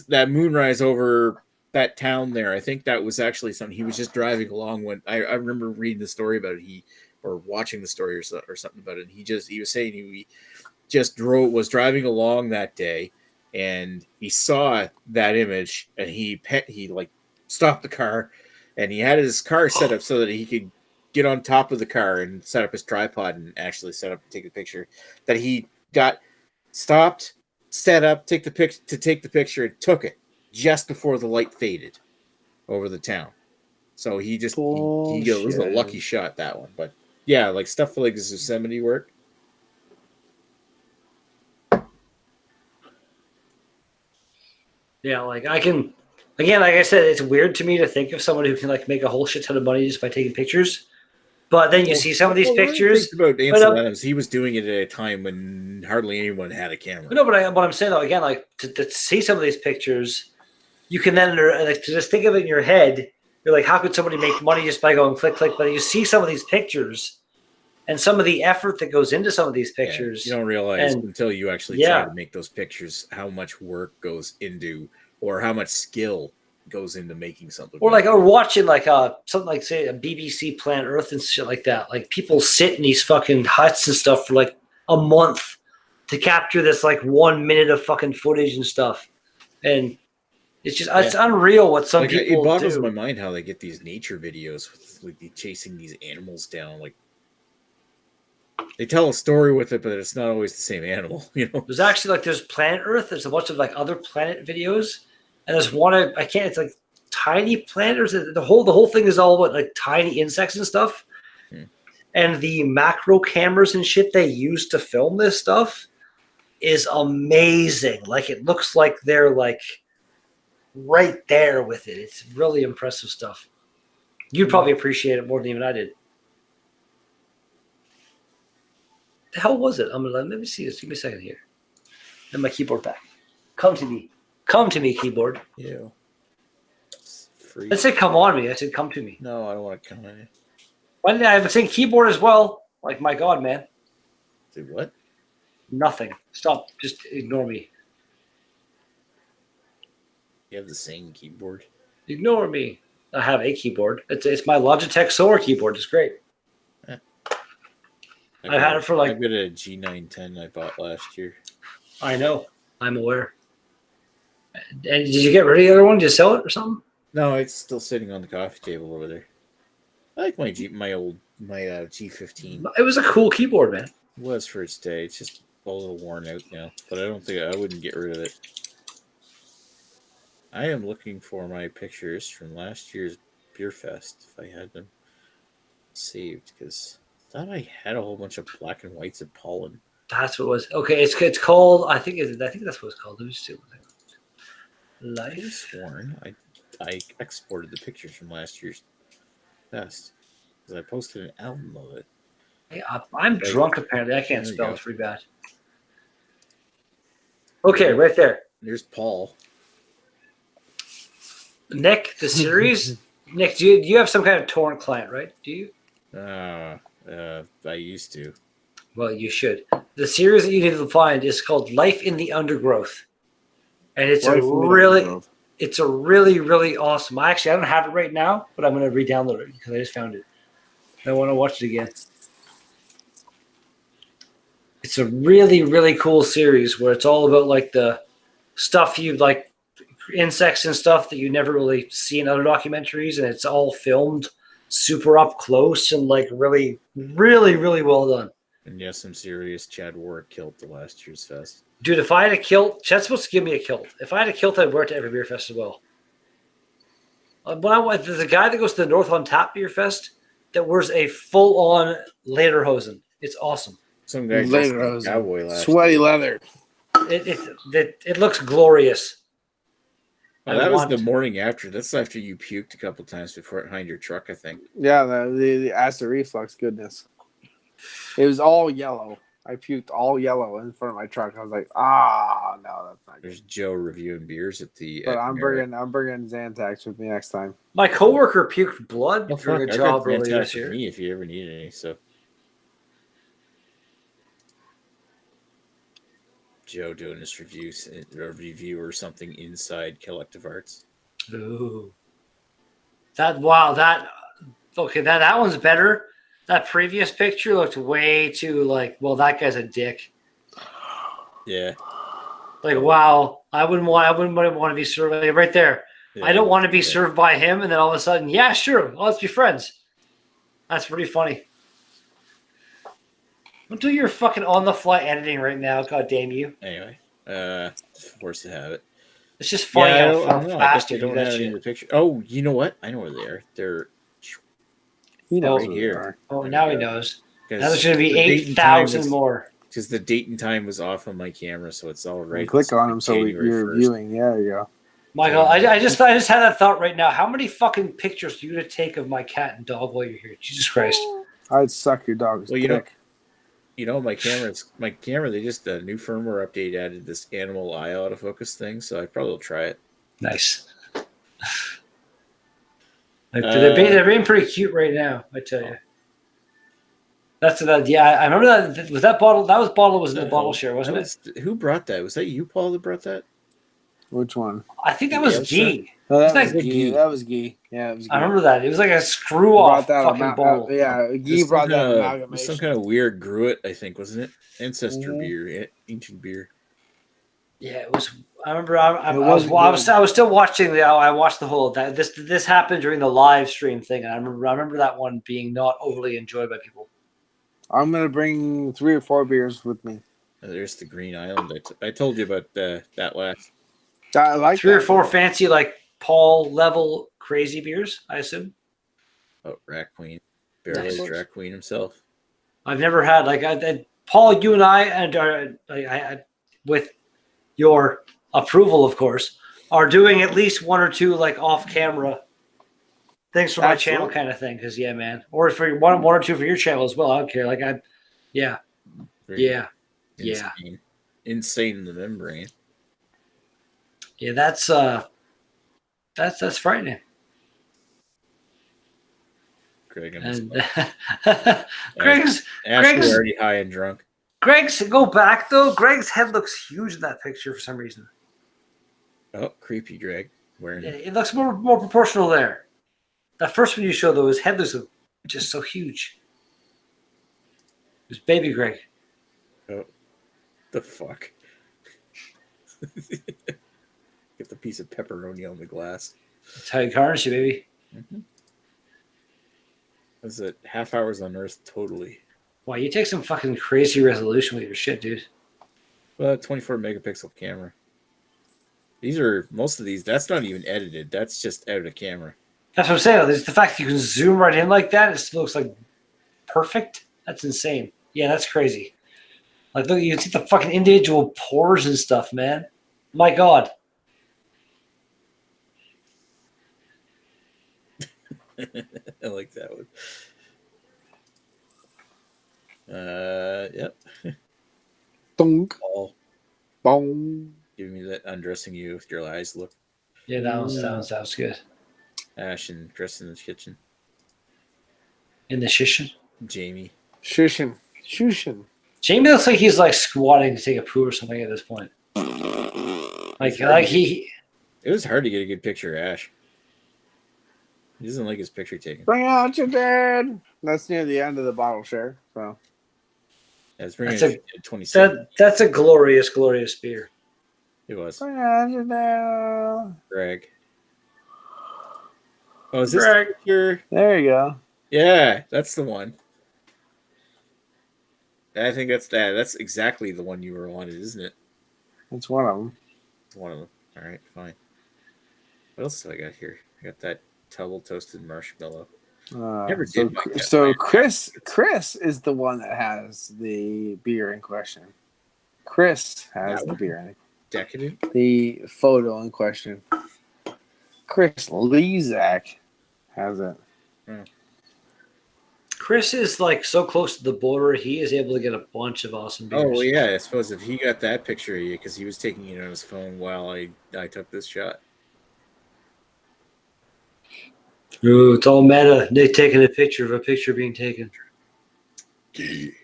that moonrise over that town there, I think that was actually something he was just driving along when I remember reading the story about it. Or watching the story or something about it. And he was saying he was driving along that day and he saw that image and he like stopped the car and he had his car set up so that he could get on top of the car and set up his tripod and actually set up to take the picture. That he got stopped, set up, take the picture and took it just before the light faded over the town. So he just it was a lucky shot, that one. But yeah, like stuff like this Yosemite work. Yeah, like I can, again, like I said, it's weird to me to think of someone who can like make a whole shit ton of money just by taking pictures. But then you see some of these pictures. About Ansel Adams, he was doing it at a time when hardly anyone had a camera. No, but what I'm saying though, again, like to see some of these pictures, you can then like to just think of it in your head. You're like, how could somebody make money just by going click, click? But you see some of these pictures and some of the effort that goes into some of these pictures. You don't realize until you actually try to make those pictures how much work goes into or how much skill goes into making something. Or watching like something like say a BBC Planet Earth and shit like that. Like people sit in these fucking huts and stuff for like a month to capture this like 1 minute of fucking footage and stuff. And it's just it's unreal what some people do. It boggles my mind how they get these nature videos with like chasing these animals down. Like they tell a story with it, but it's not always the same animal. You know, there's actually there's Planet Earth. There's a bunch of like other planet videos, and there's one it's like tiny planet. The whole thing is all about like tiny insects and stuff. And the macro cameras and shit they use to film this stuff is amazing. Like it looks like they're like right there with it. It's really impressive stuff. You'd probably appreciate it more than even I did. The hell was it? Let me see this. Give me a second here. Get my keyboard back. Come to me, keyboard. Yeah. I said come on me. I said come to me. No, I don't want to come on you. Why did I have saying keyboard as well? Like my God, man. Say what? Nothing. Stop. Just ignore me. You have the same keyboard? Ignore me. I have a keyboard. It's my Logitech Solar keyboard. It's great. I've had it for like... I've got a G910 I bought last year. I know. I'm aware. And did you get rid of the other one? Did you sell it or something? No, it's still sitting on the coffee table over there. I like my G15. It was a cool keyboard, man. It was for its day. It's just a little worn out now. But I wouldn't get rid of it. I am looking for my pictures from last year's Beer Fest, if I had them saved, because I thought I had a whole bunch of black and whites of pollen. That's what it was. Okay, it's called. I think that's what it's called. Let me see. Life. I sworn I exported the pictures from last year's fest because I posted an album of it. Hey, I'm drunk. Apparently, I can't spell. It's pretty bad. Okay, right there. There's Paul. Nick, the series. Nick, do you have some kind of torrent client, right? Do you? I used to. Well, you should. The series that you need to find is called Life in the Undergrowth. And it's It's a really, really awesome. I don't have it right now, but I'm going to re-download it because I just found it. I want to watch it again. It's a really, really cool series where it's all about like the stuff you like, insects and stuff that you never really see in other documentaries, and it's all filmed super up close and like really, really, really well done. And yes, I'm serious. Chad wore a kilt to last year's fest. Dude, if I had a kilt, Chad's supposed to give me a kilt. If I had a kilt, I'd wear it to every beer fest as well. There's a guy that goes to the North on Tap Beer Fest that wears a full-on lederhosen. It's awesome. Some guy dressed like a cowboy last sweaty year. leather. It looks glorious. Oh, that was the morning after. That's after you puked a couple times behind your truck, I think. Yeah, the acid reflux goodness. It was all yellow. I puked all yellow in front of my truck. I was like, no, that's not good. There's Joe reviewing beers at the. But I'm bringing Zantax with me next time. My coworker puked blood during a job earlier this year. Me if you ever need any. So. Joe doing his review or something inside Collective Arts. Ooh. That one's better. That previous picture looked way too that guy's a dick. Yeah. Like, wow, I wouldn't want to be served right there. Yeah, I don't want to be served by him, and then all of a sudden, yeah, sure, let's be friends. That's pretty funny. Don't do your fucking on-the-fly editing right now. God damn you. Anyway, forced to have it. It's just funny how fast you don't have any of the picture. Oh, you know what? I know where they are. They're right here. Oh, now he knows. Now there's going to be 8,000 more. Because the date and time was off on my camera, so it's all right. Click on them so you're viewing. Yeah, there you go. Michael, I just had that thought right now. How many fucking pictures are you going to take of my cat and dog while you're here? Jesus Christ. I'd suck your dog's dick. You know, my camera, they just, a new firmware update added this animal eye autofocus thing, so I probably will try it. Nice. They're being pretty cute right now, I tell you. I remember that. Was that bottle? That was in the bottle share, wasn't it? Who brought that? Was that you, Paul, that brought that? Which one? I think that was Guy. No, that was Guy. That was Guy. Yeah, it was Guy. I remember that. It was like a screw-off fucking bottle. Guy brought that amalgamation. Some kind of weird Gruit, I think, wasn't it? Ancestor beer, ancient beer. Yeah, it was. I remember. I was still watching I watched the whole that. This happened during the live stream thing, and I remember that one being not overly enjoyed by people. I'm gonna bring 3 or 4 beers with me. There's the Green Island. I told you about that last. I like 3 or 4 fancy Paul level crazy beers, I assume. Oh, Rat Queen, barrel-aged Rat Queen himself. I've never had Paul. You and I with your approval, of course, are doing at least 1 or 2 off-camera things for my channel, kind of thing. Because man, or for one or 2 for your channel as well. I don't care. Insane in the membrane. Yeah, that's frightening. Greg Greg's already high and drunk. Go back though. Greg's head looks huge in that picture for some reason. Oh, creepy, Greg. It looks more proportional there. That first one you showed though, his head looks just so huge. It was baby Greg. Oh, the fuck. Get the piece of pepperoni on the glass. That's how you garnish it, baby. Mm-hmm. That's it. Half hours on Earth, totally. Wow, you take some fucking crazy resolution with your shit, dude. Well, 24 megapixel camera. Most of these, that's not even edited. That's just out of camera. That's what I'm saying. There's the fact that you can zoom right in like that. It still looks like perfect. That's insane. Yeah, that's crazy. Look, you can see the fucking individual pores and stuff, man. My God. I like that one. Yep. Dunk. Paul. Boom. Giving me that undressing you with your eyes look. Yeah, that sounds good. Ash and dressed in the kitchen. In the shishin? Jamie. Shushin. Jamie looks like he's squatting to take a poo or something at this point. It was hard to get a good picture of Ash. He doesn't like his picture taken. Bring out your dad. That's near the end of the bottle share. So that's bringing 27. That's a glorious, glorious beer. It was. bring out your dad. Greg. Oh, is this the picture? There you go. Yeah, that's the one. I think that's that. That's exactly the one you were wanted, isn't it? That's one of them. It's one of them. All right, fine. What else do I got here? I got that double toasted marshmallow. Never did. So Chris is the one that has the beer in question. Chris has the beer. Decadent. The photo in question. Chris Lezak has it. Hmm. Chris is like so close to the border, he is able to get a bunch of awesome beers. Oh well, yeah, I suppose if he got that picture of you because he was taking it on his phone while I took this shot. Ooh, it's all meta. Nick taking a picture of a picture being taken. He's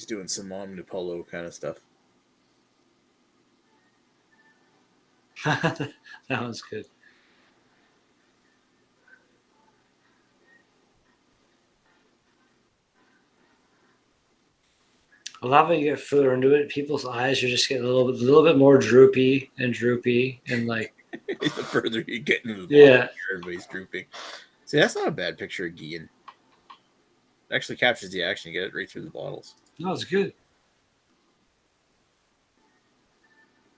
doing some Omnipolo kind of stuff. That one's good. I love how you get further into it. People's eyes are just getting a little bit more droopy, and like the further you get into the bottle, everybody's drooping. See, that's not a bad picture of Gian. It actually captures the action. You get it right through the bottles. No, it's good.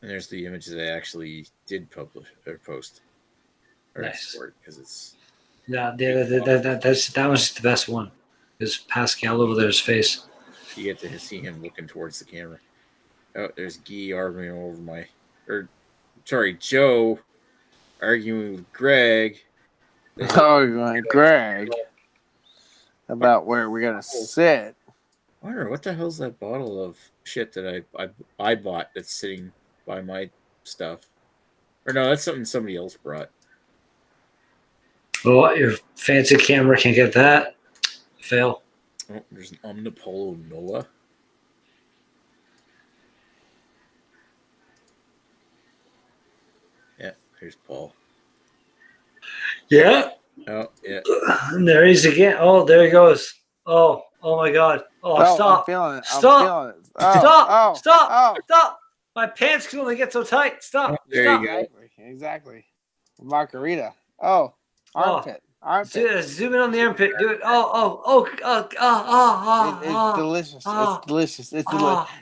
And there's the image that I actually did publish or post. Or nice. Because it's that was the best one. Is Pascal over there's face. You get to see him looking towards the camera. Oh, there's Guy arguing over Joe arguing with Greg. Greg. About where we're gonna sit. I wonder what the hell's that bottle of shit that I bought that's sitting by my stuff. Or no, that's something somebody else brought. Oh, your fancy camera can't get that. Fail. Oh, there's an Omnipolo Noah. Yeah, there's Paul. Yeah. Oh, yeah. And there he's again. Oh, there he goes. Oh my God. Oh, stop. I'm feeling it. Stop. Oh, Stop. My pants can only get so tight. Stop. There you go. Exactly. Margarita. Oh, armpit. Zoom in on the armpit. Do it. It's delicious. It's delicious.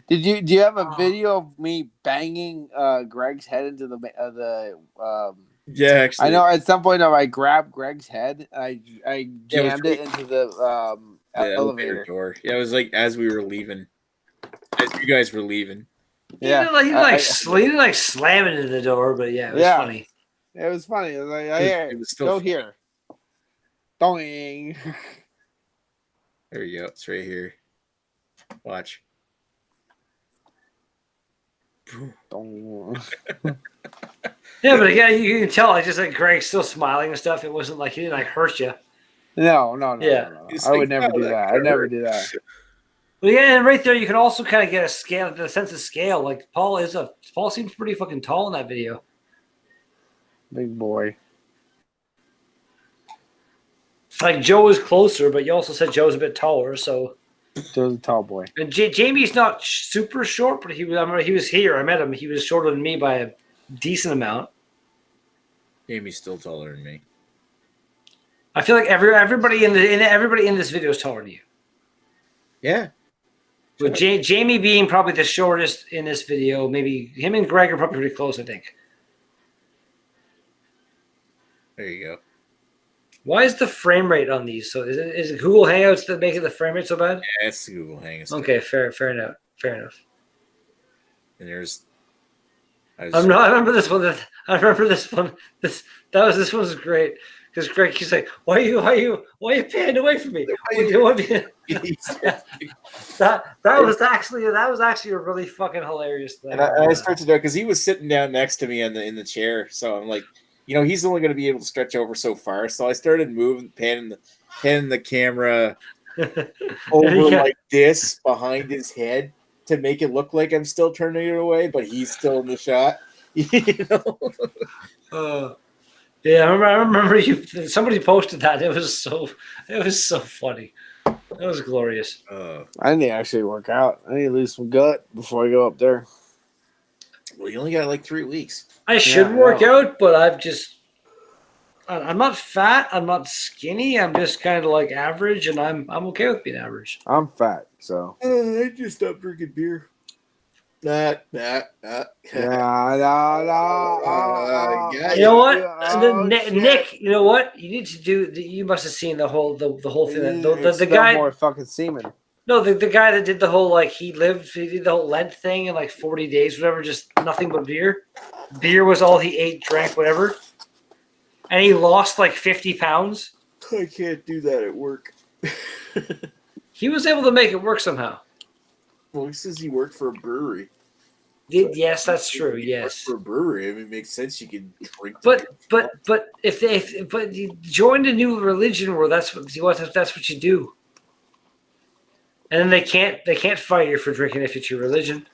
Do you have a video of me banging Greg's head into the Yeah, actually. I know at some point I grabbed Greg's head. I jammed it into the elevator door. Yeah, it was like as we were leaving. As you guys were leaving. Yeah. He didn't like slam it into the door, but yeah, it was funny. It was funny. It was like, it was still here. Doing. There you go. It's right here. Watch. Yeah, but again, you can tell, like, just like Greg's still smiling and stuff. It wasn't like he didn't like hurt you. No. Yeah. No. I would never do that. I'd never do that. But yeah, and right there, you can also kind of get a sense of scale. Like Paul seems pretty fucking tall in that video. Big boy. Like Joe is closer, but you also said Joe's a bit taller, so. Joe's a tall boy. And Jamie's not super short, but he was here. I met him. He was shorter than me by a decent amount. Jamie's still taller than me. I feel like everybody in this video is taller than you. Yeah. With Jamie being probably the shortest in this video, maybe him and Greg are probably pretty close, I think. There you go. Why is the frame rate on these? So is it Google Hangouts that making the frame rate so bad? Yeah, it's the Google Hangouts. Okay, fair enough. And there's. I remember this one. This one was great because Greg, he's like, why are you panning away from me? That was actually a really fucking hilarious thing. And I start to know because he was sitting down next to me in the chair, so I'm like, he's only going to be able to stretch over so far. So I started panning the camera over like this behind his head to make it look like I'm still turning it away, but he's still in the shot. You know? Yeah, I remember you. Somebody posted that. It was so funny. That was glorious. I need to actually work out. I need to lose some gut before I go up there. Well, you only got like 3 weeks. I should work out, but I'm not fat. I'm not skinny. I'm just kind of like average, and I'm okay with being average. I'm fat, so. I just stopped drinking beer. Yeah, no. You know what, Nick? You know what? You need to do. You must have seen the whole thing. The guy, more fucking semen. no, the guy that did the whole he did the whole Lent thing in like 40 days, whatever, just nothing but beer. Beer was all he ate, drank, whatever, and he lost like 50 pounds. I can't do that at work. He was able to make it work somehow. Well, he says he worked for a brewery. Yes, that's true. Yes, for a brewery, I mean, it makes sense. You can drink. But if you joined a new religion where that's what you do, and then they can't fight you for drinking if it's your religion.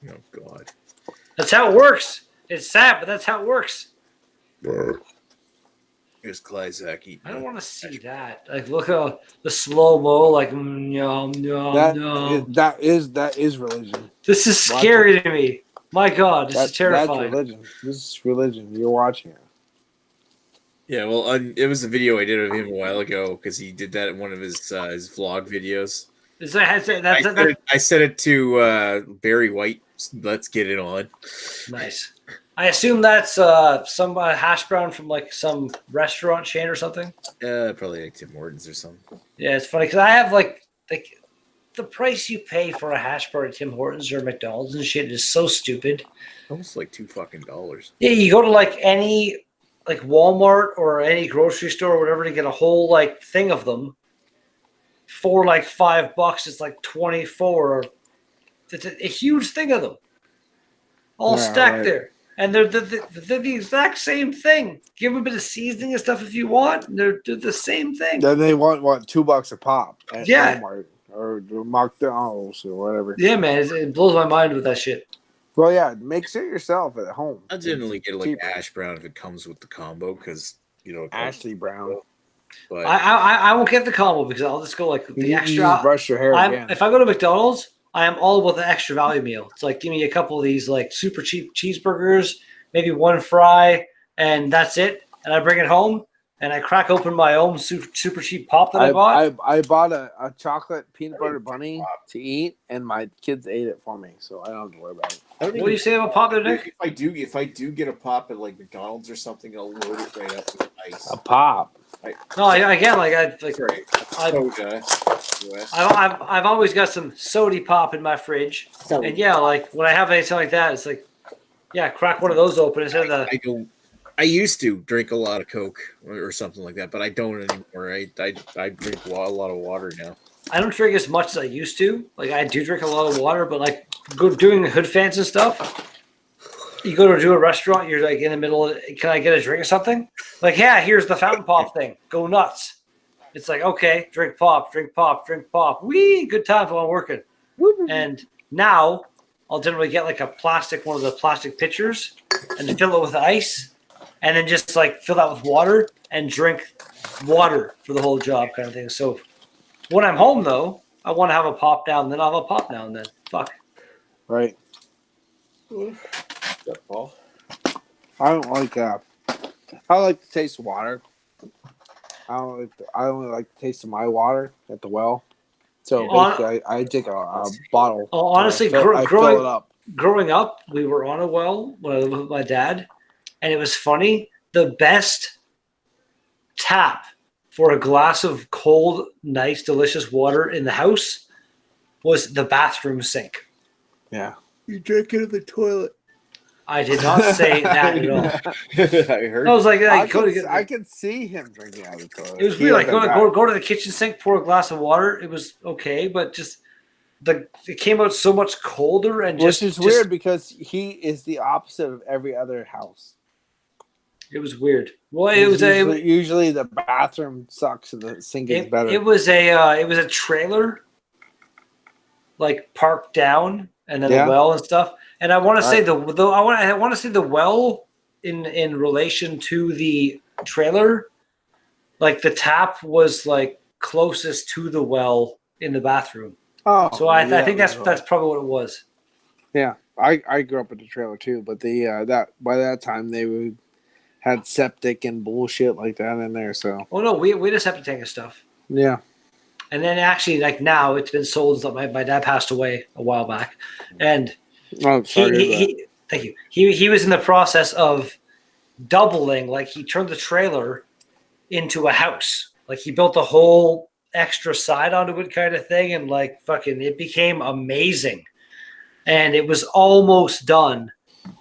Oh God, that's how it works. It's sad, but that's how it works. Here's Clyzak eating. I don't want to see that. Like, look at the slow mo. Like, no. That is religion. This is scary to me. My God, this is terrifying. That's religion. This is religion. You're watching it. Yeah, well, it was a video I did of him a while ago because he did that in one of his vlog videos. I sent it to Barry White. Let's get it on. Nice. I assume that's some hash brown from like some restaurant chain or something. Probably like Tim Hortons or something. Yeah, it's funny because I have like the price you pay for a hash brown at Tim Hortons or McDonald's and shit is so stupid. Almost like $2. Yeah, you go to like any like Walmart or any grocery store or whatever to get a whole like thing of them for like $5. It's like 24. It's a huge thing of them, all stacked there. And they're the exact same thing. Give them a bit of seasoning and stuff if you want. They're the same thing. Then they want $2 a pop at Walmart or McDonald's or whatever. Yeah, man, it blows my mind with that shit. Well, yeah, make it yourself at home. I generally get like hash brown if it comes with the combo because Ashley Brown. But I won't get the combo because I'll just go like the extra. You just brush your hair again. If I go to McDonald's, I am all about the extra value meal. It's like, give me a couple of these like super cheap cheeseburgers, maybe one fry, and that's it. And I bring it home and I crack open my own super cheap pop that I bought. I bought a chocolate peanut butter bunny to eat, and my kids ate it for me, so I don't have to worry about it. What do you say about pop there, Nick? If I do get a pop at like McDonald's or something, I'll load it right up with ice. A pop. I've always got some sody pop in my fridge, and yeah, like when I have anything like that, it's like, yeah, crack one of those open instead of the. I used to drink a lot of Coke or something like that, but I don't anymore. I drink a lot of water now. I don't drink as much as I used to. Like I do drink a lot of water, but like doing hood fans and stuff. You go to do a restaurant, you're like in the middle of, can I get a drink or something? Like, yeah, here's the fountain pop thing. Go nuts. It's like, okay, drink pop. Wee, good time while I'm working. And now I'll generally get like one of the plastic pitchers and fill it with ice and then just like fill that with water and drink water for the whole job kind of thing. So when I'm home though, I want to have a pop now and then I'll have a pop now and then. Fuck. Right. Paul. I don't like. I like the taste of water. I only like the taste of my water at the well. So basically, I take a bottle. Honestly, fill it up. Growing up, we were on a well when I lived with my dad, and it was funny. The best tap for a glass of cold, nice, delicious water in the house was the bathroom sink. Yeah, you drank it in the toilet. I did not say that at all. I heard. I was like, I could see him drinking out of the toilet. It was weird. Like go to the kitchen sink, pour a glass of water. It was okay, but just it came out so much colder and which is weird because he is the opposite of every other house. It was weird. Well, usually the bathroom sucks and the sink is better. It was a trailer, like parked down, and then a well and stuff. And I want to say I want to say the well in relation to the trailer, like the tap was like closest to the well in the bathroom. Oh, So I think that's probably what it was. Yeah, I grew up with the trailer too, but that by that time they had septic and bullshit like that in there. So no, we had a septic tank and stuff. Yeah. And then actually, like now, it's been sold. My dad passed away a while back, and sorry. thank you. He was in the process of doubling. Like he turned the trailer into a house. Like he built a whole extra side onto it, kind of thing, and like fucking, it became amazing. And it was almost done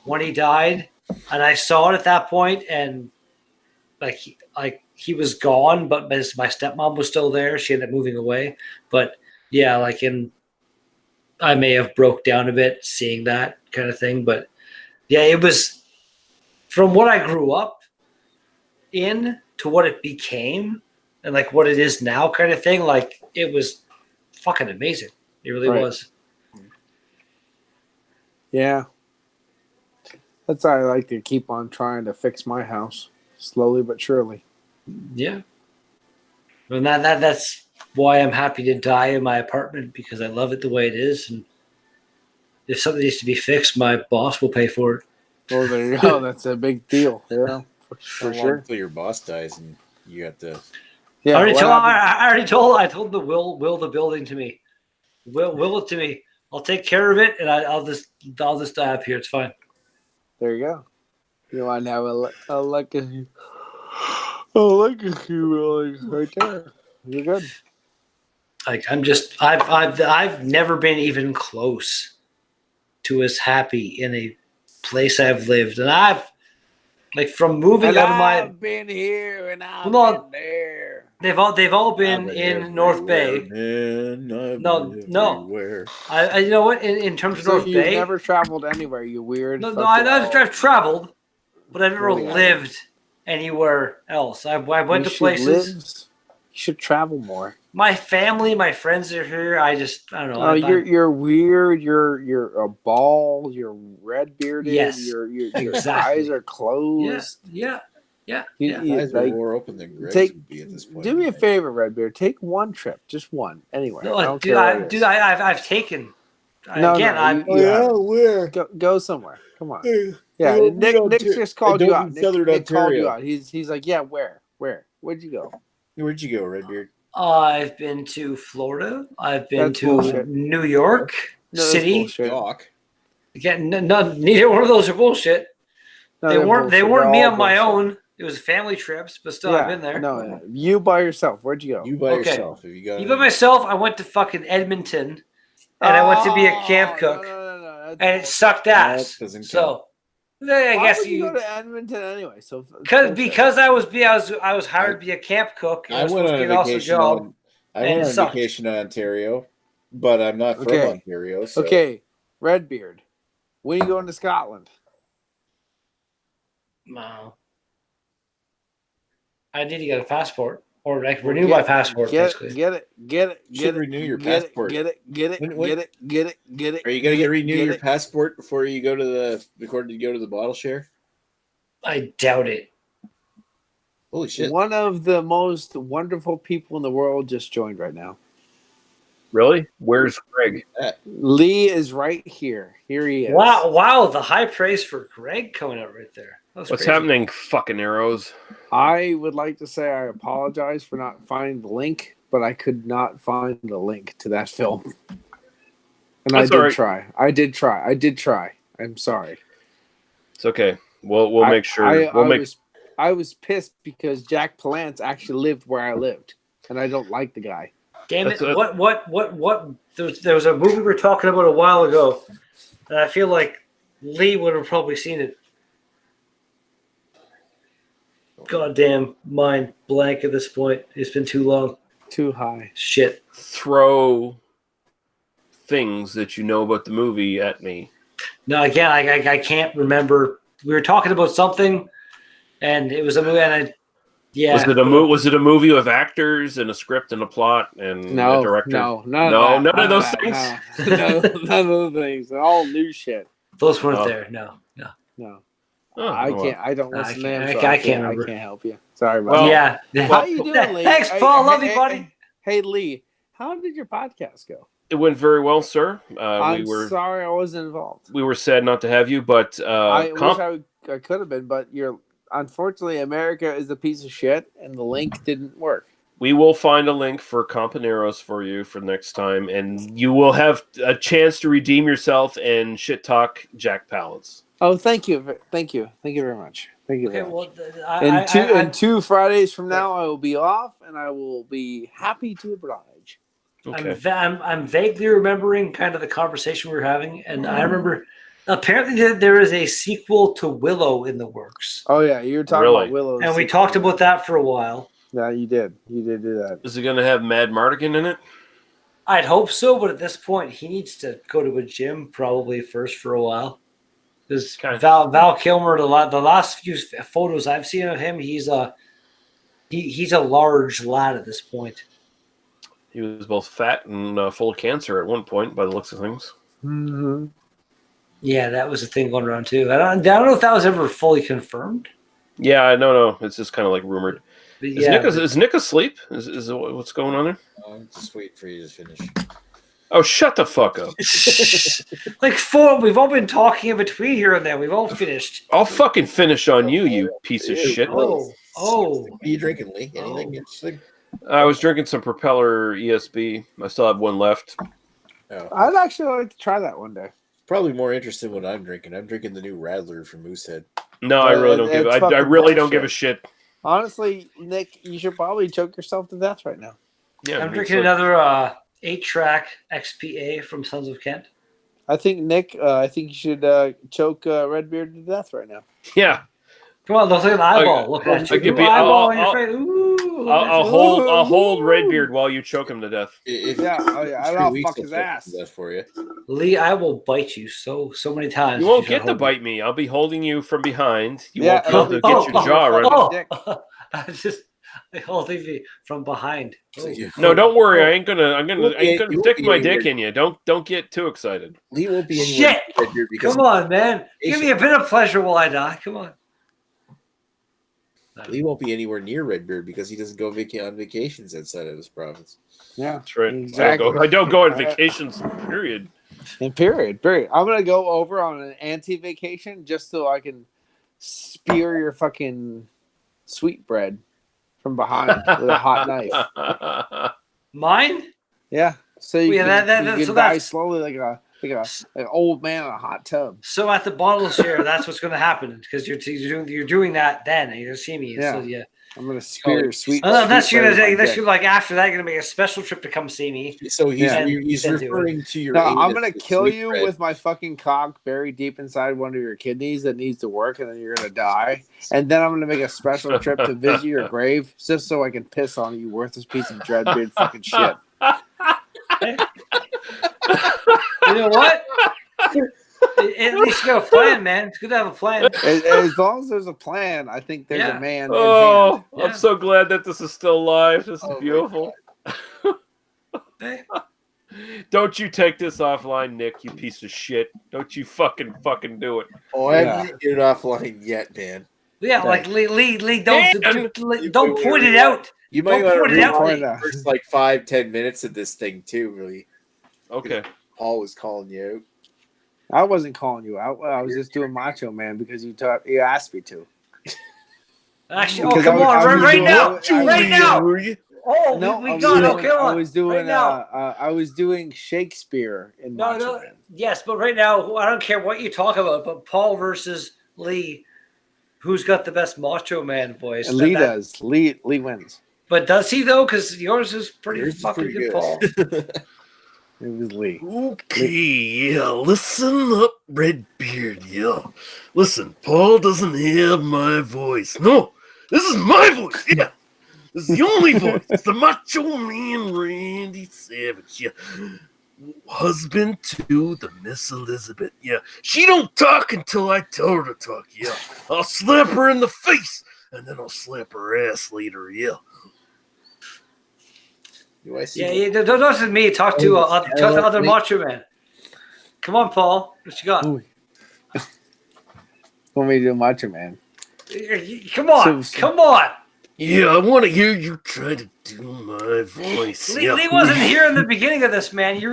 when he died, and I saw it at that point, and he was gone, but my stepmom was still there. She ended up moving away. But yeah, I may have broke down a bit seeing that kind of thing. But yeah, it was from what I grew up in to what it became and like what it is now kind of thing. Like it was fucking amazing. It really was. Yeah. That's why I like to keep on trying to fix my house slowly but surely. Yeah. And that's why I'm happy to die in my apartment, because I love it the way it is. And if something needs to be fixed, my boss will pay for it. Oh, there you go. That's a big deal. Yeah, for sure. Until your boss dies and you have to. Yeah, I told the will the building to me. Will it to me. I'll take care of it, and I'll just die up here. It's fine. There you go. You want to have a legacy right there. You're good. Like I've never been even close to as happy in a place I've lived, and I've like from moving and out of my. I've been here and I've been there. They've all been in North Bay. No. I you know what? In terms of North Bay, you've never traveled anywhere. You weird. No, I've traveled, but I've never lived anywhere else. I went to places. You should travel more. My family, my friends are here. I don't know. Oh, you're weird. You're a ball. You're red bearded. Yes. Your exactly. eyes are closed. Yeah. Eyes are more open than Greg's would be at this point. Do me a favor, Redbeard. Take one trip, just one, anywhere. No, I've taken. Where? Go somewhere. Come on. Yeah, Nick just called you out. Nick called you out. He's like, yeah, where? Where'd you go? Where'd you go, Redbeard? I've been to Florida. I've been to New York City. Again, neither one of those are bullshit. They weren't me on my own. It was family trips, but still, I've been there. No, you by yourself. Where'd you go? You by yourself. You by myself. I went to fucking Edmonton, and I went to be a camp cook, and it sucked ass. So. I guess you go to Edmonton anyway. So because I was hired to be a camp cook. I went on a vacation to Ontario, but I'm not from Ontario. So. Okay, Redbeard, when are you going to Scotland? No, I need to get a passport or renew my passport. Get it. Renew your passport. Get it. Are you gonna renew your passport before you go to the bottle share? I doubt it. Holy shit! One of the most wonderful people in the world just joined right now. Really? Where's Greg? Lee is right here. Here he is. Wow! The high praise for Greg coming out right there. What's happening, fucking arrows? I would like to say I apologize for not finding the link, but I could not find the link to that film. And I did try. I'm sorry. It's okay. We'll make sure. I was pissed because Jack Palance actually lived where I lived, and I don't like the guy. Damn it! What? There was a movie we were talking about a while ago, and I feel like Lee would have probably seen it. Goddamn mind blank at this point. It's been too long. Too high. Shit. Throw things that you know about the movie at me. No, again, I can't remember. We were talking about something, and it was a movie, and Was it a movie with actors and a script and a plot and a director? No, none of those things. No, none of those things. All new shit. Those weren't there. No. Oh, I well. can't. I don't listen to him. So I I can't can't remember. help you. Sorry about Well, that. Yeah. How you doing, Lee? Thanks, Paul. Love you, buddy. Hey, Lee. How did your podcast go? It went very well, sir. I'm sorry I wasn't involved. We were sad not to have you, but I wish I could have been, but unfortunately, America is a piece of shit, and the link didn't work. we will find a link for Companeros for you for next time, and you will have a chance to redeem yourself and shit talk Jack Palates. Oh, thank you very much. Thank you. Okay, Very much. well, And two Fridays from now, I will be off, and I will be happy to oblige. Okay. I'm vaguely remembering kind of the conversation we were having, and I remember apparently there is a sequel to Willow in the works. Oh yeah, you were talking about Willow, and we talked about that for a while. Yeah, you did. You did do that. Is it going to have Mad Mardigan in it? I'd hope so, but at this point, he needs to go to a gym probably first for a while. Because Val Kilmer, the last few photos I've seen of him, he's a large lad at this point. He was both fat and full of cancer at one point, by the looks of things. Mm-hmm. Yeah, that was a thing going around too. I don't know if that was ever fully confirmed. Yeah, no, it's just kind of like rumored. But Is Nick asleep? Is what's going on there? I'm just waiting for you to finish. Oh, shut the fuck up! We've all been talking in between here and there. We've all finished. I'll fucking finish on you, you piece of shit. Oh. What are you drinking, Lee? Anything interesting? I was drinking some Propeller ESB. I still have one left. Oh. I'd actually like to try that one day. Probably more interested in what I'm drinking. I'm drinking the new Radler from Moosehead. No, I really don't give. I really don't give a shit. Honestly, Nick, you should probably choke yourself to death right now. Yeah, I'm drinking another 8-track XPA from Sons of Kent. I think Nick, you should choke Redbeard to death right now. Yeah. Come on, look at an eyeball. Look at you. Eyeball in your face. Ooh, I'll hold Redbeard while you choke him to death. I'll fuck his ass. That's for you, Lee. I will bite you so many times. You won't get to bite me. I'll be holding you from behind. You won't be able to get your jaw ready. I just holding me from behind. No, don't worry. I'm gonna stick my dick in you. Don't get too excited. Lee won't be anywhere. Shit! Come on, man. Give me a bit of pleasure while I die. Come on. Lee won't be anywhere near Redbeard because he doesn't go on vacations outside of his province. Yeah, that's right. Exactly. I don't go on vacations. Period. Period. I'm gonna go over on an anti-vacation just so I can spear your fucking sweetbread from behind with a hot knife. Mine? Yeah. So you can die slowly like an old man in a hot tub. So at the bottle share, that's what's going to happen because you're doing that then, and you're going to see me. Yeah. So, yeah. I'm going to spear your sweet. Unless you're like after that, you're going to make a special trip to come see me. So he's referring to your. No, I'm going to kill you with my fucking cock buried deep inside one of your kidneys that needs to work, and then you're going to die. And then I'm going to make a special trip to visit your grave just so I can piss on you, worthless piece of dreadbeard fucking shit. You know what? At least you got a plan, man. It's good to have a plan. As long as there's a plan, I think there's a man. Oh, I'm so glad that this is still live. This is beautiful. Don't you take this offline, Nick, you piece of shit. Don't you fucking do it. Oh, I haven't get it offline yet, man. Yeah, like Lee, don't point it out. You might want to read the first 5-10 minutes of this thing too, really. Okay. Paul was calling you out. I wasn't calling you out. I was just doing Macho Man because you asked me to. Actually, come on, right now. Oh, no, we got okay. I was doing I was doing Shakespeare in Macho Man. Yes, but right now I don't care what you talk about. But Paul versus Lee, who's got the best Macho Man voice? And Lee does. Lee wins. But does he though? Because yours is pretty fucking good, Paul. It was Lee. Okay, yeah, listen up, Redbeard, yeah. Listen, Paul doesn't have my voice. No, this is my voice, yeah. This is the only voice. It's the Macho Man Randy Savage, yeah. Husband to the Miss Elizabeth, yeah. She don't talk until I tell her to talk, yeah. I'll slap her in the face, and then I'll slap her ass later, yeah. Don't listen to me. Talk to other Macho Man. Come on, Paul. What you got? Want me to do Macho Man? Come on, come on. Yeah, I want to hear you try to do my voice. Lee wasn't here in the beginning of this, man. You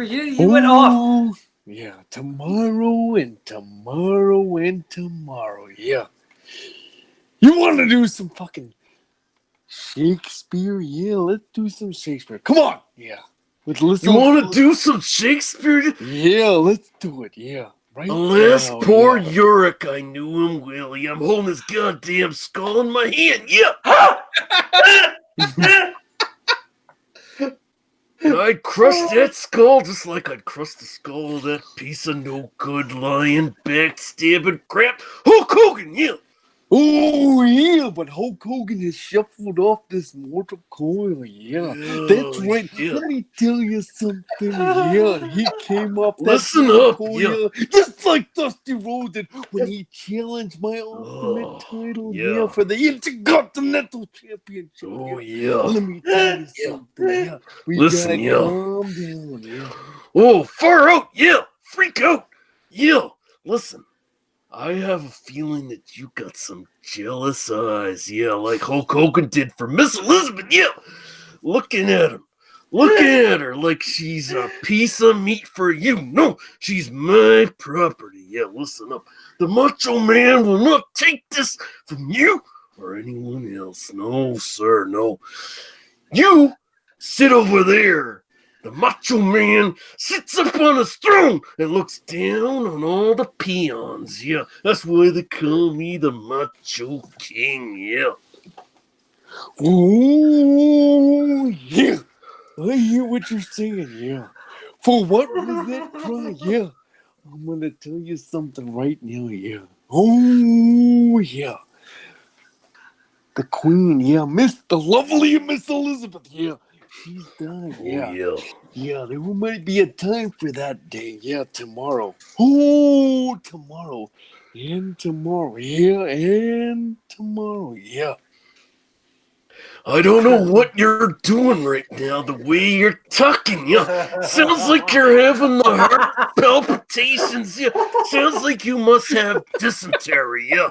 went off. Yeah, tomorrow and tomorrow and tomorrow. Yeah. You want to do some fucking Shakespeare? Yeah, let's do some Shakespeare. Come on. Yeah. You want to do some Shakespeare? Yeah, let's do it. Yeah. Right Alas, now, poor yeah. Yorick, I knew him well. I'm holding his goddamn skull in my hand. Yeah. And I'd crush that skull just like I'd crush the skull of that piece of no good lying, backstabbing crap. Hulk Hogan, yeah. Oh, yeah, but Hulk Hogan has shuffled off this mortal coil, yeah. That's right. Yeah. Let me tell you something, yeah. He came off that Listen mortal up, coil, just like Dusty Rhodes did when he challenged my ultimate title, yeah, for the Intercontinental Championship. Oh, yeah. yeah. Let me tell you something, yeah. We Listen, gotta calm down, yeah. Oh, far out, yeah. Freak out, yeah. Listen. I have a feeling that you got some jealous eyes, yeah, like Hulk Hogan did for Miss Elizabeth, yeah. Looking at him, looking at her like she's a piece of meat for you. No, she's my property. Yeah, listen up. The Macho Man will not take this from you or anyone else. No, sir, no. You sit over there. The Macho Man sits up on his throne and looks down on all the peons. Yeah, that's why they call me the Macho King. Yeah. Oh, yeah. I hear what you're saying, yeah. For what was that cry? Yeah. I'm going to tell you something right now, yeah. Oh, yeah. The Queen, yeah. The lovely Miss Elizabeth, yeah. She's died, yeah. Oh, yeah. Yeah, there might be a time for that day, yeah, tomorrow. Oh, tomorrow. And tomorrow, yeah, and tomorrow, yeah. I don't know what you're doing right now, the way you're talking. Yeah, sounds like you're having the heart palpitations. Yeah, sounds like you must have dysentery. Yeah,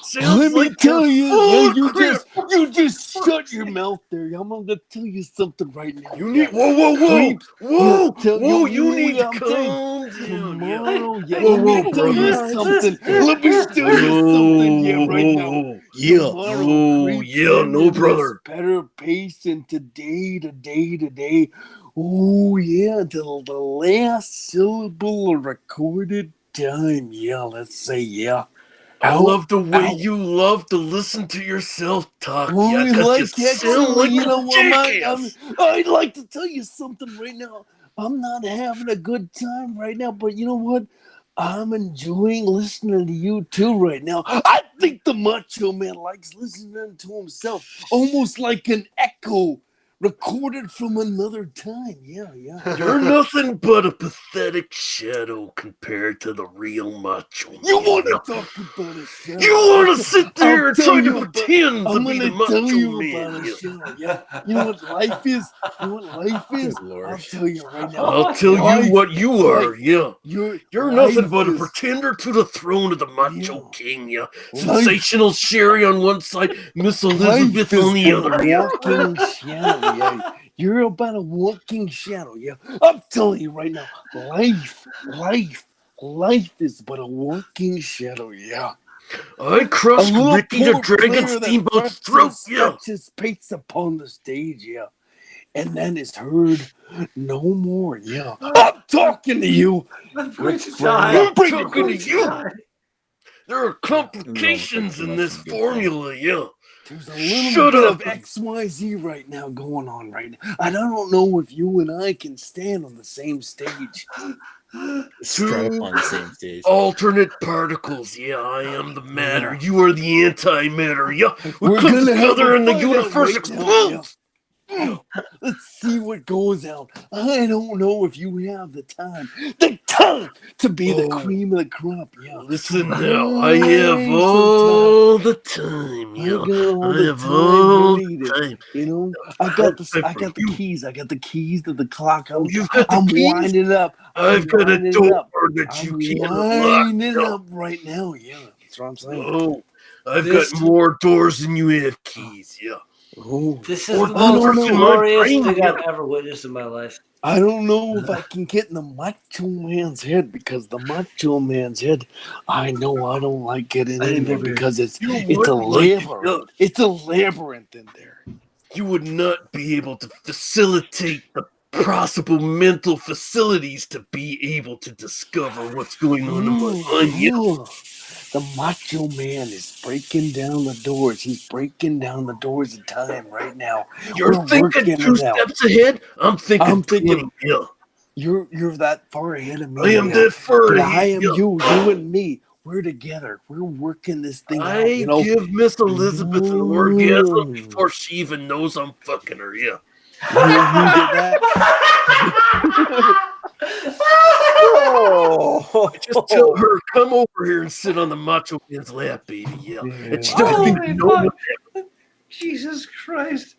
sounds Let me like tell you're you, full of crap. you just shut your mouth there. I'm gonna tell you something right now. You need whoa! You need to I'm calm down. tomorrow, Yeah. yeah. Whoa, Let me tell you something. Let me tell you something, yeah, right now. Yeah. Tomorrow Oh, creeps yeah, in no, at brother. this better pace, and today. Oh, yeah, till the last syllable of recorded time. Yeah, let's say, yeah. I love the way you love to listen to yourself talk. Well, Yeah, like, you sound actually, like you a know what, jackass. I'd like to tell you something right now. I'm not having a good time right now, but you know what? I'm enjoying listening to you too right now. I think the Macho Man likes listening to himself, almost like an echo recorded from another time. Yeah. You're nothing but a pathetic shadow compared to the real Macho Man. You want to talk about a shadow? You want to sit there and tell try you to pretend I'm to be the gonna tell Macho you Man. about a shadow. Yeah. You know what life is? You know what life is? Good Lord. I'll tell you right now. I'll tell you what you are, yeah. You're Nothing but a pretender to the throne of the Macho King, yeah. Sensational Sherry on one side, Miss Elizabeth on the other, yeah. Walking shadow, yeah. You're about a walking shadow, yeah. I'm telling you right now, life is but a walking shadow, yeah. I crushed Ricky the Dragon Steamboat's throat, yeah. His pace upon the stage, yeah. And then is heard no more, yeah. I'm talking to you. I'm talking to you. There are complications in this formula, yeah. There's a little bit of XYZ right now going on right now. I don't know if you and I can stand on the same stage. Strut up on the same stage. Alternate particles, yeah. I am the matter. You are the antimatter, yeah. We're come gonna together and the fight universe right explodes. Let's see what goes out. I don't know if you have the time to be the cream of the crop. Yeah. Listen now, I have all the time. Yeah. I have all the time. You know, I got the keys. I got the keys to the clock. I'm winding up. I've got a door that you can't unlock. Winding up right now. Yeah. That's what I'm saying. Oh, I've got more doors than you have keys. Yeah. Oh, This is Or the I most don't know. glorious brain, thing yeah. I've ever witnessed in my life. I don't know if I can get in the Macho Man's head because the Macho Man's head, I know I don't like getting in there because it's You a wouldn't like it, labyrinth. It's a labyrinth in there. You would not be able to facilitate the possible mental facilities to be able to discover what's going on in my mind. Yeah. The Macho Man is breaking down the doors. He's breaking down the doors of time right now. You're thinking 2 steps ahead. I'm thinking 20. Yeah. You're that far ahead of me. I am that far But ahead. I am yeah. you and me. We're together. We're working this thing out. I give Miss Elizabeth an orgasm before she even knows I'm fucking her. Yeah. You did that? I just tell her, come over here and sit on the Macho Man's lap, baby. Yeah. And she doesn't even know what happened. Jesus Christ.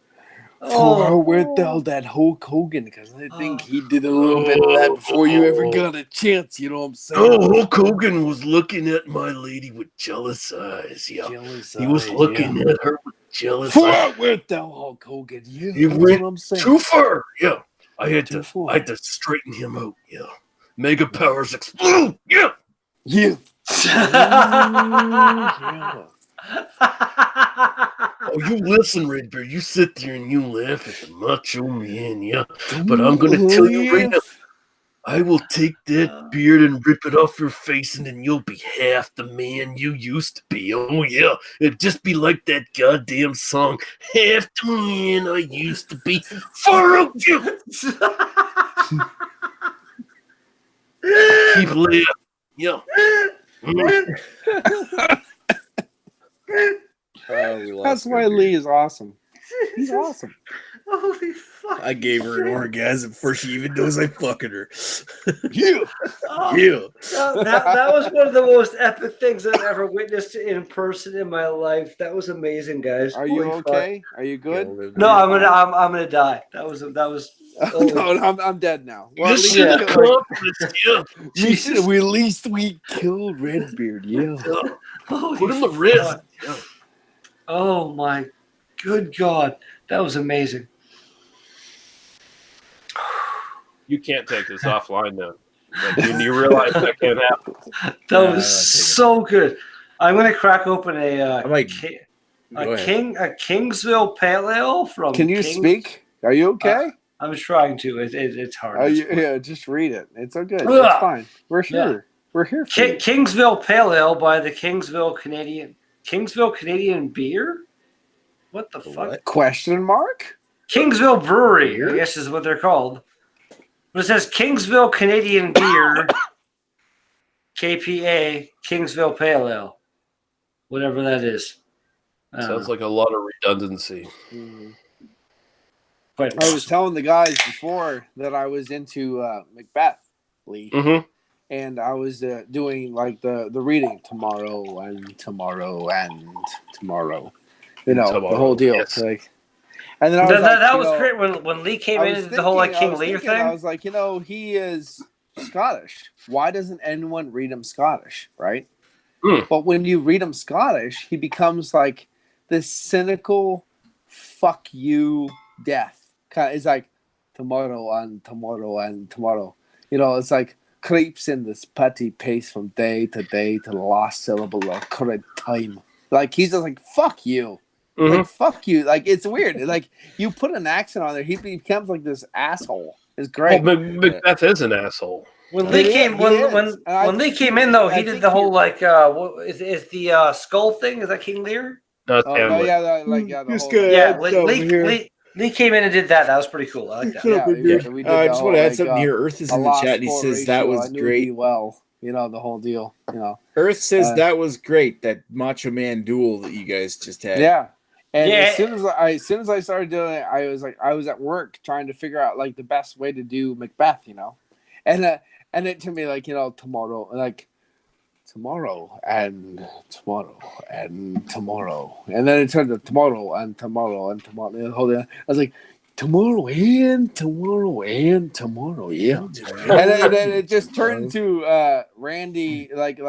Where the that Hulk Hogan? Because I think he did a little bit of that before you ever got a chance. You know what I'm saying? Oh, Hulk Hogan was looking at my lady with jealous eyes. Yeah. He was looking at her with jealous eyes. Where the Hulk Hogan? Yeah, He that's went what I'm saying. too far. Yeah. I had to straighten him out. Yeah. Mega powers explode. Yeah. Yeah. Oh, you listen, Redbeard. You sit there and you laugh at the Macho Man, yeah. But I'm going to tell you right now, I will take that beard and rip it off your face, and then you'll be half the man you used to be. Oh, yeah. It'd just be like that goddamn song, half the man I used to be. Far out you! Keep laughing. Yeah. That's why Lee is awesome. He's awesome. Holy fuck. I gave her an orgasm before she even knows I'm fucking her. Yeah. Yeah. That was one of the most epic things I've ever witnessed in person in my life. That was amazing, guys. Are you Holy okay? Are you good? No, I'm gonna die. That was. No, I'm dead now. Well, This shit accomplished, yeah. At least we killed Redbeard. Yeah. Put him to rest. Yeah. Oh my good God. That was amazing. You can't take this offline now. When you realize that can't happen. That was so good. I'm gonna crack open a Kingsville Pale Ale from. Can you speak? Are you okay? I'm trying to. It's hard. Yeah, just read it. It's okay. It's fine. We're here. Yeah. We're here for you. Kingsville Pale Ale by the Kingsville Canadian Beer. What the fuck? Question mark? Kingsville Brewery, I guess is what they're called. But it says Kingsville Canadian Beer, KPA, Kingsville Pale Ale. Whatever that is. Sounds like a lot of redundancy. Mm-hmm. Quite I was telling the guys before that I was into Macbeth, Lee. Mm-hmm. And I was doing like the reading tomorrow and tomorrow and tomorrow. You know, the whole deal. Yes. Like, and then I was that was great when Lee came in and did the whole like King Lear thing. I was like, he is Scottish. Why doesn't anyone read him Scottish, right? But when you read him Scottish, he becomes like this cynical fuck you death. It's like tomorrow and tomorrow and tomorrow. It's like creeps in this petty pace from day to day to the last syllable of current time. Like he's just like fuck you. Mm-hmm. Like fuck you. Like it's weird. Like you put an accent on there, he becomes like this asshole. It's great. Well, Macbeth is an asshole. When Lee came in though, he did the whole like is the skull thing? Is that King Lear? No, Lee came in and did that. That was pretty cool. I like that. I just want to add something here. Earth is in the chat and he says that was great. Well, the whole deal. Earth says that was great. That Macho Man duel that you guys just had. Yeah. And as soon as I started doing it, I was at work trying to figure out like the best way to do Macbeth, and it took me like tomorrow and tomorrow and tomorrow, and then it turned to tomorrow and tomorrow and tomorrow. And hold on, I was like tomorrow and tomorrow and tomorrow, yeah. And then it just turned to Randy like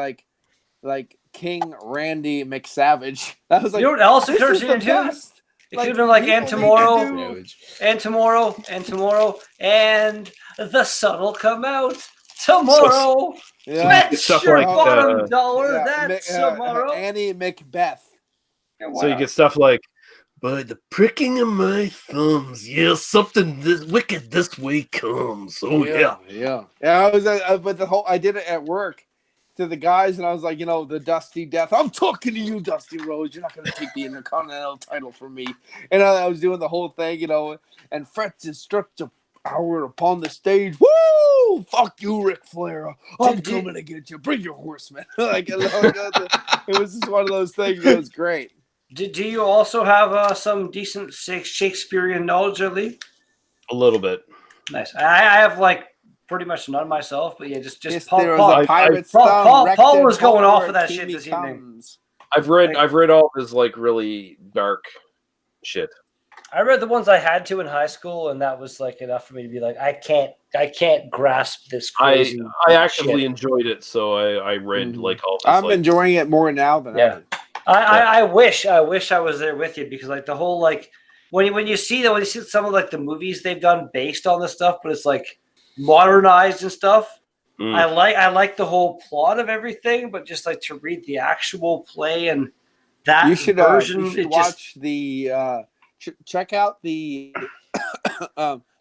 King Randy McSavage. I was like, you know what else this occurs is to the you, too? best. It could have been like, and tomorrow, Savage. and tomorrow, and tomorrow, and the sun will come out tomorrow. Yeah. Bet Stuff your like, bottom dollar Yeah, that tomorrow. Annie Macbeth. Yeah, why So you not? get stuff like, By the pricking of my thumbs, yeah, something this wicked this way comes. Oh yeah. Yeah. I was, but I did it at work to the guys, and I was like, the Dusty Death. I'm talking to you, Dusty Rhodes. You're not going to take the Intercontinental title from me. And I was doing the whole thing, and Fretz instructs a hour upon the stage. Woo! Fuck you, Ric Flair. I'm coming to get you. Bring your horsemen. It was just one of those things. It was great. Do you also have some decent Shakespearean knowledge, Lee? a little bit. Nice. I have pretty much none myself, but yeah, just Yes, Paul. there was a pirate's Paul was going off of that shit this evening. I've read all his really dark shit. I read the ones I had to in high school, and that was enough for me to be like, I can't grasp this crazy. I actively enjoyed it, so I read all this. I'm enjoying it more now than ever. I wish I was there with you, because the whole when you see some of the movies they've done based on this stuff, but it's modernized and stuff. I like the whole plot of everything, but just to read the actual play and that version. You should watch the check out the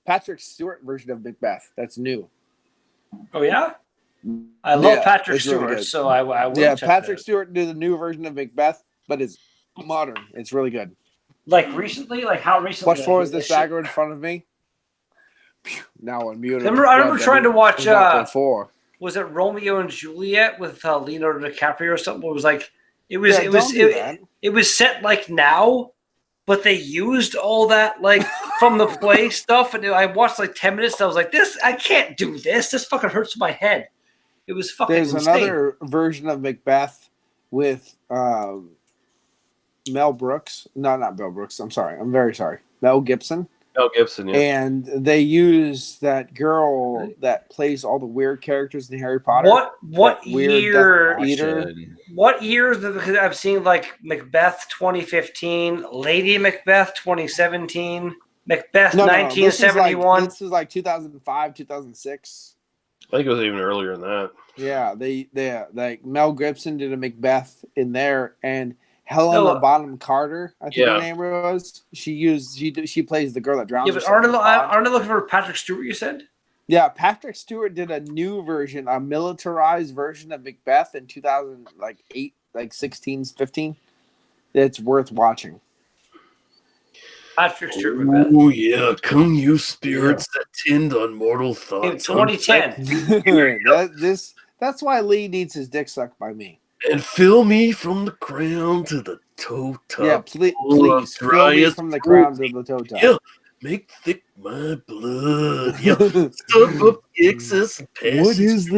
Patrick Stewart version of Macbeth. That's new. Oh yeah, I love Patrick Stewart, really so I will. Yeah, check Patrick Stewart did a new version of Macbeth, but it's modern. It's really good. Recently, how recently? What floor is this dagger in front of me? Now unmuted. I remember trying to watch. Before. Was it Romeo and Juliet with Leonardo DiCaprio or something? It was it was set now, but they used all that from the play stuff, and I watched 10 minutes. And I was like, "This, I can't do this. This fucking hurts my head." It was fucking. There's insane. another version of Macbeth with Mel Brooks. No, not Mel Brooks. I'm sorry. I'm very sorry. Mel Gibson. Mel Gibson, yeah. And they use that girl that plays all the weird characters in Harry Potter. What year? Eater. What year? Because I've seen Macbeth 2015, Lady Macbeth 2017, Macbeth 1971. This is 2005, 2006. I think it was even earlier than that. Yeah, they Mel Gibson did a Macbeth in there, and Helena Bonham Carter, I think her name was. She plays the girl that drowns. Yeah, but aren't they looking for Patrick Stewart? You said. Yeah, Patrick Stewart did a new version, a militarized version of Macbeth in 2008, 16, 15. It's worth watching. Patrick Stewart Macbeth. Oh yeah, come you spirits that tend on mortal thoughts. In 2010. That's why Lee needs his dick sucked by me. And fill me from the crown to the toe top. Yeah, please fill me from the crown to the toe top. Yeah, make thick my blood. Yeah, stuff up excess and pass. What is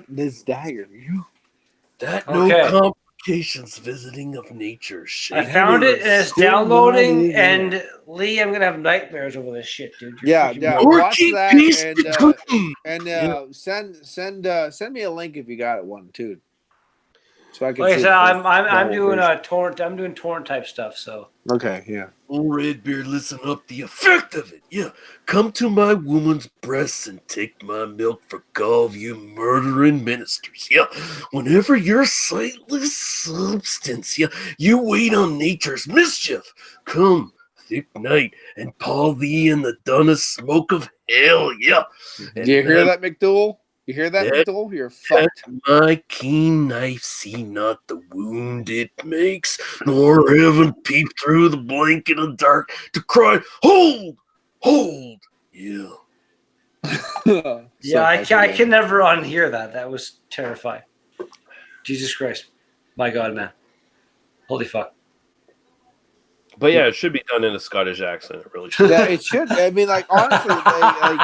this dagger? That no complications visiting of nature. I found it and it's downloading. And Lee, I'm gonna have nightmares over this shit, dude. Watch that and send me a link if you got one too. So I can. Like I said, I'm doing torrent. I'm doing torrent type stuff. So okay, yeah. Oh, Redbeard, listen up. The effect of it. Yeah, come to my woman's breasts and take my milk for gall, you murdering ministers. Yeah, whenever you're sightless substance. Yeah, you wait on nature's mischief. Come, thick night, and paw thee in the dunnest smoke of hell. Yeah. Do you hear that, McDougal? You hear that, McDougal? You're fucked. My keen knife see not the wound it makes, nor heaven peep through the blanket of dark to cry, hold, hold, yeah. I can never unhear that. That was terrifying. Jesus Christ. My God, man. Holy fuck. But yeah, it should be done in a Scottish accent. It really should. Yeah, it should. I mean, honestly,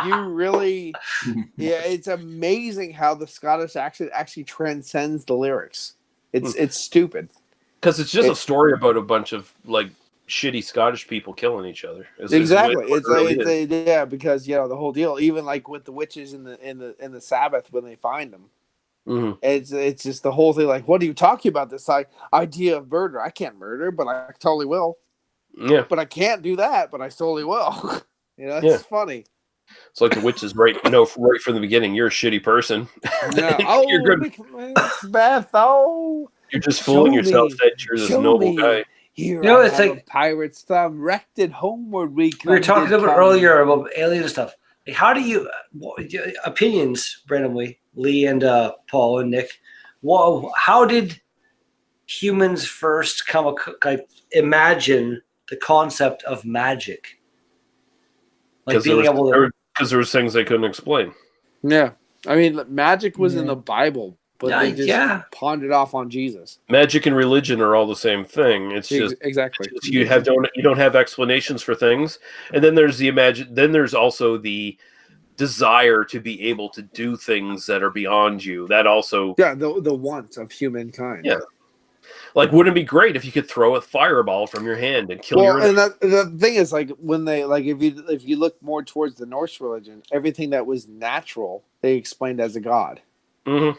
you really, it's amazing how the Scottish accent actually transcends the lyrics. It's stupid. Because it's just a story about a bunch of shitty Scottish people killing each other. Exactly. Because the whole deal, even with the witches in the Sabbath when they find them, Mhm. It's just the whole thing. Like, what are you talking about? This idea of murder? I can't murder, but I totally will. Yeah, But I can't do that, but I totally will. It's Yeah. funny. it's like the witches, right? No, right from the beginning, you're a shitty person. Yeah. You're Oh, good. Beth. Oh, You're just show fooling yourself me. that you're this Show noble me. guy. Here You know, I it's have a like pirate's thumb. Wrecked it homeward we come. we were talking did about come. earlier about alien stuff. Like, how do you opinions randomly, Lee and Paul and Nick? How did humans first imagine the concept of magic? Like Because being able to. there was things they couldn't explain. Yeah. I mean, magic was in Yeah. the Bible, but they just Yeah. pawned it off on Jesus. Magic and religion are all the same thing. It's just Exactly. you don't have explanations for things, and then there's Then there's also the desire to be able to do things that are beyond you. That also, Yeah, the want of humankind. Yeah. Like, wouldn't it be great if you could throw a fireball from your hand and kill your? And the thing is, like, when they if you look more towards the Norse religion, everything that was natural they explained as a god, Mhm.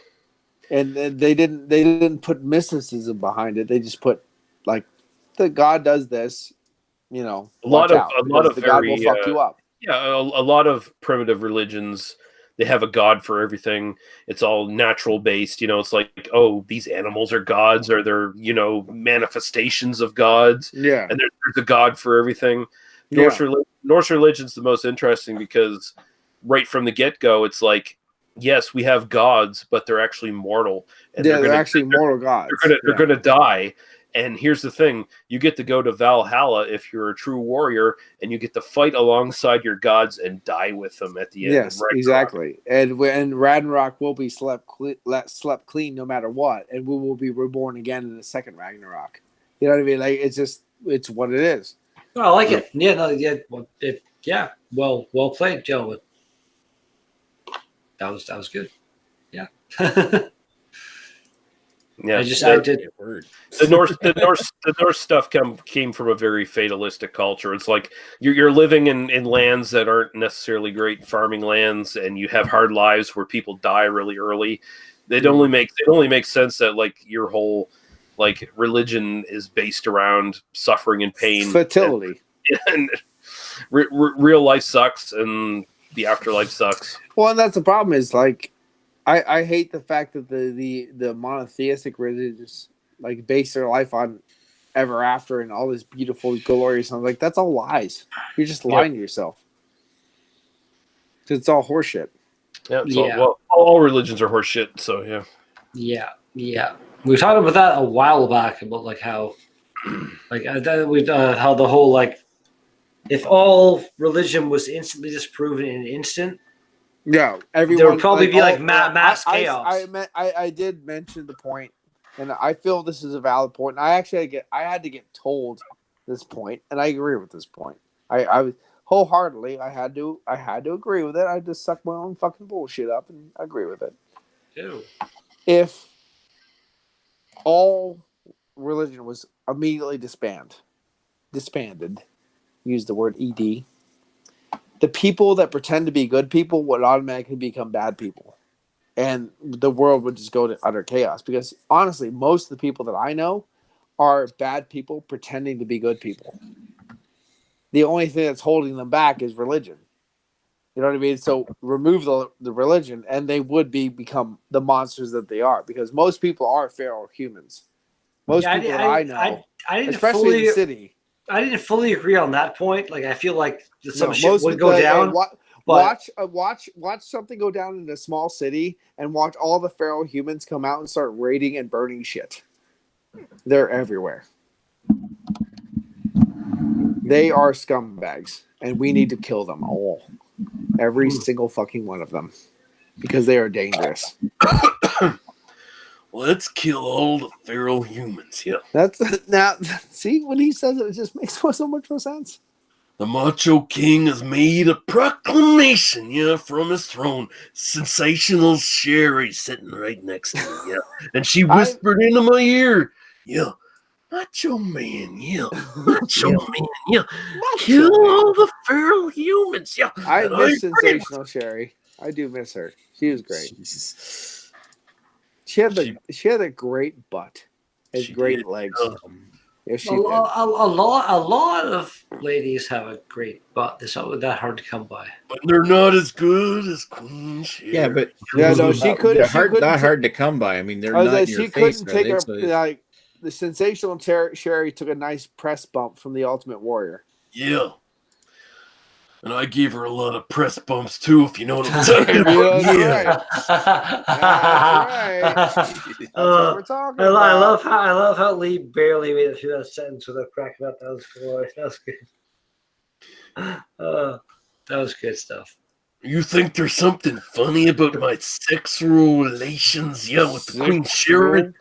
and they didn't put mysticism behind it. They just put like the god does this, a watch lot of out, a lot of the god very will fuck you up. yeah, a lot of primitive religions, they have a god for everything. It's all natural based. It's like, oh, these animals are gods, or they're manifestations of gods, Yeah, and there's a god for everything. Yeah. Norse religion's the most interesting because right from the get go, it's like, yes, we have gods, but they're actually mortal, and they're actually mortal gods. they're gonna die. And here's the thing: you get to go to Valhalla if you're a true warrior, and you get to fight alongside your gods and die with them at the end. Yes, exactly. And when Ragnarok will be slept clean no matter what, and we will be reborn again in the second Ragnarok. You know what I mean? Like, it's what it is. Oh, I like it. Yeah, no, yeah. Well played, gentlemen. That was good. Yeah. Yeah, I did. The Norse stuff came from a very fatalistic culture. It's like you're living in lands that aren't necessarily great farming lands, and you have hard lives where people die really early. It only makes sense that like your whole like religion is based around suffering and pain, fertility, and real life sucks, and the afterlife sucks. Well, and that's the problem. Is like, I hate the fact that the monotheistic religions like base their life on ever after and all this beautiful, glorious. I'm like, that's all lies. You're just lying to yourself. It's all horseshit. Yeah. So, well, all religions are horseshit. So yeah. Yeah. We talked about that a while back about like how, like how the whole like, if all religion was instantly disproven in an instant. Yeah, everyone. There would probably be like mass chaos. I did mention the point, and I feel this is a valid point. And I had to get told this point, and I agree with this point. I wholeheartedly I had to agree with it. I just sucked my own fucking bullshit up and agree with it. Ew. If all religion was immediately disbanded, use the word ed. The people that pretend to be good people would automatically become bad people. And the world would just go to utter chaos. Because honestly, most of the people that I know are bad people pretending to be good people. The only thing that's holding them back is religion. You know what I mean? So remove the religion and they would become the monsters that they are. Because most people are feral humans. Most people that I know, especially in the city. I didn't fully agree on that point. Like, I feel like some shit would go down. Watch something go down in a small city, and watch all the feral humans come out and start raiding and burning shit. They're everywhere. They are scumbags, and we need to kill them all, every single fucking one of them, because they are dangerous. Let's kill all the feral humans. Yeah. That's now. See, when he says it, it just makes so much more sense. The Macho King has made a proclamation, from his throne. Sensational Sherry sitting right next to me, and she whispered into my ear, Macho Man, Macho Man, kill all the feral humans, I miss Sensational Sherry. I do miss her. She was great. Jesus. She had a great butt and great legs. Yes, she A did. lot of ladies have a great butt. It's not that hard to come by. But they're not as good as Queen Sherry. Yeah, but she couldn't. Not hard to come by. I mean, they're not in your face. She couldn't take her the sensational Sherry took a nice press bump from the Ultimate Warrior. Yeah. And I gave her a lot of press bumps too, if you know what I'm talking about. That's right. That's what we're talking about. I love how Lee barely made it through that sentence without cracking up. That was glorious. That was good. That was good stuff. You think there's something funny about my sexual relations, with the Queen Sherry?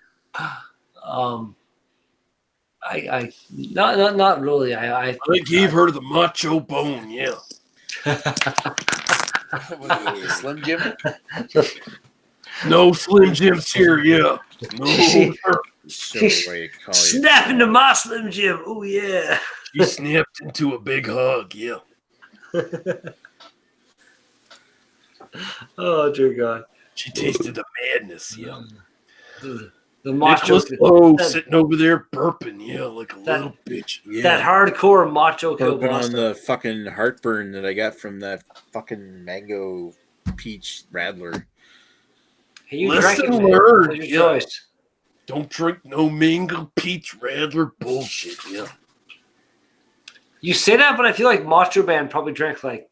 I not really. I gave her the macho bone, Slim Jim? No Slim Jim's here, No. Snapping to my Slim Jim. Oh yeah. She snapped into a big hug, Oh dear God. She tasted the madness, The macho sitting over there burping, like a little bitch. That hardcore macho kill on the fucking heartburn that I got from that fucking mango peach radler. Hey, you Lesson drank learned. Your choice. Don't drink no mango peach radler bullshit. You say that, but I feel like Macho Man probably drank like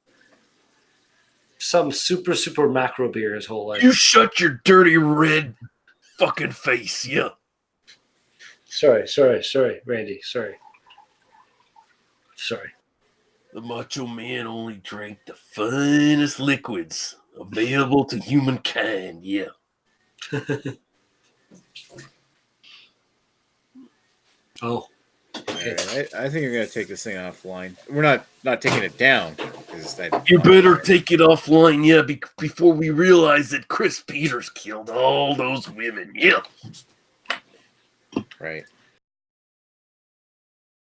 some super macro beer his whole life. You shut your dirty red fucking face, Sorry, Randy. Sorry. The Macho Man only drank the finest liquids available to humankind, Oh. Okay. Right, I think you're gonna take this thing offline. We're not taking it down. You better take it offline, before we realize that Chris Peters killed all those women, Right.